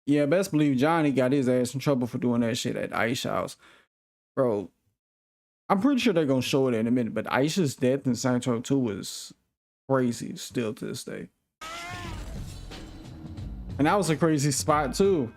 Yeah, best believe Johnny got his ass in trouble for doing that shit at Aisha house. Bro, I'm pretty sure they're gonna show it in a minute, but Aisha's death in Saints Row 2 was crazy still to this day. And that was a crazy spot too.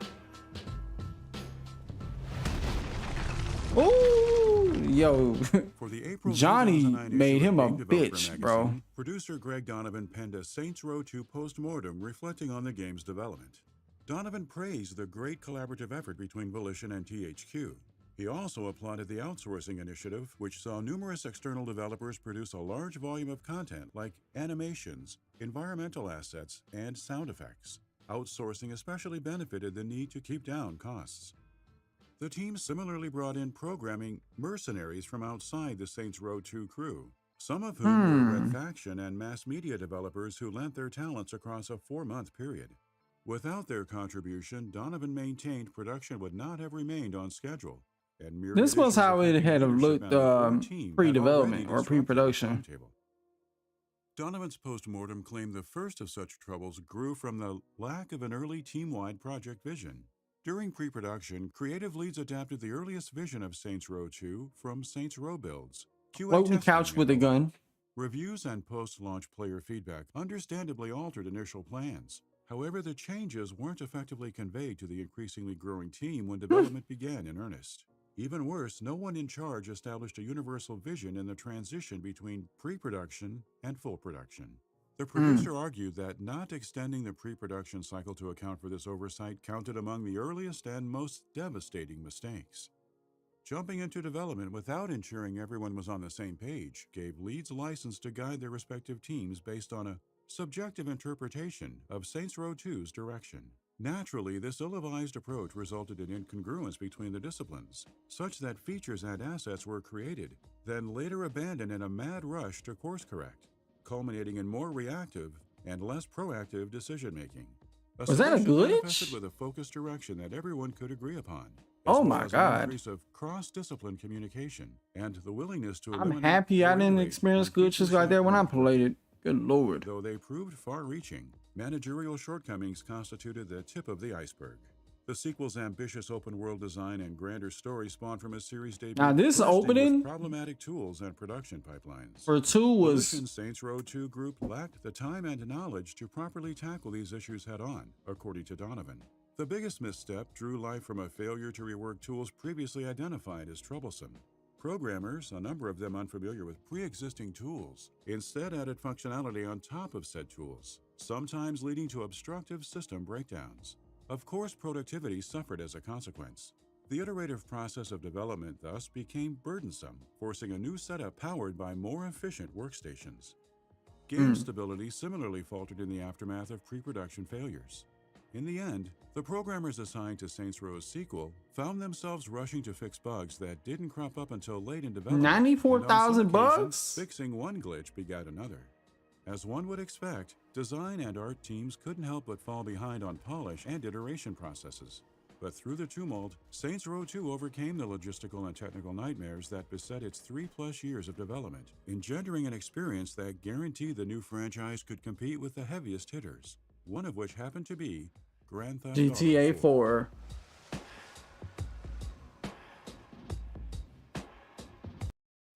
Ooh, yo. For the April Johnny 2009 made issue him of a Game Developer bitch, bro. Magazine, producer Greg Donovan penned a Saints Row 2 post-mortem reflecting on the game's development. Donovan praised the great collaborative effort between Volition and THQ. He also applauded the outsourcing initiative, which saw numerous external developers produce a large volume of content like animations, environmental assets, and sound effects. Outsourcing especially benefited the need to keep down costs. The team similarly brought in programming mercenaries from outside the Saints Row 2 crew, some of whom were Red Faction and mass media developers who lent their talents across a 4-month period. Without their contribution, Donovan maintained production would not have remained on schedule. And This was how it had looked pre-development or pre-production. Donovan's postmortem claimed the first of such troubles grew from the lack of an early team-wide project vision. During pre-production, creative leads adapted the earliest vision of Saints Row 2 from Saints Row builds. Floating couch with a gun. Reviews and post-launch player feedback understandably altered initial plans. However, the changes weren't effectively conveyed to the increasingly growing team when development began in earnest. Even worse, no one in charge established a universal vision in the transition between pre-production and full production. The producer argued that not extending the pre-production cycle to account for this oversight counted among the earliest and most devastating mistakes. Jumping into development without ensuring everyone was on the same page gave leads license to guide their respective teams based on a subjective interpretation of Saints Row 2's direction. Naturally, this ill-advised approach resulted in incongruence between the disciplines, such that features and assets were created, then later abandoned in a mad rush to course-correct, culminating in more reactive and less proactive decision-making. Was that a glitch? Manifested with a focused direction that everyone could agree upon. Oh my God. An increase of cross-discipline communication and the willingness to I'm happy I didn't experience glitches like that when I played it. Good Lord. Though they proved far-reaching, managerial shortcomings constituted the tip of the iceberg. The sequel's ambitious open-world design and grander story spawned from a series debut. Now this opening problematic tools and production pipelines. for 2 was Volition Saints Row 2 group lacked the time and knowledge to properly tackle these issues head-on, according to Donovan. The biggest misstep drew life from a failure to rework tools previously identified as troublesome. Programmers, a number of them unfamiliar with pre-existing tools, instead added functionality on top of said tools, sometimes leading to obstructive system breakdowns. Of course, productivity suffered as a consequence. The iterative process of development thus became burdensome, forcing a new setup powered by more efficient workstations. Game stability similarly faltered in the aftermath of pre-production failures. In the end, the programmers assigned to Saints Row's sequel found themselves rushing to fix bugs that didn't crop up until late in development. 94,000 bugs? Fixing one glitch begat another. As one would expect, design and art teams couldn't help but fall behind on polish and iteration processes. But through the tumult, Saints Row 2 overcame the logistical and technical nightmares that beset its 3+ years of development, engendering an experience that guaranteed the new franchise could compete with the heaviest hitters, one of which happened to be Grand Theft Auto GTA 4.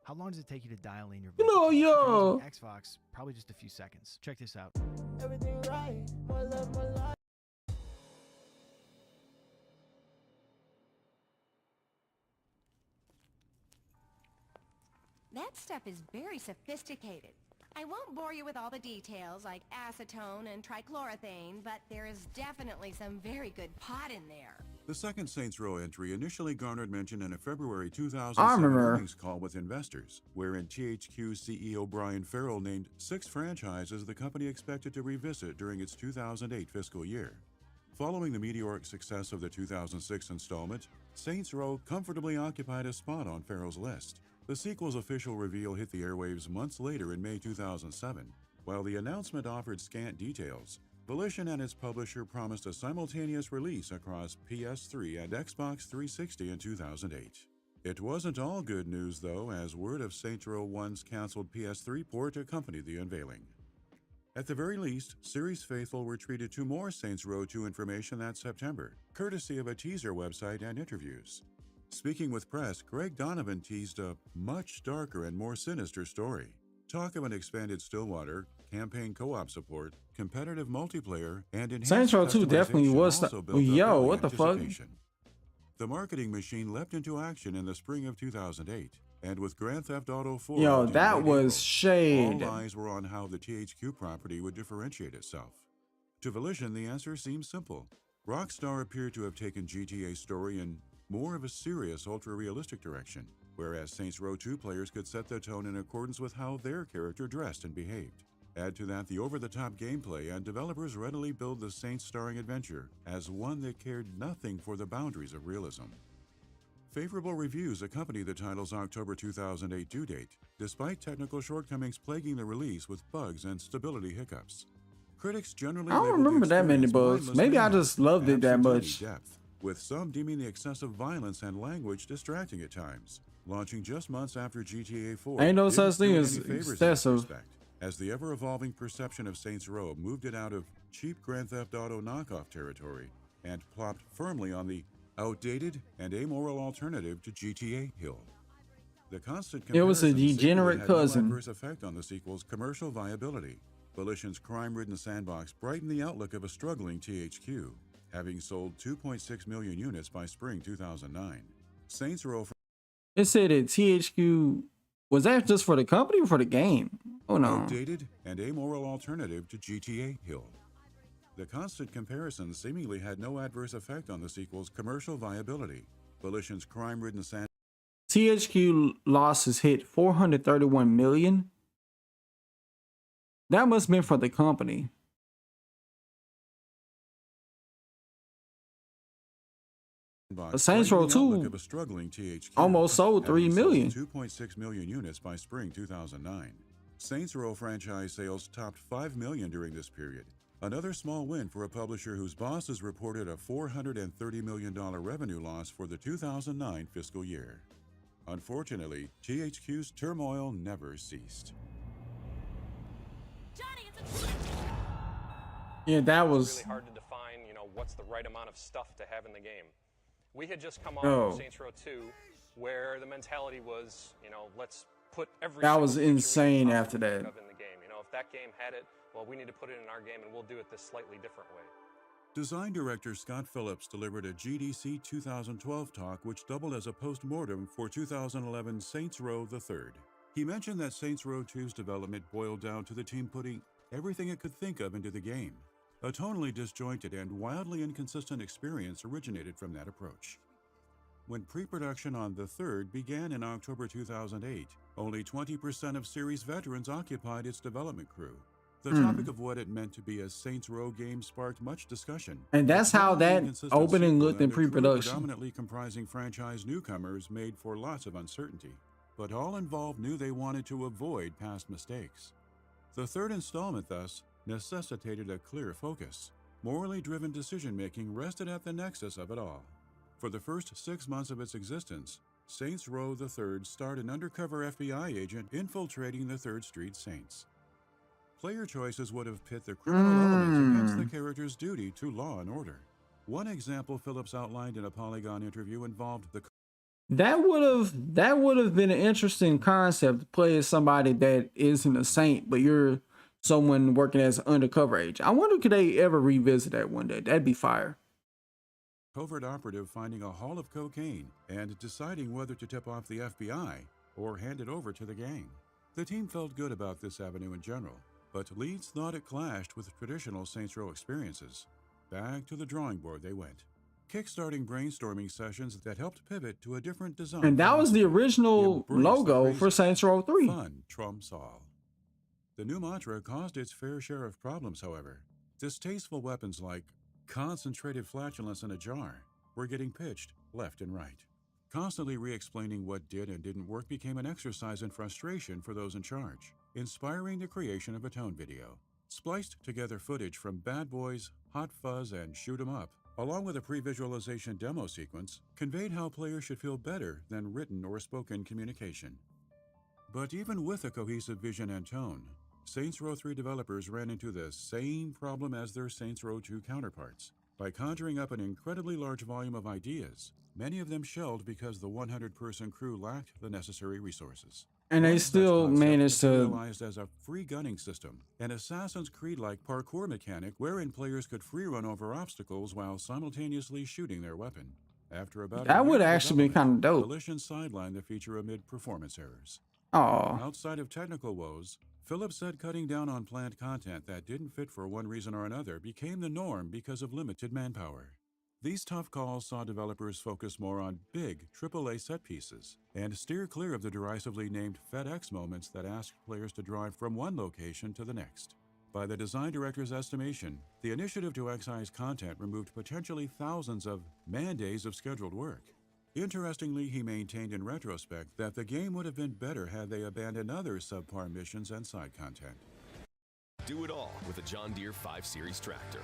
How long does it take you to dial in your No, voice? yo. Xbox, probably just a few seconds. Check this out. Everything right, my love, my life. That stuff is very sophisticated. I won't bore you with all the details like acetone and trichloroethane, but there is definitely some very good pot in there. The second Saints Row entry initially garnered mention in a February I 2007 remember. earnings call with investors, wherein THQ CEO Brian Farrell named 6 franchises the company expected to revisit during its 2008 fiscal year. Following the meteoric success of the 2006 installment, Saints Row comfortably occupied a spot on Farrell's list. The sequel's official reveal hit the airwaves months later in May 2007. While the announcement offered scant details, Volition and its publisher promised a simultaneous release across PS3 and Xbox 360 in 2008. It wasn't all good news, though, as word of Saints Row 1's canceled PS3 port accompanied the unveiling. At the very least, series faithful were treated to more Saints Row 2 information that September, courtesy of a teaser website and interviews. Speaking with press, Greg Donovan teased a much darker and more sinister story. Talk of an expanded Stillwater, campaign co-op support, competitive multiplayer, and enhanced Saints Row 2 definitely customization was. also built up Yo, early what the fuck? anticipation. The marketing machine leapt into action in the spring of 2008, and with Grand Theft Auto 4, Yo, out in that late was April, shade. all eyes were on how the THQ property would differentiate itself. To Volition, the answer seems simple. Rockstar appeared to have taken GTA's story in more of a serious, ultra-realistic direction, whereas Saints Row 2 players could set their tone in accordance with how their character dressed and behaved. Add to that the over-the-top gameplay, and developers readily billed the Saints-starring adventure as one that cared nothing for the boundaries of realism. Favorable reviews accompany the title's October 2008 due date, despite technical shortcomings plaguing the release with bugs and stability hiccups. Critics generally I don't labeled the remember that many experience bugs. mindless Maybe I mayhem, just loved it that absent any much. depth, with some deeming the excessive violence and language distracting at times. Launching just months after GTA 4, Ain't no didn't such thing do as any favors in that excessive. respect, as the ever-evolving perception of Saints Row moved it out of cheap Grand Theft Auto knockoff territory and plopped firmly on the outdated and amoral alternative to GTA Hill. The constant It was a comparison seemingly degenerate had cousin. no adverse effect on the sequel's commercial viability. Volition's crime-ridden sandbox brightened the outlook of a struggling THQ, having sold 2.6 million units by spring 2009. Saints Row. It said that THQ, was that just for the company or for the game? Oh no. Outdated and amoral alternative to GTA Hill. The constant comparison seemingly had no adverse effect on the sequel's commercial viability. Volition's crime-ridden sandbox. THQ losses hit 431 million. That must have been for the company. Saints Row 2 almost sold 3 million. 2.6 million units by spring 2009. Saints Row franchise sales topped 5 million during this period. Another small win for a publisher whose bosses reported a $430 million revenue loss for the 2009 fiscal year. Unfortunately, THQ's turmoil never ceased. Yeah, that was really hard to define, what's the right amount of stuff to have in the game. We had just come off Oh. of Saints Row 2, where the mentality was, let's put every That single was feature we insane could after possibly that. think of in the game. If that game had it, well, we need to put it in our game, and we'll do it this slightly different way. Design director Scott Phillips delivered a GDC 2012 talk which doubled as a post-mortem for 2011 Saints Row the Third. He mentioned that Saints Row 2's development boiled down to the team putting everything it could think of into the game. A tonally disjointed and wildly inconsistent experience originated from that approach. When pre-production on the Third began in October 2008, only 20% of series veterans occupied its development crew. The topic of what it meant to be a Saints Row game sparked much discussion. And that's how that opening looked in pre-production. Predominantly comprising franchise newcomers made for lots of uncertainty, but all involved knew they wanted to avoid past mistakes. The third installment, thus, necessitated a clear focus. Morally driven decision-making rested at the nexus of it all. For the first 6 months of its existence, Saints Row the Third starred an undercover FBI agent infiltrating the 3rd Street Saints. Player choices would have pit the criminal elements against the character's duty to law and order. One example Phillips outlined in a Polygon interview involved the That would have been an interesting concept to play as somebody that isn't a saint, but you're someone working as an undercover agent. I wonder could they ever revisit that one day? That'd be fire. covert operative finding a haul of cocaine and deciding whether to tip off the FBI or hand it over to the gang. The team felt good about this avenue in general, but leads thought it clashed with traditional Saints Row experiences. Back to the drawing board they went. kickstarting brainstorming sessions that helped pivot to a different design. And that was the original Embrace the logo crazy. for Saints Row 3. Fun trumps all. The new mantra caused its fair share of problems, however. Distasteful weapons like concentrated flatulence in a jar were getting pitched left and right. Constantly re-explaining what did and didn't work became an exercise in frustration for those in charge, inspiring the creation of a tone video. Spliced together footage from Bad Boys, Hot Fuzz, and Shoot 'em Up, along with a pre-visualization demo sequence, conveyed how players should feel better than written or spoken communication. But even with a cohesive vision and tone, Saints Row 3 developers ran into the same problem as their Saints Row 2 counterparts. By conjuring up an incredibly large volume of ideas, many of them shelved because the 100-person crew lacked the necessary resources. And they One such still concept managed to. materialized as a free gunning system, an Assassin's Creed-like parkour mechanic wherein players could free run over obstacles while simultaneously shooting their weapon. After about That a would year of actually be development, kinda dope. Volition sidelined the feature amid performance errors. Aw. Outside of technical woes, Phillips said cutting down on planned content that didn't fit for one reason or another became the norm because of limited manpower. These tough calls saw developers focus more on big AAA set pieces and steer clear of the derisively named FedEx moments that asked players to drive from one location to the next. By the design director's estimation, the initiative to excise content removed potentially thousands of man-days of scheduled work. Interestingly, he maintained in retrospect that the game would have been better had they abandoned other subpar missions and side content. Do it all with a John Deere 5 Series tractor.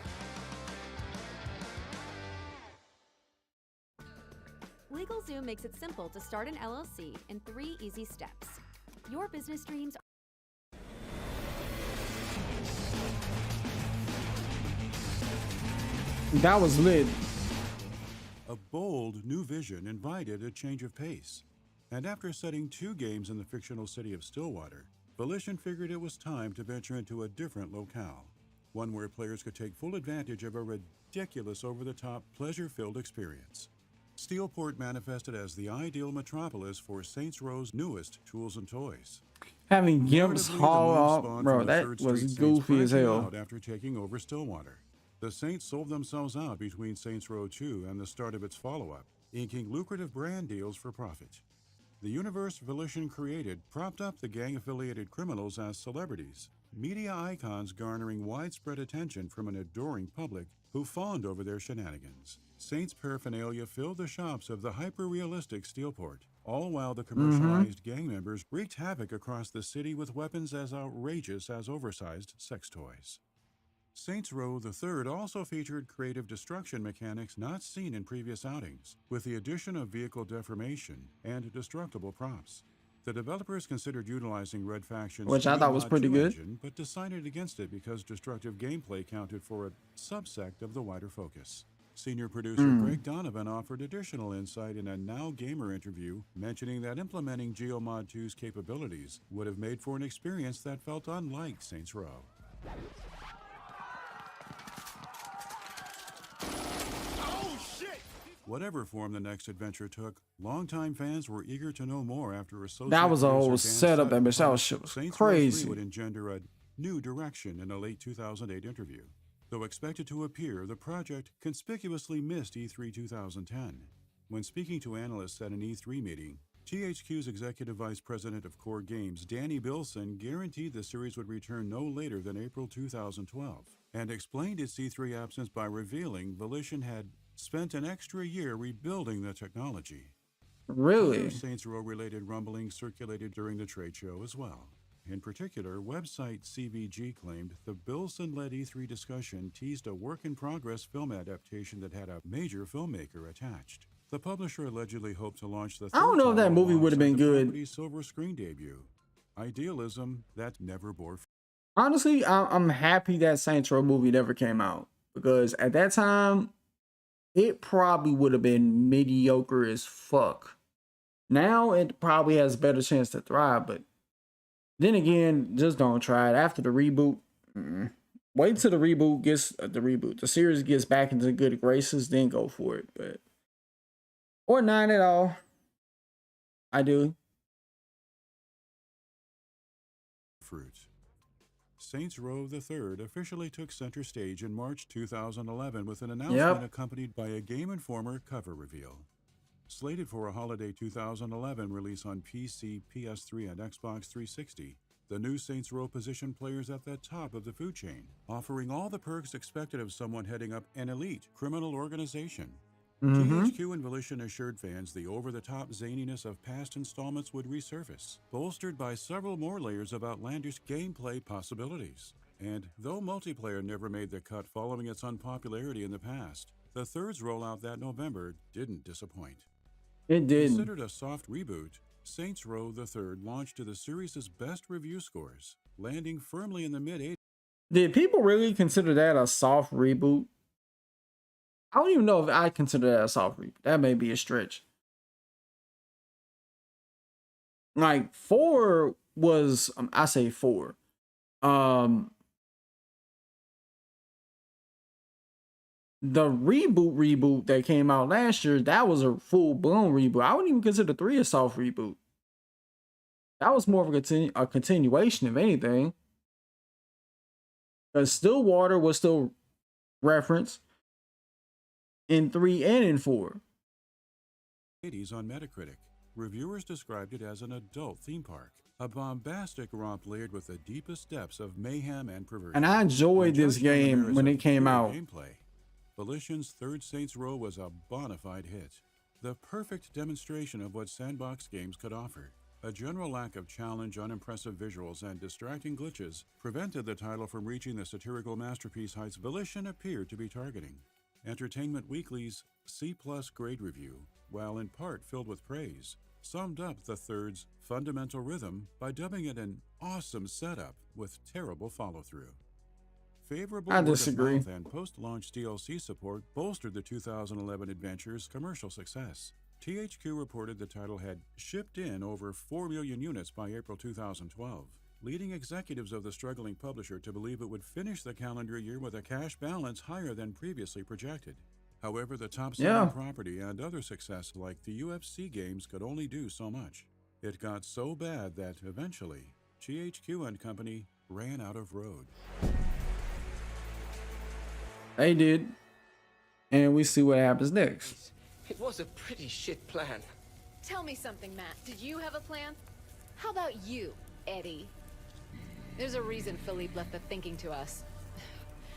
LegalZoom makes it simple to start an LLC in 3 easy steps. Your business dreams. That was lit. A bold new vision invited a change of pace. And after setting 2 games in the fictional city of Stillwater, Volition figured it was time to venture into a different locale, one where players could take full advantage of a ridiculous over-the-top, pleasure-filled experience. Steelport manifested as the ideal metropolis for Saints Row's newest tools and toys. Having Gimps Narratively, the haul move off, spawned bro, from the that 3rd was Street Saints goofy as branching hell. out after taking over Stillwater. The Saints sold themselves out between Saints Row 2 and the start of its follow-up, inking lucrative brand deals for profit. The universe Volition created propped up the gang-affiliated criminals as celebrities, media icons garnering widespread attention from an adoring public who fawned over their shenanigans. Saints paraphernalia filled the shops of the hyper-realistic Steelport, all while the commercialized gang members wreaked havoc across the city with weapons as outrageous as oversized sex toys. Saints Row III also featured creative destruction mechanics not seen in previous outings, with the addition of vehicle deformation and destructible props. The developers considered utilizing Red Faction's Which I thought was Mod pretty 2 good. engine, but decided against it because destructive gameplay counted for a subsect of the wider focus. Senior producer Greg Donovan offered additional insight in a Now Gamer interview, mentioning that implementing GeoMod 2's capabilities would have made for an experience that felt unlike Saints Row. Whatever form the next adventure took, longtime fans were eager to know more after associate That was a producer whole Dan setup, that Sutton bitch. That was promised shit was Saints Row 3 crazy. would engender a new direction in a late 2008 interview. Though expected to appear, the project conspicuously missed E3 2010. When speaking to analysts at an E3 meeting, THQ's Executive Vice President of Core Games, Danny Bilson, guaranteed the series would return no later than April 2012, and explained its E3 absence by revealing Volition had spent an extra year rebuilding the technology. Really? Other Saints Row-related rumblings circulated during the trade show as well. In particular, website CVG claimed the Bilson-led E3 discussion teased a work-in-progress film adaptation that had a major filmmaker attached. The publisher allegedly hoped to launch the I don't know if that movie would have been good. The silver screen debut. Idealism that never bore fruit. Honestly, I'm happy that Saints Row movie never came out, because at that time, it probably would have been mediocre as fuck. Now it probably has a better chance to thrive, but then again, just don't try it. After the reboot, wait till the reboot gets the series gets back into good graces, then go for it. But or not at all. I do. Saints Row III officially took center stage in March 2011 with an announcement accompanied by a Game Informer cover reveal. Slated for a holiday 2011 release on PC, PS3, and Xbox 360, the new Saints Row positioned players at the top of the food chain, offering all the perks expected of someone heading up an elite criminal organization. THQ and Volition assured fans the over-the-top zaniness of past installments would resurface, bolstered by several more layers of outlandish gameplay possibilities. And though multiplayer never made the cut following its unpopularity in the past, the third's rollout that November didn't disappoint. It did. Considered a soft reboot, Saints Row III launched to the series' best review scores, landing firmly in the mid-80s. Did people really consider that a soft reboot? I don't even know if I consider that a soft reboot. That may be a stretch. Like 4 was, I say 4. The reboot that came out last year, that was a full-blown reboot. I wouldn't even consider 3 a soft reboot. That was more of a continuation, if anything. Because Stillwater was still referenced in 3 and in 4. On Metacritic, reviewers described it as an adult theme park, a bombastic romp layered with the deepest depths of mayhem and perversion. And I enjoyed this game when it came out. Gameplay. Volition's third Saints Row was a bona fide hit, the perfect demonstration of what sandbox games could offer. A general lack of challenge, unimpressive visuals, and distracting glitches prevented the title from reaching the satirical masterpiece heights Volition appeared to be targeting. Entertainment Weekly's C+ grade review, while in part filled with praise, summed up the third's fundamental rhythm by dubbing it an awesome setup with terrible follow-through. Favorable I word of disagree. mouth and post-launch DLC support bolstered the 2011 adventure's commercial success. THQ reported the title had shipped in over 4 million units by April 2012, leading executives of the struggling publisher to believe it would finish the calendar year with a cash balance higher than previously projected. However, the top-selling property and other success like the UFC games could only do so much. It got so bad that eventually, THQ and company ran out of road. They did. And we see what happens next. It was a pretty shit plan. Tell me something, Matt. Did you have a plan? How about you, Eddie? There's a reason Philippe left the thinking to us.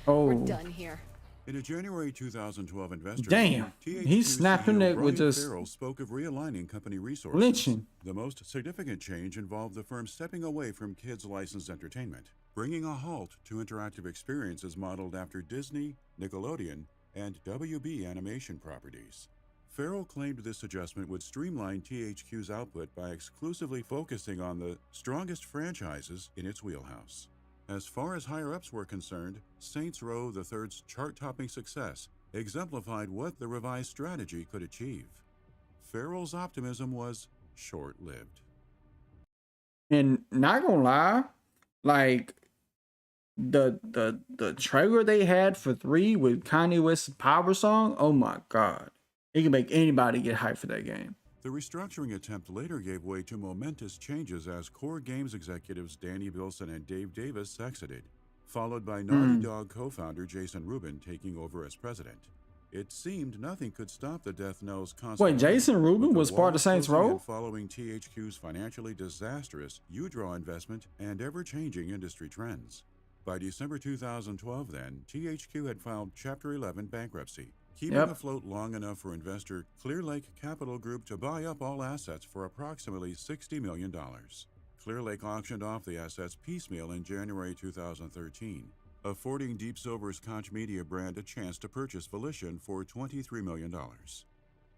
We're done here. In a January 2012 investor Damn, he snapped her neck with just Farrell spoke of realigning company resources. lynching. The most significant change involved the firm stepping away from kids' licensed entertainment, bringing a halt to interactive experiences modeled after Disney, Nickelodeon, and WB animation properties. Farrell claimed this adjustment would streamline THQ's output by exclusively focusing on the strongest franchises in its wheelhouse. As far as higher-ups were concerned, Saints Row III's chart-topping success exemplified what the revised strategy could achieve. Farrell's optimism was short-lived. And not gonna lie, like the trailer they had for 3 with Kanye West's Power Song, oh my god. It can make anybody get hyped for that game. The restructuring attempt later gave way to momentous changes as core games executives Danny Bilson and Dave Davis exited, followed by Naughty Dog co-founder Jason Rubin taking over as president. It seemed nothing could stop the death knell's constant. Wait, Jason Rubin was part of Saints Row? Following THQ's financially disastrous U-Draw investment and ever-changing industry trends. By December 2012 then, THQ had filed Chapter 11 bankruptcy, keeping afloat long enough for investor Clear Lake Capital Group to buy up all assets for approximately $60 million. Clear Lake auctioned off the assets piecemeal in January 2013, affording Deep Silver's Koch Media brand a chance to purchase Volition for $23 million.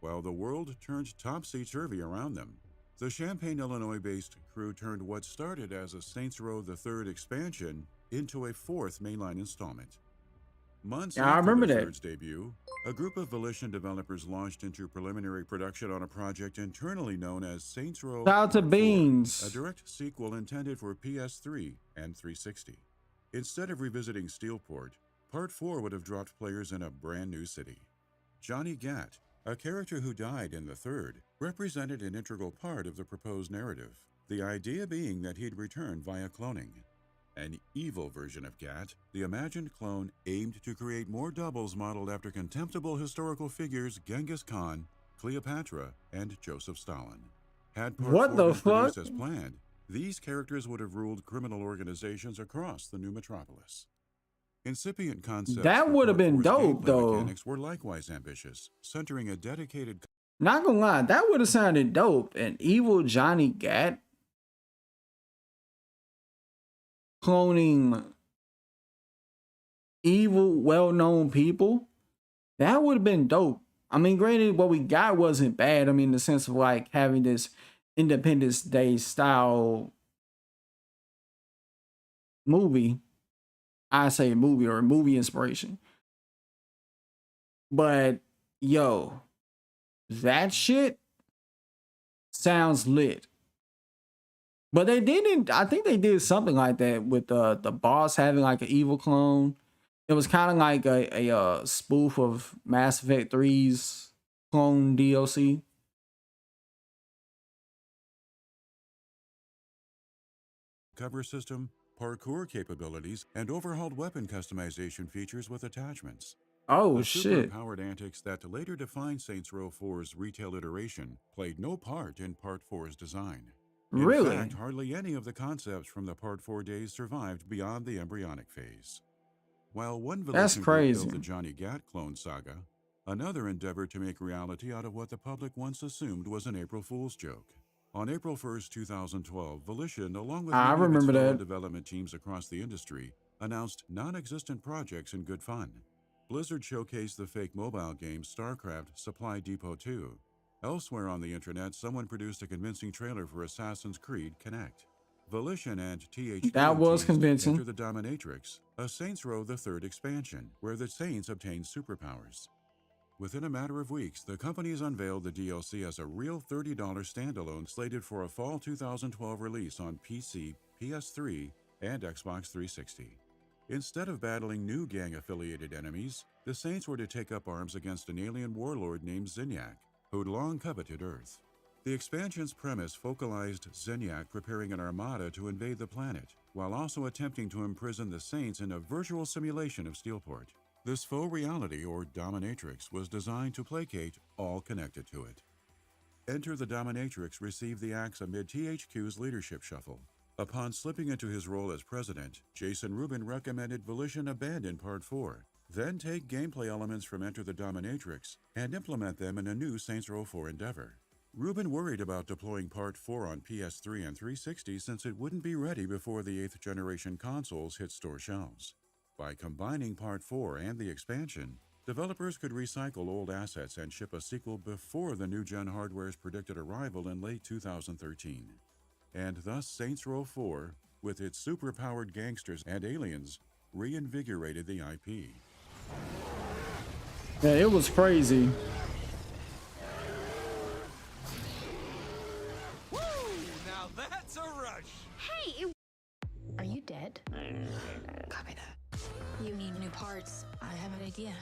While the world turned topsy-turvy around them, the Champaign, Illinois-based crew turned what started as a Saints Row III expansion into a 4th mainline installment. Months after the third's debut, a group of Volition developers launched into preliminary production on a project internally known as Saints Row Shout out to 4, Beans. a direct sequel intended for PS3 and 360. Instead of revisiting Steelport, Part 4 would have dropped players in a brand new city. Johnny Gat, a character who died in the third, represented an integral part of the proposed narrative, the idea being that he'd return via cloning. An evil version of Gat, the imagined clone aimed to create more doubles modeled after contemptible historical figures Genghis Khan, Cleopatra, and Joseph Stalin. Had Part What 4 the been produced fuck? as planned, these characters would have ruled criminal organizations across the new metropolis. Incipient concepts That for would have Part been 4's dope, gameplay though. mechanics were likewise ambitious, centering a dedicated... Not gonna lie, that would have sounded dope. An evil Johnny Gat cloning evil, well-known people. That would have been dope. I mean, granted, what we got wasn't bad. I mean, in the sense of like having this Independence Day style movie. I say movie or movie inspiration. But yo, that shit sounds lit. But they didn't. I think they did something like that with the boss having like an evil clone. It was kind of like a spoof of Mass Effect 3's clone DLC. cover system, parkour capabilities, and overhauled weapon customization features with attachments. Oh, the shit. super-powered antics that later defined Saints Row 4's retail iteration played no part in Part 4's design. Really? In fact, hardly any of the concepts from the Part 4 days survived beyond the embryonic phase. While one That's Volition group crazy. built the Johnny Gat clone saga, another endeavored to make reality out of what the public once assumed was an April Fool's joke. On April 1st, 2012, Volition, along with I many of its remember fellow that. development teams across the industry, announced non-existent projects in good fun. Blizzard showcased the fake mobile game StarCraft Supply Depot 2. Elsewhere on the internet, someone produced a convincing trailer for Assassin's Creed Connect. Volition and THQ That was teased convincing. Enter the Dominatrix, a Saints Row the Third expansion, where the Saints obtain superpowers. Within a matter of weeks, the companies unveiled the DLC as a real $30 standalone slated for a fall 2012 release on PC, PS3, and Xbox 360. Instead of battling new gang-affiliated enemies, the Saints were to take up arms against an alien warlord named Zinyak, who'd long coveted Earth. The expansion's premise focalized Zinyak preparing an armada to invade the planet, while also attempting to imprison the Saints in a virtual simulation of Steelport. This faux reality, or dominatrix, was designed to placate all connected to it. Enter the Dominatrix received the axe amid THQ's leadership shuffle. Upon slipping into his role as president, Jason Rubin recommended Volition abandon Part 4, then take gameplay elements from Enter the Dominatrix and implement them in a new Saints Row 4 endeavor. Rubin worried about deploying Part 4 on PS3 and 360 since it wouldn't be ready before the 8th generation consoles hit store shelves. By combining Part 4 and the expansion, developers could recycle old assets and ship a sequel before the new-gen hardware's predicted arrival in late 2013. And thus Saints Row 4, with its super-powered gangsters and aliens, reinvigorated the IP. Yeah, it was crazy. Woo! Now that's a rush. Hey! Are you dead? Copy that. You need new parts. I have an idea.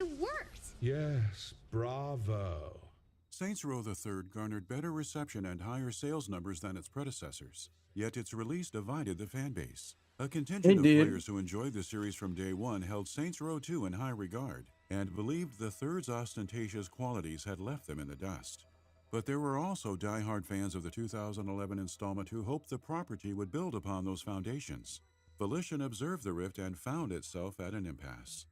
It worked! Yes, bravo. Saints Row the Third garnered better reception and higher sales numbers than its predecessors, yet its release divided the fanbase. A contingent It of did. players who enjoyed the series from day one held Saints Row 2 in high regard and believed the Third's ostentatious qualities had left them in the dust. But there were also die-hard fans of the 2011 installment who hoped the property would build upon those foundations. Volition observed the rift and found itself at an impasse.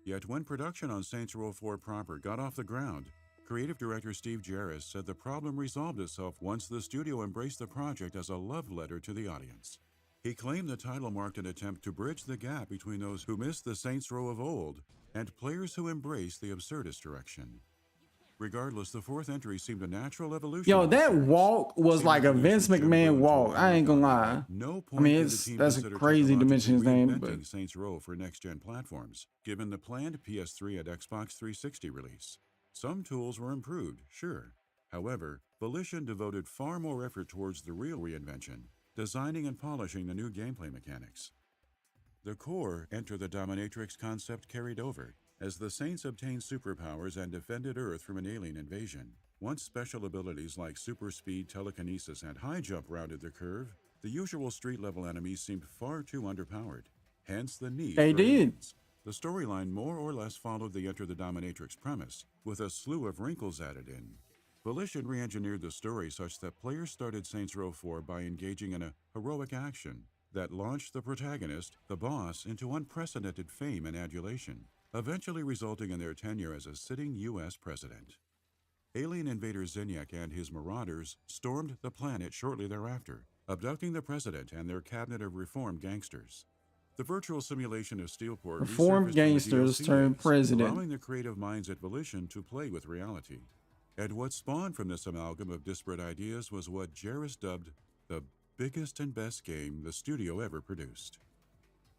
Yet when production on Saints Row 4 proper got off the ground, creative director Steve Jarris said the problem resolved itself once the studio embraced the project as a love letter to the audience. He claimed the title marked an attempt to bridge the gap between those who missed the Saints Row of old and players who embraced the absurdist direction. Regardless, the fourth entry seemed a natural evolution. Yo, of the that series. walk was like a Vince McMahon walk. I ain't gonna lie. No I mean, point did the team that's a consider crazy to mention his name, technologically but reinventing Saints Row for next-gen platforms, given the planned PS3 and Xbox 360 release. Some tools were improved, sure. However, Volition devoted far more effort towards the real reinvention, designing and polishing the new gameplay mechanics. The core Enter the Dominatrix concept carried over, as the Saints obtained superpowers and defended Earth from an alien invasion. Once special abilities like super speed, telekinesis, and high jump rounded the curve, the usual street-level enemies seemed far too underpowered. Hence the need They for did. aliens. The storyline more or less followed the Enter the Dominatrix premise, with a slew of wrinkles added in. Volition re-engineered the story such that players started Saints Row 4 by engaging in a heroic action that launched the protagonist, the boss, into unprecedented fame and adulation, eventually resulting in their tenure as a sitting U.S. president. Alien invader Zinyak and his marauders stormed the planet shortly thereafter, abducting the president and their cabinet of reformed gangsters. The virtual simulation of Steelport Reformed resurfaced in the gangsters DLC turned days, president. allowing the creative minds at Volition to play with reality. And what spawned from this amalgam of disparate ideas was what Jarvis dubbed the biggest and best game the studio ever produced.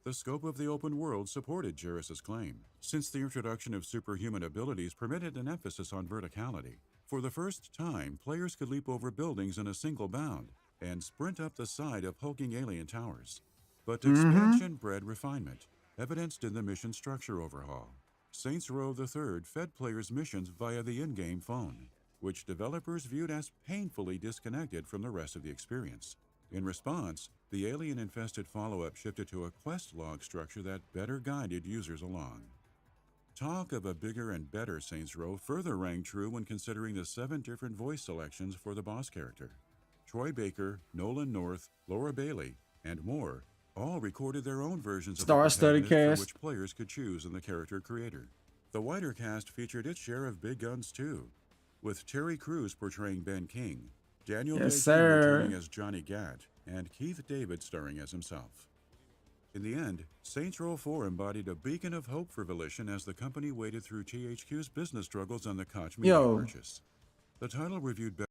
The scope of the open world supported Jarvis's claim, since the introduction of superhuman abilities permitted an emphasis on verticality. For the first time, players could leap over buildings in a single bound and sprint up the side of hulking alien towers. But expansion bred refinement, evidenced in the mission structure overhaul. Saints Row III fed players missions via the in-game phone, which developers viewed as painfully disconnected from the rest of the experience. In response, the alien-infested follow-up shifted to a quest log structure that better guided users along. Talk of a bigger and better Saints Row further rang true when considering the 7 different voice selections for the boss character. Troy Baker, Nolan North, Laura Bailey, and more all recorded their own versions of the Star-studded protagonist cast. for which players could choose in the character creator. The wider cast featured its share of big guns too, with Terry Crews portraying Ben King, Daniel Yes, Day-Kim sir. returning as Johnny Gat, and Keith David starring as himself. In the end, Saints Row 4 embodied a beacon of hope for Volition as the company waded through THQ's business struggles on the Koch Media Yo. purchase. The title reviewed better.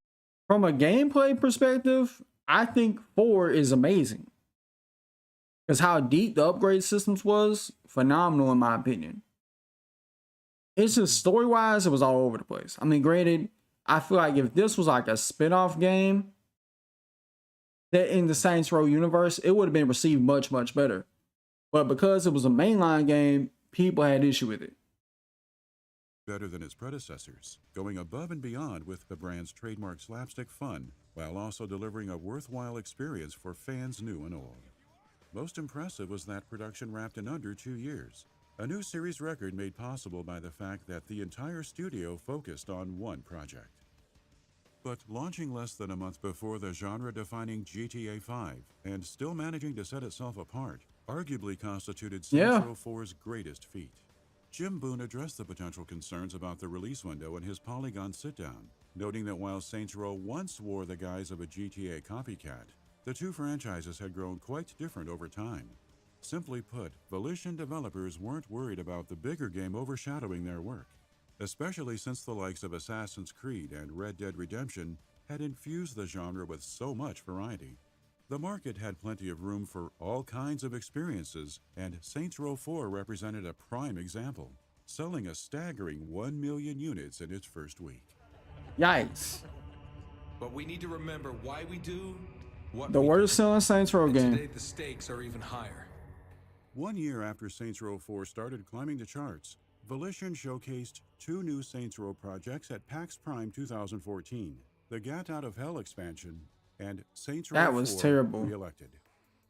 From a gameplay perspective, I think 4 is amazing. Because how deep the upgrade systems was, phenomenal in my opinion. It's just story-wise, it was all over the place. I mean, granted, I feel like if this was like a spin-off game that in the Saints Row universe, it would have been received much, much better. But because it was a mainline game, people had issue with it. Better than its predecessors, going above and beyond with the brand's trademark slapstick fun, while also delivering a worthwhile experience for fans new and old. Most impressive was that production wrapped in under 2 years, a new series record made possible by the fact that the entire studio focused on one project. But launching less than a month before the genre-defining GTA 5 and still managing to set itself apart, arguably constituted Saints Row 4's greatest feat. Jim Boone addressed the potential concerns about the release window in his Polygon sit-down, noting that while Saints Row once wore the guise of a GTA copycat, the two franchises had grown quite different over time. Simply put, Volition developers weren't worried about the bigger game overshadowing their work, especially since the likes of Assassin's Creed and Red Dead Redemption had infused the genre with so much variety. The market had plenty of room for all kinds of experiences, and Saints Row 4 represented a prime example, selling a staggering 1 million units in its first week. Yikes. But we need to remember why we do what The we worst selling Saints Row do. game. Today the stakes are even higher. 1 year after Saints Row 4 started climbing the charts, Volition showcased 2 new Saints Row projects at PAX Prime 2014, the Gat Out of Hell expansion and Saints Row That was 4 terrible. Re-Elected.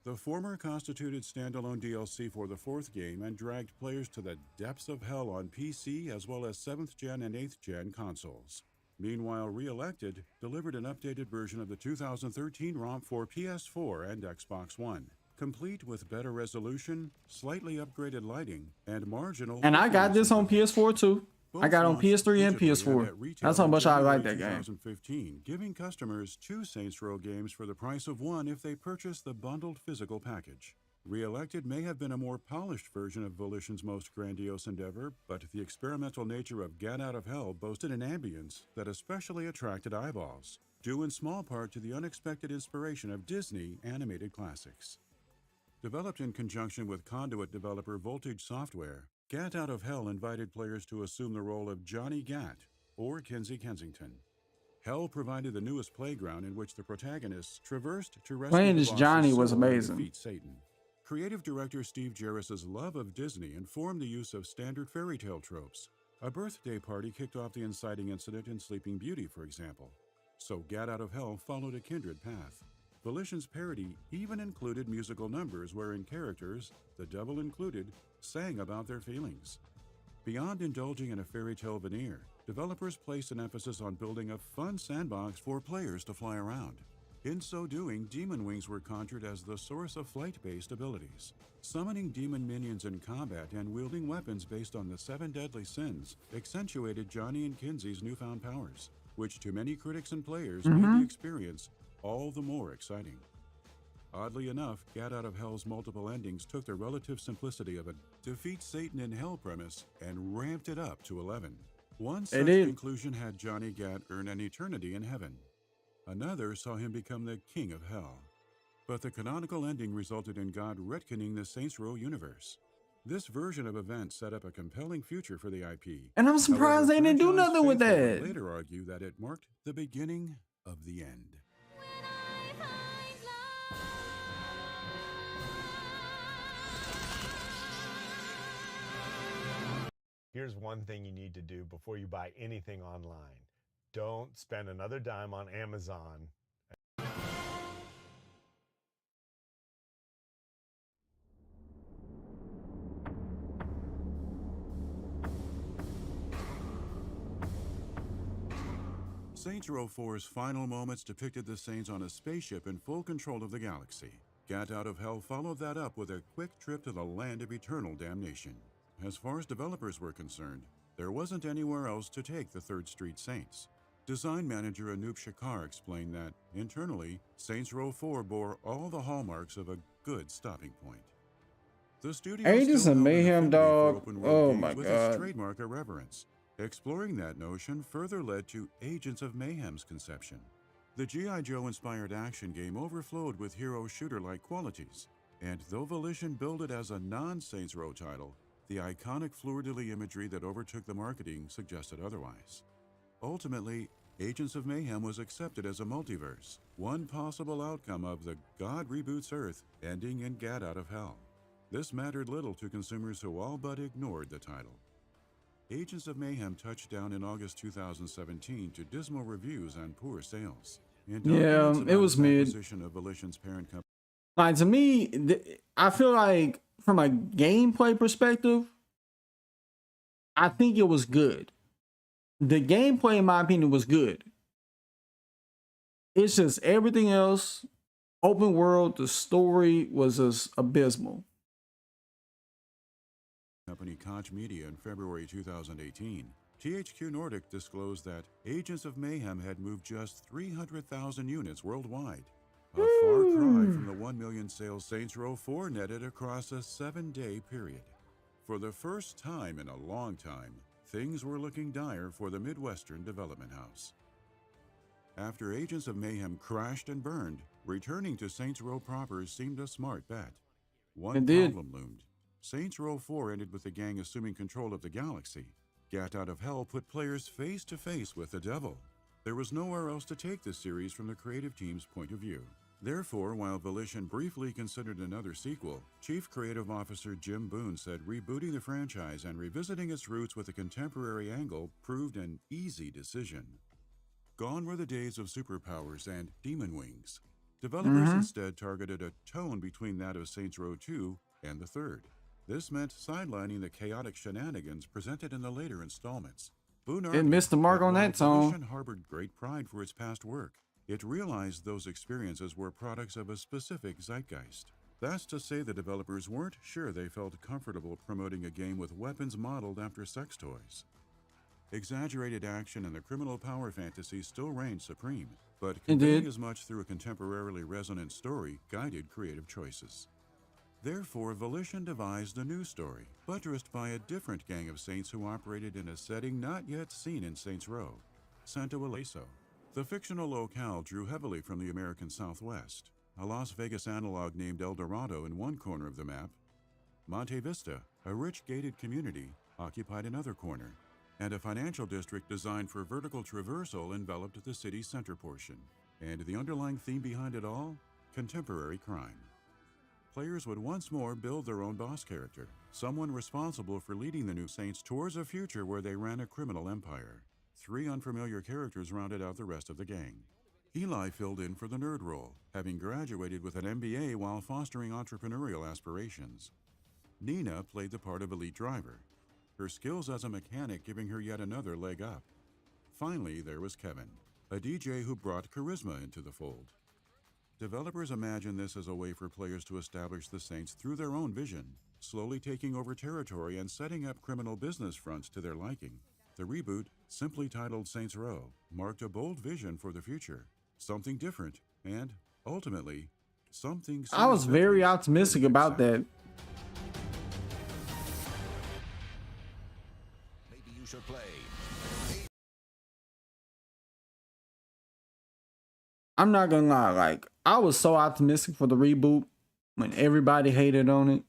The former constituted standalone DLC for the 4th game and dragged players to the depths of hell on PC as well as 7th gen and 8th gen consoles. Meanwhile, Re-Elected delivered an updated version of the 2013 ROM for PS4 and Xbox One, complete with better resolution, slightly upgraded lighting, and marginal... And I got this on PS4 too. I got it on PS3 and PS4. That's how much I like that game. 2015, giving customers 2 Saints Row games for the price of 1 if they purchase the bundled physical package. Re-Elected may have been a more polished version of Volition's most grandiose endeavor, but the experimental nature of Gat Out of Hell boasted an ambience that especially attracted eyeballs, due in small part to the unexpected inspiration of Disney animated classics. Developed in conjunction with Conduit developer Voltage Software, Gat Out of Hell invited players to assume the role of Johnny Gat, or Kinsey Kensington. Hell provided the newest playground in which the protagonists traversed to rescue Playing the as boss's Johnny was soul and amazing. defeat Satan. Creative director Steve Jarvis's love of Disney informed the use of standard fairy tale tropes, A birthday party kicked off the inciting incident in Sleeping Beauty, for example. So Gat Out of Hell followed a kindred path. Volition's parody even included musical numbers wherein characters, the devil included, sang about their feelings. Beyond indulging in a fairy tale veneer, developers placed an emphasis on building a fun sandbox for players to fly around. In so doing, demon wings were conjured as the source of flight-based abilities. Summoning demon minions in combat and wielding weapons based on the 7 deadly sins accentuated Johnny and Kinsey's newfound powers, which to many critics and players made the experience all the more exciting. Oddly enough, Gat Out of Hell's multiple endings took the relative simplicity of a defeat Satan in Hell premise and ramped it up to 11. One such conclusion had Johnny Gat earn an eternity in heaven. Another saw him become the king of hell. But the canonical ending resulted in God retconning the Saints Row universe. This version of events set up a compelling future for the IP. And I'm surprised they didn't do nothing with that. Would later argue that it marked the beginning of the end. Here's one thing you need to do before you buy anything online. Don't spend another dime on Amazon. Saints Row 4's final moments depicted the Saints on a spaceship in full control of the galaxy. Gat Out of Hell followed that up with a quick trip to the land of eternal damnation. As far as developers were concerned, there wasn't anywhere else to take the 3rd Street Saints. Design manager Anoop Shakar explained that, internally, Saints Row 4 bore all the hallmarks of a good stopping point. The studio Agents of Mayhem, dog. Oh my with god. its trademark irreverence. Exploring that notion further led to Agents of Mayhem's conception. The G.I. Joe-inspired action game overflowed with hero shooter-like qualities, and though Volition billed it as a non-Saints Row title, the iconic fleur-de-lis imagery that overtook the marketing suggested otherwise. Ultimately, Agents of Mayhem was accepted as a multiverse, one possible outcome of the God Reboots Earth ending in Gat Out of Hell. This mattered little to consumers who all but ignored the title. Agents of Mayhem touched down in August 2017 to dismal reviews and poor sales. Yeah, it was mid. Of Volition's parent company. Like, to me, I feel like from a gameplay perspective, I think it was good. The gameplay, in my opinion, was good. It's just everything else, open world, the story was just abysmal. Company Koch Media in February 2018, THQ Nordic disclosed that Agents of Mayhem had moved just 300,000 units worldwide, a far cry from the 1 million sales Saints Row 4 netted across a 7-day period. For the first time in a long time, things were looking dire for the Midwestern development house. After Agents of Mayhem crashed and burned, returning to Saints Row proper seemed a smart bet. One problem loomed. Saints Row 4 ended with the gang assuming control of the galaxy. Gat Out of Hell put players face to face with the devil. There was nowhere else to take this series from the creative team's point of view. Therefore, while Volition briefly considered another sequel, Chief Creative Officer Jim Boone said rebooting the franchise and revisiting its roots with a contemporary angle proved an easy decision. Gone were the days of superpowers and demon wings. Developers instead targeted a tone between that of Saints Row 2 and the third. This meant sidelining the chaotic shenanigans presented in the later installments. Boone It missed the mark on that tone. Volition harbored great pride for its past work. It realized those experiences were products of a specific zeitgeist. That's to say the developers weren't sure they felt comfortable promoting a game with weapons modeled after sex toys. Exaggerated action and the criminal power fantasy still reigned supreme, but conveying as much through a contemporarily resonant story guided creative choices. Therefore, Volition devised a new story, buttressed by a different gang of saints who operated in a setting not yet seen in Saints Row, Santo Ileso. The fictional locale drew heavily from the American Southwest, a Las Vegas analog named El Dorado in one corner of the map. Monte Vista, a rich gated community, occupied another corner, and a financial district designed for vertical traversal enveloped the city's center portion. And the underlying theme behind it all? Contemporary crime. players would once more build their own boss character, someone responsible for leading the new Saints towards a future where they ran a criminal empire. 3 unfamiliar characters rounded out the rest of the gang. Eli filled in for the nerd role, having graduated with an MBA while fostering entrepreneurial aspirations. Nina played the part of elite driver, her skills as a mechanic giving her yet another leg up. Finally, there was Kevin, a DJ who brought charisma into the fold. Developers imagined this as a way for players to establish the Saints through their own vision, slowly taking over territory and setting up criminal business fronts to their liking. The reboot, simply titled Saints Row, marked a bold vision for the future, something different, and, ultimately, something... I was very optimistic about that. Maybe you should play. I'm not gonna lie, like, I was so optimistic for the reboot when everybody hated on it.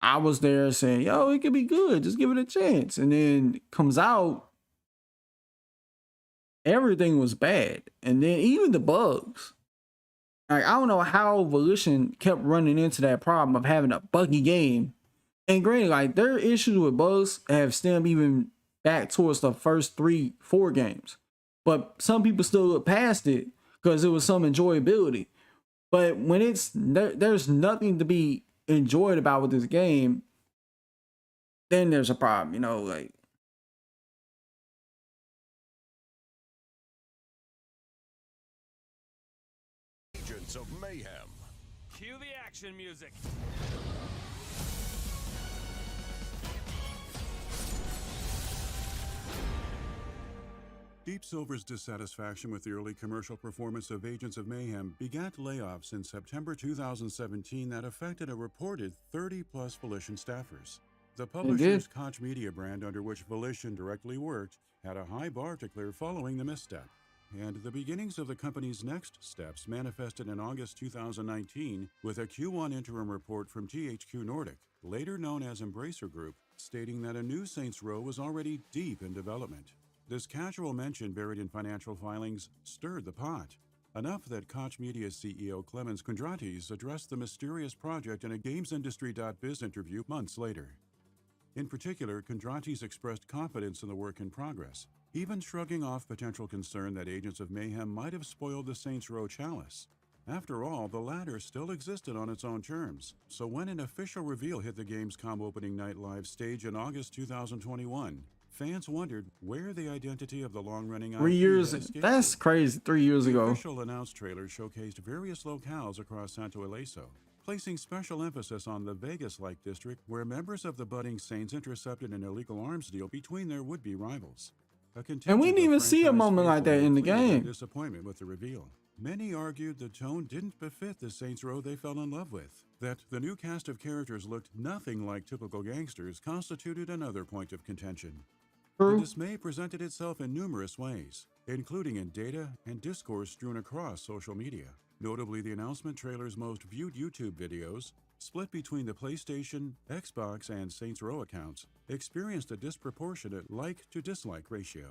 I was there saying, yo, it could be good, just give it a chance. And then it comes out, everything was bad. And then even the bugs. Like, I don't know how Volition kept running into that problem of having a buggy game. And granted, like, their issues with bugs have stemmed even back towards the first 3-4 games. But some people still look past it because it was some enjoyability. But when it's there's nothing to be enjoyed about with this game, then there's a problem, you know, like. Agents of Mayhem. Cue the action music. Deep Silver's dissatisfaction with the early commercial performance of Agents of Mayhem begat layoffs in September 2017 that affected a reported 30-plus Volition staffers. The publisher's Koch Media brand, under which Volition directly worked, had a high bar to clear following the misstep. And the beginnings of the company's next steps manifested in August 2019 with a Q1 interim report from THQ Nordic, later known as Embracer Group, stating that a new Saints Row was already deep in development. This casual mention buried in financial filings stirred the pot, enough that Koch Media's CEO Clemens Kondratis addressed the mysterious project in a GamesIndustry.biz interview months later. In particular, Kondratis expressed confidence in the work in progress, even shrugging off potential concern that Agents of Mayhem might have spoiled the Saints Row chalice. After all, the latter still existed on its own terms, so when an official reveal hit the Gamescom opening night live stage in August 2021, fans wondered where the identity of the long-running 3 years, that's crazy, 3 years ago. The official announced trailer showcased various locales across Santo Ileso, placing special emphasis on the Vegas-like district where members of the budding Saints intercepted an illegal arms deal between their would-be rivals. And we didn't even see a moment like that in the game. Disappointment with the reveal. Many argued the tone didn't befit the Saints Row they fell in love with. That the new cast of characters looked nothing like typical gangsters constituted another point of contention. The dismay presented itself in numerous ways, including in data and discourse strewn across social media. Notably, the announcement trailer's most viewed YouTube videos, split between the PlayStation, Xbox, and Saints Row accounts, experienced a disproportionate like-to-dislike ratio.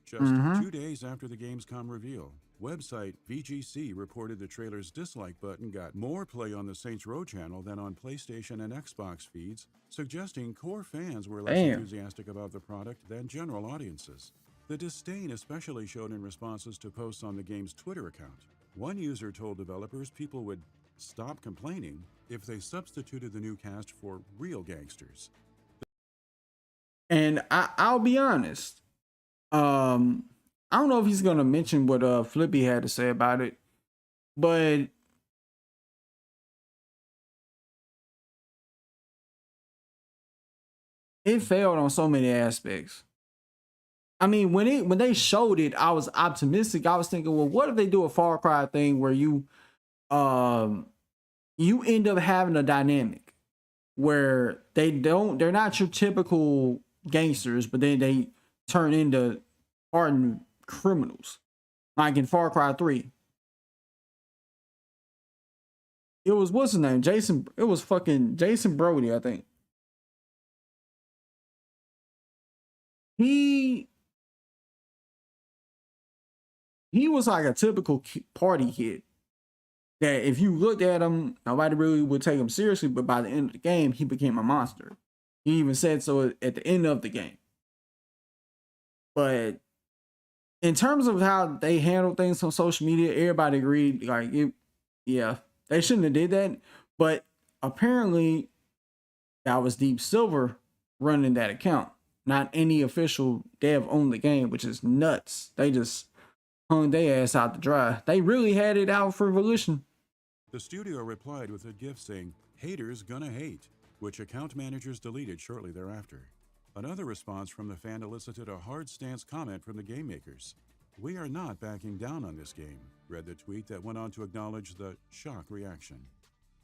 Just 2 days after the Gamescom reveal, website VGC reported the trailer's dislike button got more play on the Saints Row channel than on PlayStation and Xbox feeds, suggesting core fans were less enthusiastic about the product than general audiences. The disdain especially showed in responses to posts on the game's Twitter account. One user told developers people would stop complaining if they substituted the new cast for real gangsters. And I'll be honest. I don't know if he's gonna mention what Flippy had to say about it, but it failed on so many aspects. I mean, when they showed it, I was optimistic. I was thinking, well, what if they do a Far Cry thing where you end up having a dynamic where they're not your typical gangsters, but then they turn into hardened criminals, like in Far Cry 3. It was, what's his name? It was fucking Jason Brody, I think. He was like a typical party kid. that if you looked at him, nobody really would take him seriously. But by the end of the game, he became a monster. He even said so at the end of the game. But in terms of how they handle things on social media, everybody agreed, like, yeah, they shouldn't have did that. But apparently, that was Deep Silver running that account, not any official dev on the game, which is nuts. They just hung their ass out to dry. They really had it out for Volition. The studio replied with a GIF saying, "Haters gonna hate," which account managers deleted shortly thereafter. Another response from the fan elicited a hard stance comment from the game makers. "We are not backing down on this game," read the tweet that went on to acknowledge the shock reaction.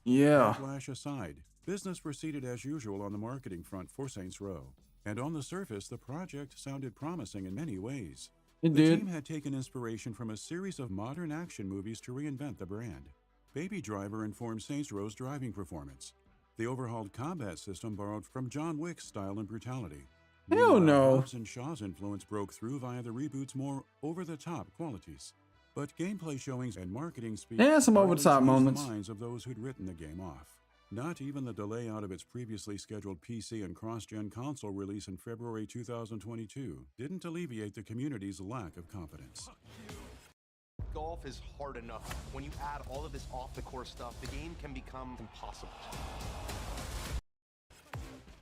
Yeah. Backlash aside, business proceeded as usual on the marketing front for Saints Row. And on the surface, the project sounded promising in many ways. It the did. team had taken inspiration from a series of modern action movies to reinvent the brand. Baby Driver informed Saints Row's driving performance. The overhauled combat system borrowed from John Wick's style and brutality. Hell no. Hobbs and Shaw's influence broke through via the reboot's more over-the-top qualities. But gameplay showings and marketing speak They had some hardly over-the-top changed moments. the minds of those who'd written the game off. Not even the delay out of its previously scheduled PC and cross-gen console release in February 2022 didn't alleviate the community's lack of confidence. Golf is hard enough. When you add all of this off-the-course stuff, the game can become impossible.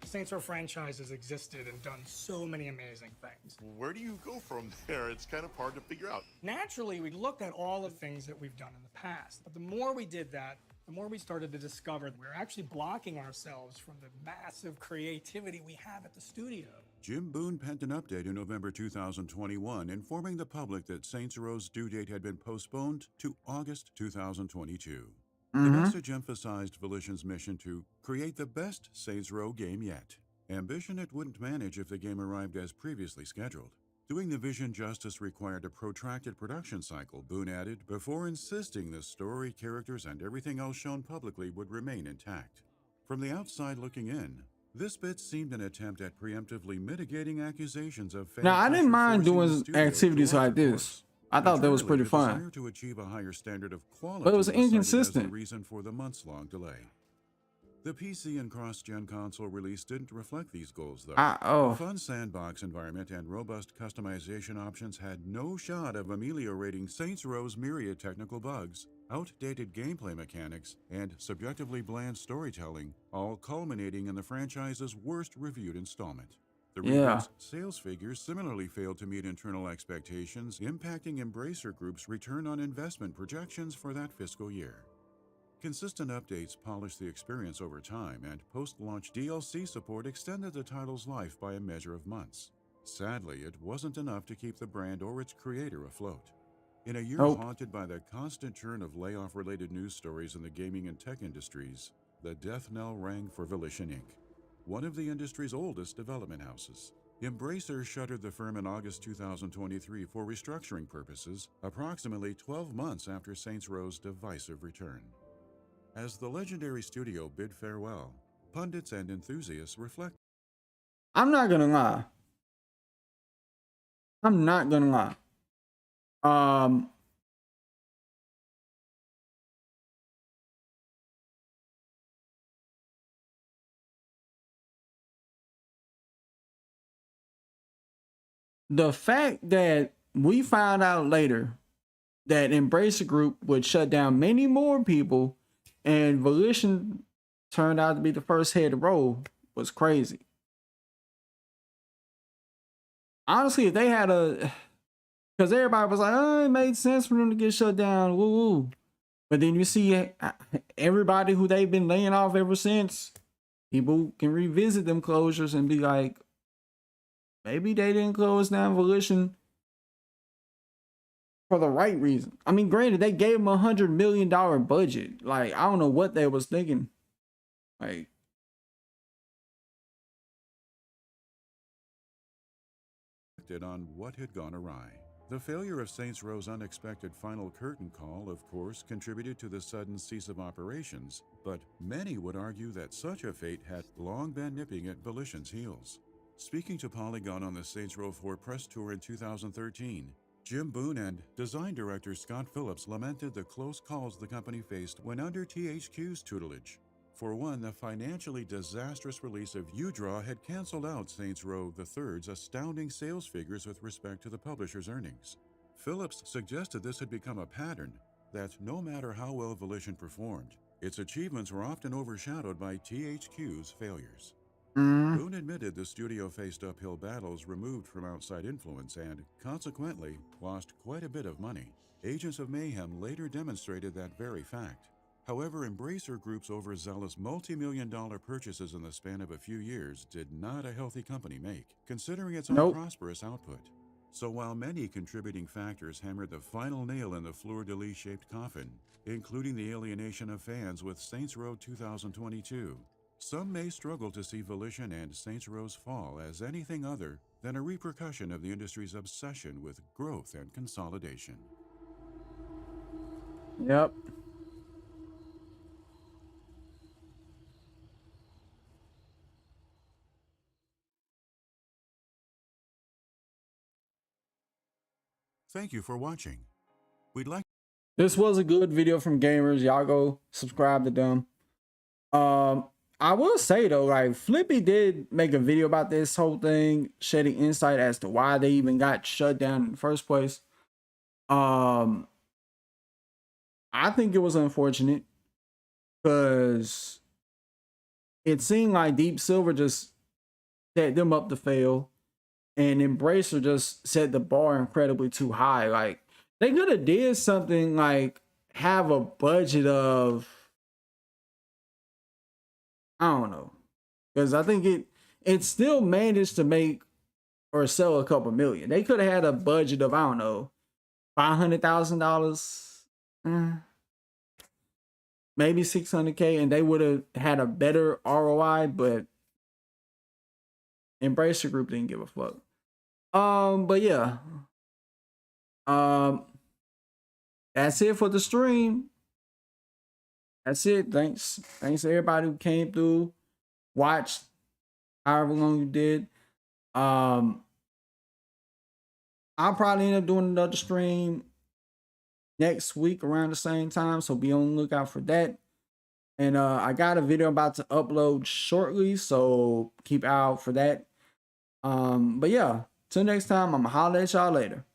Saints Row franchise has existed and done so many amazing things. Where do you go from there? It's kind of hard to figure out. Naturally, we looked at all the things that we've done in the past. But the more we did that, the more we started to discover we're actually blocking ourselves from the massive creativity we have at the studio. Jim Boone penned an update in November 2021 informing the public that Saints Row's due date had been postponed to August 2022. The message emphasized Volition's mission to create the best Saints Row game yet. Ambition it wouldn't manage if the game arrived as previously scheduled. Doing the vision justice required a protracted production cycle, Boone added, before insisting the story, characters, and everything else shown publicly would remain intact. From the outside looking in, this bit seemed an attempt at preemptively mitigating accusations of fan Now, I didn't pressure mind forcing the doing studio activities to alter like this. course. I thought that was pretty Internally, the fun. desire to achieve a higher standard of quality But it was cited as the inconsistent. reason for the months-long delay. The PC and cross-gen console release didn't reflect these goals, though. A fun sandbox environment and robust customization options had no shot of ameliorating Saints Row's myriad technical bugs, outdated gameplay mechanics, and subjectively bland storytelling, all culminating in the franchise's worst reviewed installment. The reboot's sales figures similarly failed to meet internal expectations, impacting Embracer Group's return on investment projections for that fiscal year. Consistent updates polished the experience over time, and post-launch DLC support extended the title's life by a measure of months. Sadly, it wasn't enough to keep the brand or its creator afloat. In a year haunted by the constant churn of layoff-related news stories in the gaming and tech industries, the death knell rang for Volition Inc., one of the industry's oldest development houses. Embracer shuttered the firm in August 2023 for restructuring purposes, approximately 12 months after Saints Row's divisive return. As the legendary studio bid farewell, pundits and enthusiasts reflect. I'm not gonna lie. The fact that we found out later that Embracer Group would shut down many more people and Volition turned out to be the first head to roll was crazy. Honestly, if they had because everybody was like, oh, it made sense for them to get shut down, woo. But then you see everybody who they've been laying off ever since, people can revisit them closures and be like, maybe they didn't close down Volition for the right reason. I mean, granted, they gave them $100 million budget. Like, I don't know what they was thinking. Like, on what had gone awry. The failure of Saints Row's unexpected final curtain call, of course, contributed to the sudden cease of operations, but many would argue that such a fate had long been nipping at Volition's heels. Speaking to Polygon on the Saints Row 4 press tour in 2013, Jim Boone and design director Scott Phillips lamented the close calls the company faced when under THQ's tutelage. For one, the financially disastrous release of U-Draw had canceled out Saints Row III's astounding sales figures with respect to the publisher's earnings. Phillips suggested this had become a pattern, that no matter how well Volition performed, its achievements were often overshadowed by THQ's failures. Boone admitted the studio faced uphill battles removed from outside influence and, consequently, lost quite a bit of money. Agents of Mayhem later demonstrated that very fact. However, Embracer Group's overzealous multi-million-dollar purchases in the span of a few years did not a healthy company make, considering its unprosperous output. So while many contributing factors hammered the final nail in the fleur-de-lis-shaped coffin, including the alienation of fans with Saints Row 2022, some may struggle to see Volition and Saints Row's fall as anything other than a repercussion of the industry's obsession with growth and consolidation. Yep. Thank you for watching. We'd like This was a good video from gamers. Y'all go subscribe to them. I will say though, like Flippy did make a video about this whole thing, shedding insight as to why they even got shut down in the first place. I think it was unfortunate because it seemed like Deep Silver just set them up to fail, and Embracer just set the bar incredibly too high. Like they could have did something like have a budget of, I don't know, because I think it still managed to make or sell a couple million. They could have had a budget of, I don't know, $500,000, maybe $600K, and they would have had a better ROI. But Embracer Group didn't give a fuck. But yeah, that's it for the stream. That's it. Thanks to everybody who came through, watched however long you did. I'll probably end up doing another stream next week around the same time, so be on the lookout for that. And I got a video about to upload shortly, so keep out for that. But yeah, till next time, I'm gonna holler at y'all later.